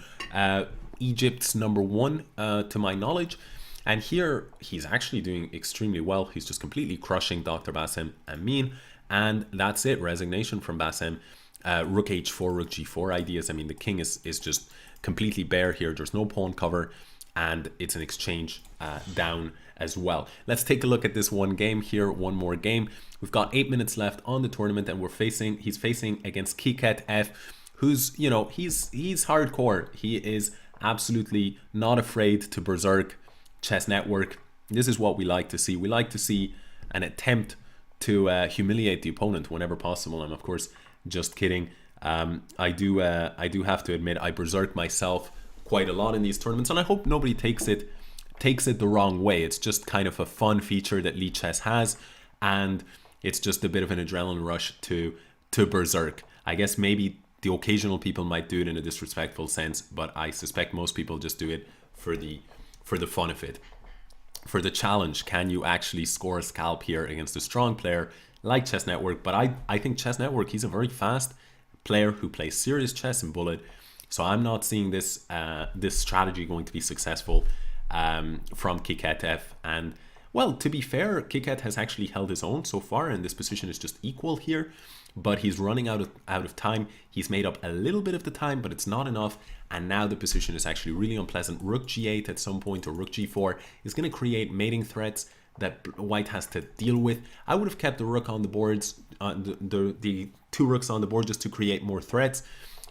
Egypt's #1 to my knowledge. And here he's actually doing extremely well. He's just completely crushing Dr. Bassem Amin. And that's it. Resignation from Bassem. Rook h4, rook g4 ideas. I mean, the king is just completely bare here. There's no pawn cover, and it's an exchange down as well. Let's take a look at this one game here. One more game. We've got 8 minutes left on the tournament, and he's facing against Kiket F, who's, he's hardcore. He is absolutely not afraid to berserk Chess Network. This is what we like to see. We like to see an attempt to humiliate the opponent whenever possible. And of course, just kidding. I do have to admit I berserk myself quite a lot in these tournaments, and I hope nobody takes it the wrong way. It's just kind of a fun feature that Lichess has, and it's just a bit of an adrenaline rush to berserk. I guess maybe the occasional people might do it in a disrespectful sense, but I suspect most people just do it for the fun of it, for the challenge. Can you actually score a scalp here against a strong player like Chess Network? But I think Chess Network, he's a very fast player who plays serious chess and bullet, So I'm not seeing this this strategy going to be successful from Kiketef. And well, to be fair, Kiket has actually held his own so far, and this position is just equal here. But he's running out of time. He's made up a little bit of the time, but it's not enough. And now the position is actually really unpleasant. Rook g8 at some point, or rook g4 is going to create mating threats that white has to deal with. I would have kept the rook on the boards, the two rooks on the board, just to create more threats.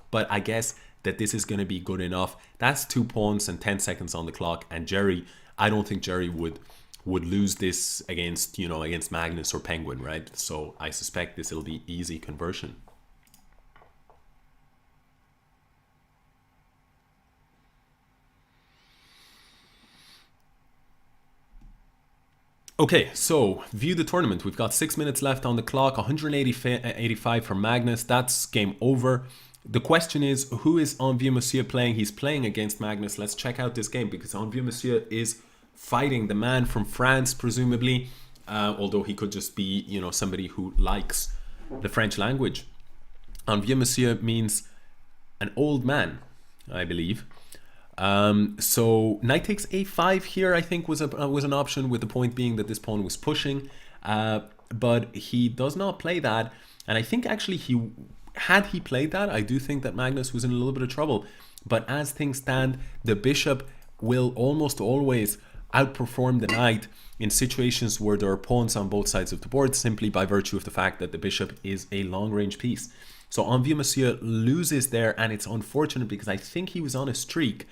But I guess that this is going to be good enough. That's 2 pawns and 10 seconds on the clock. And Jerry, I don't think Jerry would lose this against, you know, against Magnus or Penguin, right? So I suspect this will be easy conversion. Okay, so view the tournament. We've got 6 minutes left on the clock, 185 for Magnus. That's game over. The question is, who is Envieux Monsieur playing? He's playing against Magnus. Let's check out this game, because Envieux Monsieur is fighting the man from France, presumably, although he could just be, you know, somebody who likes the French language. Envieux Monsieur means an old man, I believe. So knight takes a5 here, I think, was an option, with the point being that this pawn was pushing, but he does not play that. And I think actually had he played that, I do think that Magnus was in a little bit of trouble. But as things stand, the bishop will almost always outperform the knight in situations where there are pawns on both sides of the board, simply by virtue of the fact that the bishop is a long-range piece. So Envieux Monsieur loses there, and it's unfortunate because I think he was on a streak.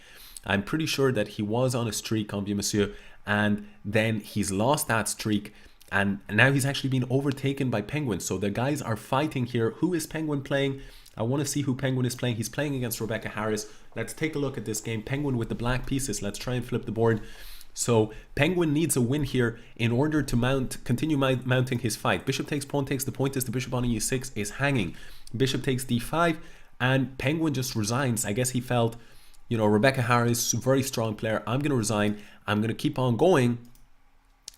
I'm pretty sure that he was on a streak, Envieux Monsieur, and then he's lost that streak, and now he's actually been overtaken by Penguin. So the guys are fighting here. Who is Penguin playing? I want to see who Penguin is playing. He's playing against Rebecca Harris. Let's take a look at this game. Penguin with the black pieces. Let's try and flip the board. So Penguin needs a win here in order to continue mounting his fight. Bishop takes, pawn takes. The point is the bishop on e6 is hanging. Bishop takes d5, and Penguin just resigns. I guess he felt, you know, Rebecca Harris, very strong player. I'm going to resign. I'm going to keep on going,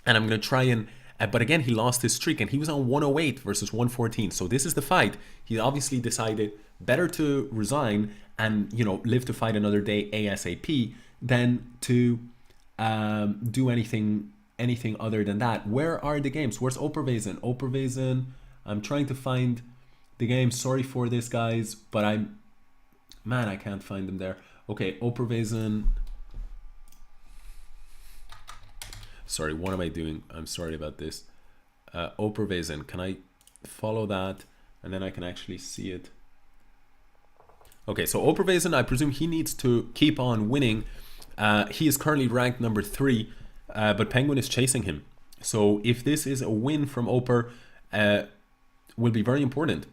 and I'm going to try and... but again, he lost his streak, and he was on 108 versus 114. So this is the fight. He obviously decided better to resign and, you know, live to fight another day ASAP than to do anything other than that. Where are the games? Where's Oprea? Oprea, I'm trying to find the game. Sorry for this, guys, but I can't find them there. Okay, Oprea. Sorry, what am I doing? I'm sorry about this. Oprea, can I follow that? And then I can actually see it. Okay, so Oprea, I presume he needs to keep on winning. He is currently ranked number 3, but Penguin is chasing him. So if this is a win from Opera, will be very important.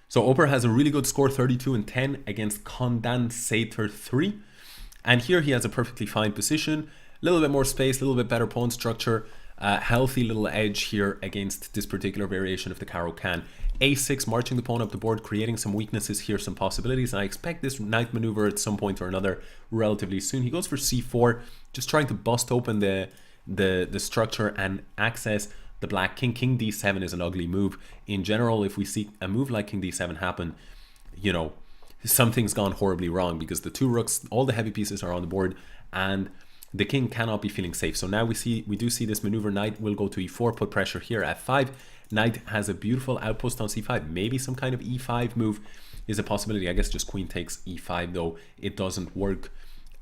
So Opera has a really good score, 32 and 10 against Condensator 3. And here he has a perfectly fine position. A little bit more space, a little bit better pawn structure, healthy little edge here against this particular variation of the Caro-Can. A6, marching the pawn up the board, creating some weaknesses here, some possibilities. And I expect this knight maneuver at some point or another relatively soon. He goes for c4, just trying to bust open the structure and access the black king. King d7 is an ugly move. In general, if we see a move like king d7 happen, you know, something's gone horribly wrong, because the two rooks, all the heavy pieces are on the board, and the king cannot be feeling safe. So now we do see this maneuver. Knight will go to e4, put pressure here. f5. Knight has a beautiful outpost on c5. Maybe some kind of e5 move is a possibility. I guess just queen takes e5, though it doesn't work.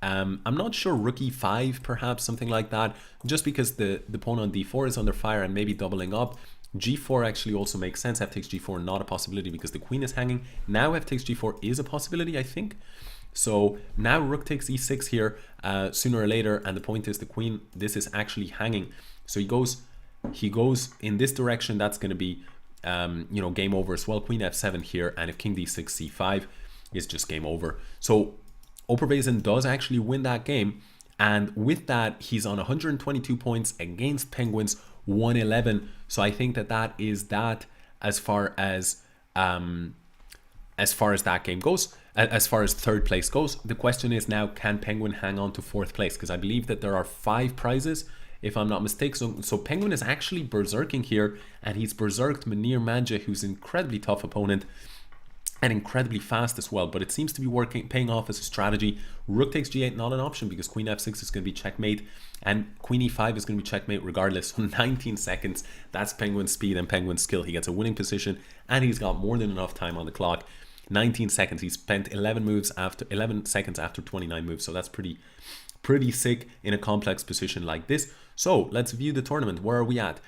I'm not sure. Rook e5, perhaps something like that, just because the pawn on d4 is under fire and maybe doubling up. g4 actually also makes sense. F takes g4, not a possibility because the queen is hanging. Now f takes g4 is a possibility, I think. So now rook takes e6 here sooner or later, and the point is the queen, this is actually hanging. So he goes in this direction. That's going to be you know, game over as well. Queen f7 here, and if king d6 c5 is just game over. So Oprea does actually win that game, and with that he's on 122 points against Penguin's 111. So I think that is that as far as that game goes. As far as third place goes, the question is now, can Penguin hang on to fourth place? Because I believe that there are 5 prizes, if I'm not mistaken. So Penguin is actually berserking here, and he's berserked Munir Manja, who's an incredibly tough opponent. and incredibly fast as well, but it seems to be paying off as a strategy. Rook takes g8, not an option, because queen f6 is going to be checkmate, and queen e5 is going to be checkmate regardless. So 19 seconds, that's Penguin's speed and Penguin's skill. He gets a winning position, and he's got more than enough time on the clock. 19 seconds, he spent 11 seconds after 29 moves, so that's pretty sick in a complex position like this. So let's view the tournament. Where are we at?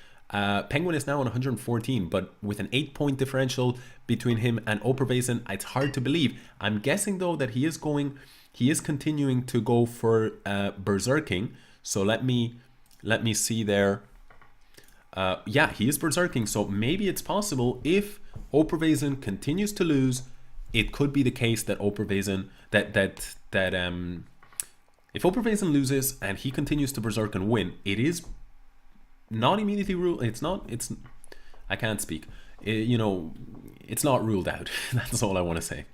Penguin is now on 114, but with an 8-point differential between him and Oprea, it's hard to believe. I'm guessing though that he is continuing to go for berserking. So let me see there. Yeah, he is berserking. So maybe it's possible if Oprea continues to lose, it could be the case that Oprea if Oprea loses and he continues to berserk and win, it is not immediately ruled. I can't speak. You know, it's not ruled out. That's all I want to say.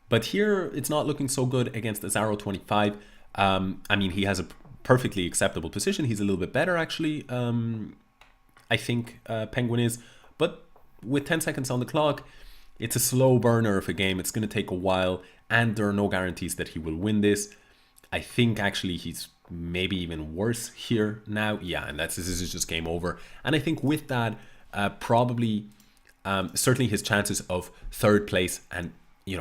But here, it's not looking so good against Azaro 25. I mean, he has a perfectly acceptable position. He's a little bit better, actually. I think Penguin is. But with 10 seconds on the clock, it's a slow burner of a game. It's going to take a while, and there are no guarantees that he will win this. I think, actually, he's maybe even worse here now. Yeah, and this is just game over. And I think with that, probably certainly his chances of third place and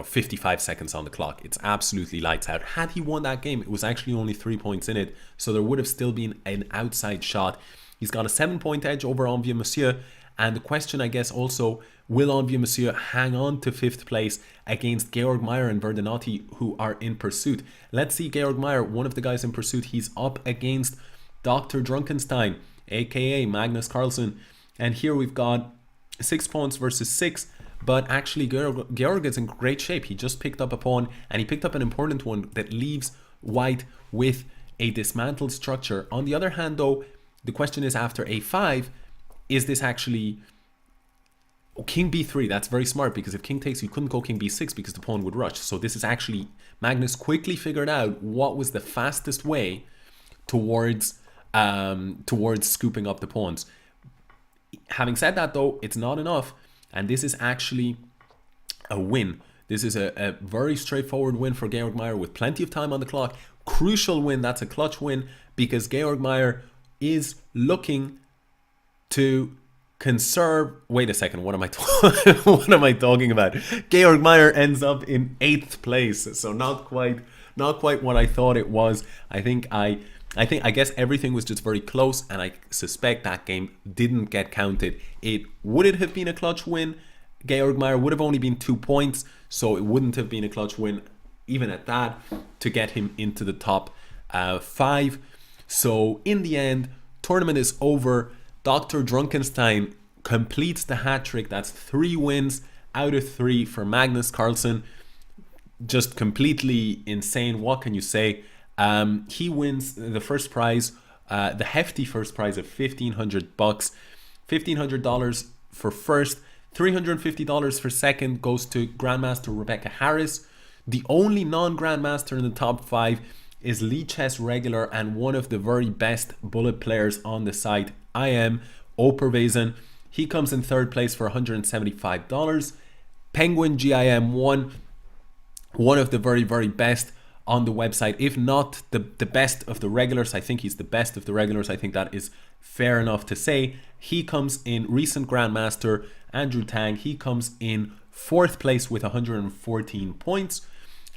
55 seconds on the clock, it's absolutely lights out. Had he won that game, it was actually only 3 points in it, so there would have still been an outside shot. He's got a 7-point edge over Envieux Monsieur, and the question, I guess, also, will Envieux Monsieur hang on to 5th place against Georg Meyer and Verdenotti, who are in pursuit? Let's see Georg Meyer, one of the guys in pursuit. He's up against DrDrunkenstein, aka Magnus Carlsen, and here we've got 6 pawns versus 6, but actually Georg is in great shape. He just picked up a pawn, and he picked up an important one that leaves white with a dismantled structure. On the other hand, though, the question is, after a5, is this actually king b3? That's very smart, because if king takes, you couldn't go king b6 because the pawn would rush. So this is actually, Magnus quickly figured out what was the fastest way towards scooping up the pawns. Having said that, though, it's not enough, and this is actually a win. This is a very straightforward win for Georg Meyer with plenty of time on the clock. Crucial win. That's a clutch win, because Georg Meyer is looking to conserve. Wait a second, what am I what am I talking about? Georg Meyer ends up in 8th place, so not quite what I thought it was. I guess everything was just very close, and I suspect that game didn't get counted. Would it have been a clutch win? Georg Meyer would have only been 2 points, so it wouldn't have been a clutch win even at that to get him into the top 5. So in the end, tournament is over. DrDrunkenstein completes the hat trick. That's 3 wins out of 3 for Magnus Carlsen. Just completely insane. What can you say? He wins the first prize, the hefty first prize of $1,500, $1,500 for first, $350 for second goes to Grandmaster Rebecca Harris. The only non-Grandmaster in the top 5 is Lichess regular and one of the very best bullet players on the site, I am Oprea. He comes in 3rd place for $175. Penguin GIM won, one of the very, very best on the website, if not the best of the regulars. I think he's the best of the regulars. I think that is fair enough to say. He comes in recent Grandmaster, Andrew Tang. He comes in 4th place with 114 points.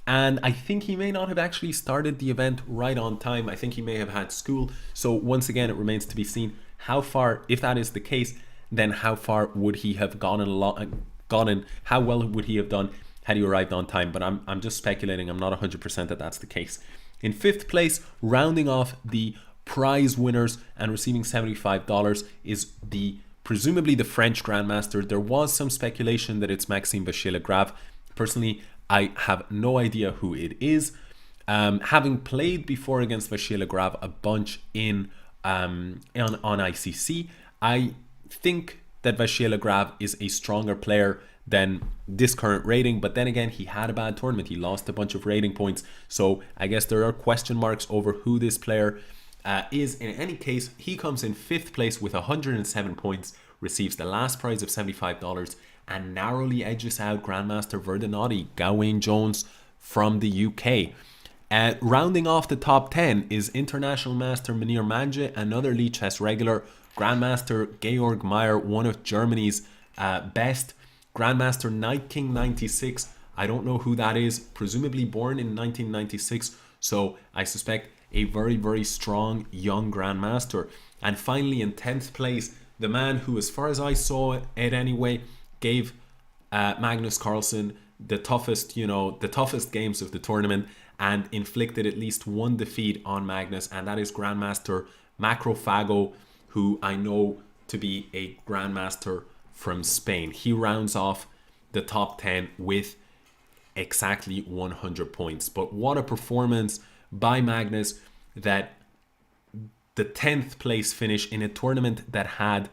And I think he may not have actually started the event right on time. I think he may have had school. So once again, it remains to be seen how far, if that is the case, then how far would he have gotten, how well would he have done had he arrived on time. But I'm just speculating. I'm not 100% that that's the case. In 5th place, rounding off the prize winners and receiving $75 is presumably the French Grandmaster. There was some speculation that it's Maxime Vachier-Lagrave. Personally, I have no idea who it is. Having played before against Vachier-Lagrave a bunch on ICC, I think that Vachier-Lagrave is a stronger player than this current rating, but then again, he had a bad tournament. He lost a bunch of rating points, so I guess there are question marks over who this player is. In any case, he comes in 5th place with 107 points, receives the last prize of $75 and narrowly edges out Grandmaster Verdinotti, Gawain Jones from the UK. Rounding off the top 10 is International Master Munir Manje, another Lichess regular, Grandmaster Georg Meyer, one of Germany's best, Grandmaster Night King 96. I don't know who that is, presumably born in 1996, so I suspect a very, very strong young Grandmaster. And finally, in 10th place, the man who, as far as I saw it anyway, gave Magnus Carlsen the toughest games of the tournament and inflicted at least one defeat on Magnus, and that is Grandmaster Macrophago, who I know to be a Grandmaster from Spain. He rounds off the top 10 with exactly 100 points. But what a performance by Magnus, that the 10th place finish in a tournament that had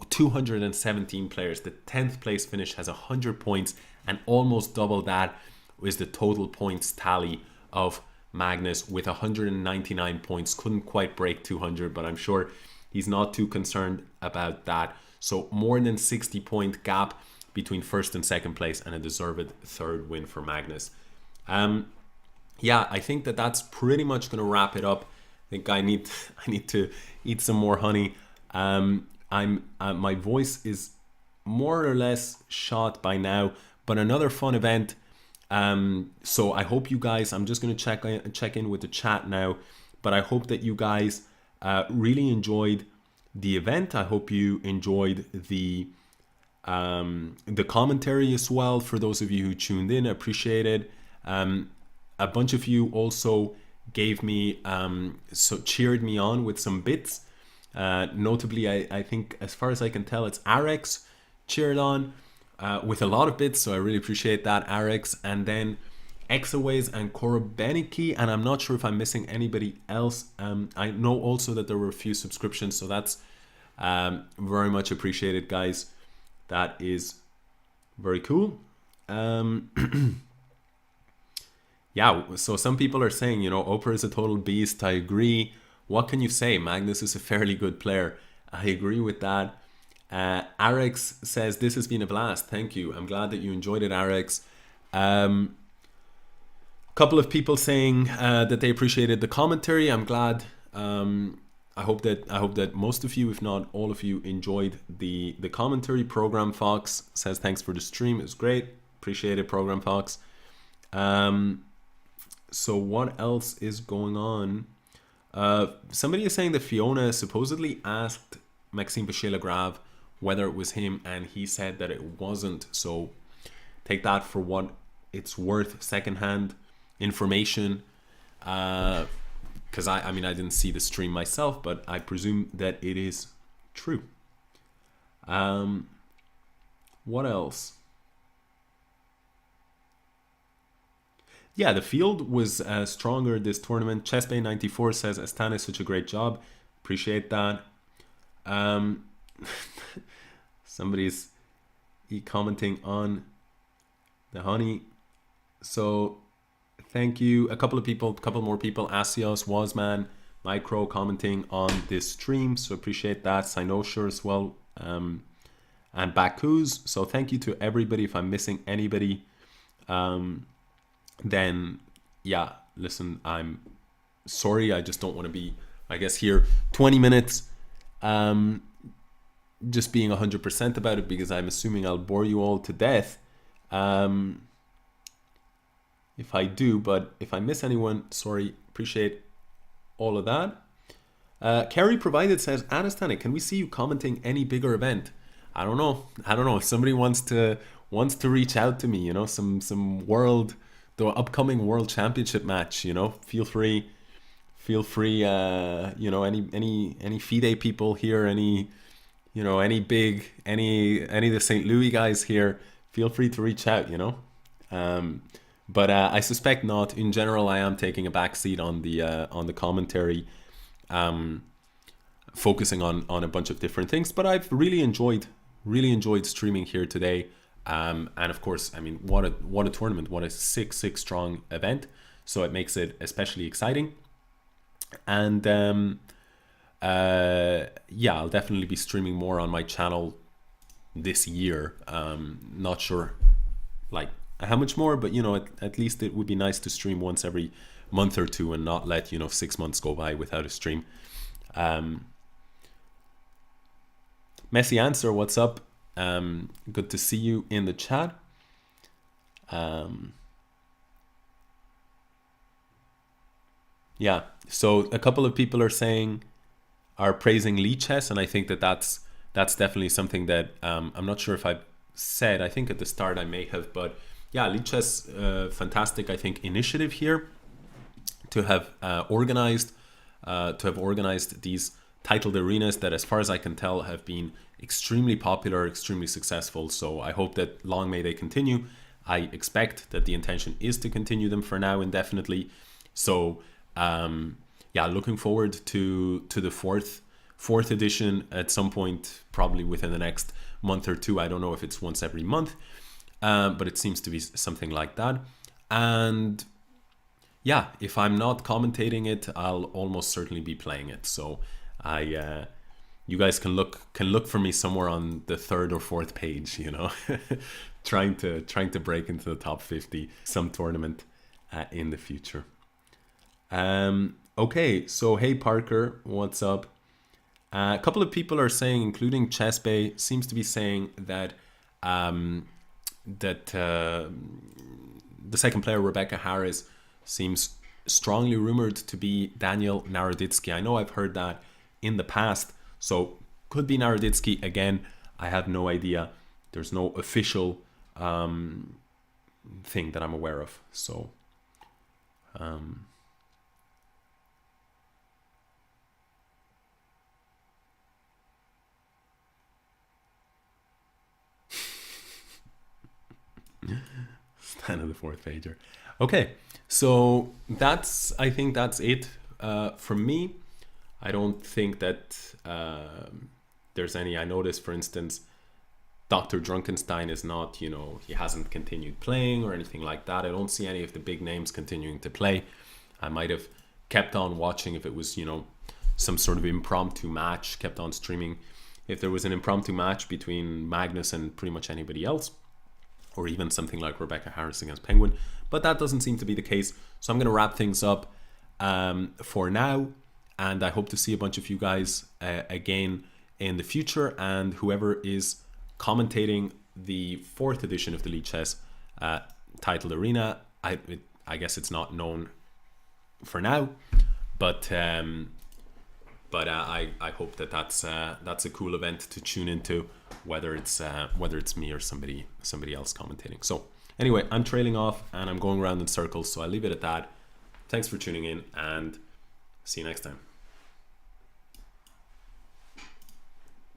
217 players. The 10th place finish has 100 points, and almost double that is the total points tally of Magnus with 199 points. Couldn't quite break 200, but I'm sure he's not too concerned about that. So more than 60 point gap between first and second place, and a deserved third win for Magnus. Yeah, I think that's pretty much going to wrap it up. I think I need to eat some more honey. My voice is more or less shot by now, but another fun event. So I hope you guys, I'm just going to check in with the chat now, but I hope that you guys really enjoyed the event. I hope you enjoyed the commentary as well. For those of you who tuned in, I appreciate it. A bunch of you also gave me cheered me on with some bits. Notably, I think, as far as I can tell, it's Arex cheered on with a lot of bits, so I really appreciate that, Arex. And then Exaways and Korobeniki, and I'm not sure if I'm missing anybody else. I know also that there were a few subscriptions, so that's very much appreciated, guys. That is very cool. Yeah, so some people are saying, Opera is a total beast. I agree. What can you say? Magnus is a fairly good player. I agree with that. Arex says, this has been a blast. Thank you. I'm glad that you enjoyed it, Arex. Couple of people saying that they appreciated the commentary. I'm glad. I hope that most of you, if not all of you, enjoyed the commentary. Program Fox says, thanks for the stream. It was great. Appreciate it, Program Fox. So what else is going on? Somebody is saying that Fiona supposedly asked Maxime Vachier-Lagrave whether it was him, and he said that it wasn't. So take that for what it's worth, secondhand information. Because I mean, I didn't see the stream myself, but I presume that it is true. What else? Yeah, the field was stronger this tournament. Chessbay94 says, Astaneh, such a great job. Appreciate that. Somebody's commenting on the honey. So thank you. A couple more people. Asios, Wasman, Micro commenting on this stream. So appreciate that. Sinosure as well. And Baku's. So thank you to everybody. If I'm missing anybody, then yeah, listen, I'm sorry. I just don't want to be, I guess, here 20 minutes just being 100% about it, because I'm assuming I'll bore you all to death if I do. But if I miss anyone, sorry. Appreciate all of that. Kerry Provided says, Astaneh, can we see you commenting any bigger event? I don't know. If somebody wants to reach out to me, some the upcoming world championship match, feel free, any FIDE people here, any of the St. Louis guys here, feel free to reach out, but I suspect not. In general, I am taking a back seat on the commentary, focusing on a bunch of different things, but I've really enjoyed streaming here today. And of course, I mean, what a tournament, what a 6-6 strong event. So it makes it especially exciting. And yeah, I'll definitely be streaming more on my channel this year. Not sure like how much more, but you know, at least it would be nice to stream once every month or two and not let, you know, 6 months go by without a stream. Messy Answer, what's up? Good to see you in the chat. Yeah, so a couple of people are praising Lichess, and I think that's definitely something that I'm not sure if I said. I think at the start I may have, but yeah, Lichess, fantastic, I think, initiative here to have organized these titled arenas that, as far as I can tell, have been extremely popular, extremely successful. So I hope that long may they continue. I expect that the intention is to continue them for now indefinitely. So yeah, looking forward to the fourth edition at some point, probably within the next month or two. I don't know if it's once every month, but it seems to be something like that. And yeah, if I'm not commentating it, I'll almost certainly be playing it. So you guys can look for me somewhere on the 3rd or 4th page, you know, trying to break into the top 50 some tournament in the future. Okay, so hey Parker, what's up? A couple of people are saying, including ChessBay, seems to be saying that the second player, Rebecca Harris, seems strongly rumored to be Daniel Naroditsky. I know I've heard that in the past, so could be Naroditsky again. I have no idea. There's no official thing that I'm aware of. So stand of the 4th pager. Okay, so I think that's it for me. I don't think that there's any. I noticed, for instance, DrDrunkenstein is not, you know, he hasn't continued playing or anything like that. I don't see any of the big names continuing to play. I might have kept on watching if it was, you know, some sort of impromptu match, kept on streaming if there was an impromptu match between Magnus and pretty much anybody else, or even something like Rebecca Harris against Penguin. But that doesn't seem to be the case. So I'm going to wrap things up for now. And I hope to see a bunch of you guys again in the future. And whoever is commentating the 4th edition of the Lichess titled arena, I guess it's not known for now, but I hope that that's a cool event to tune into, whether it's me or somebody else commentating. So anyway, I'm trailing off and I'm going around in circles, so I'll leave it at that. Thanks for tuning in and see you next time.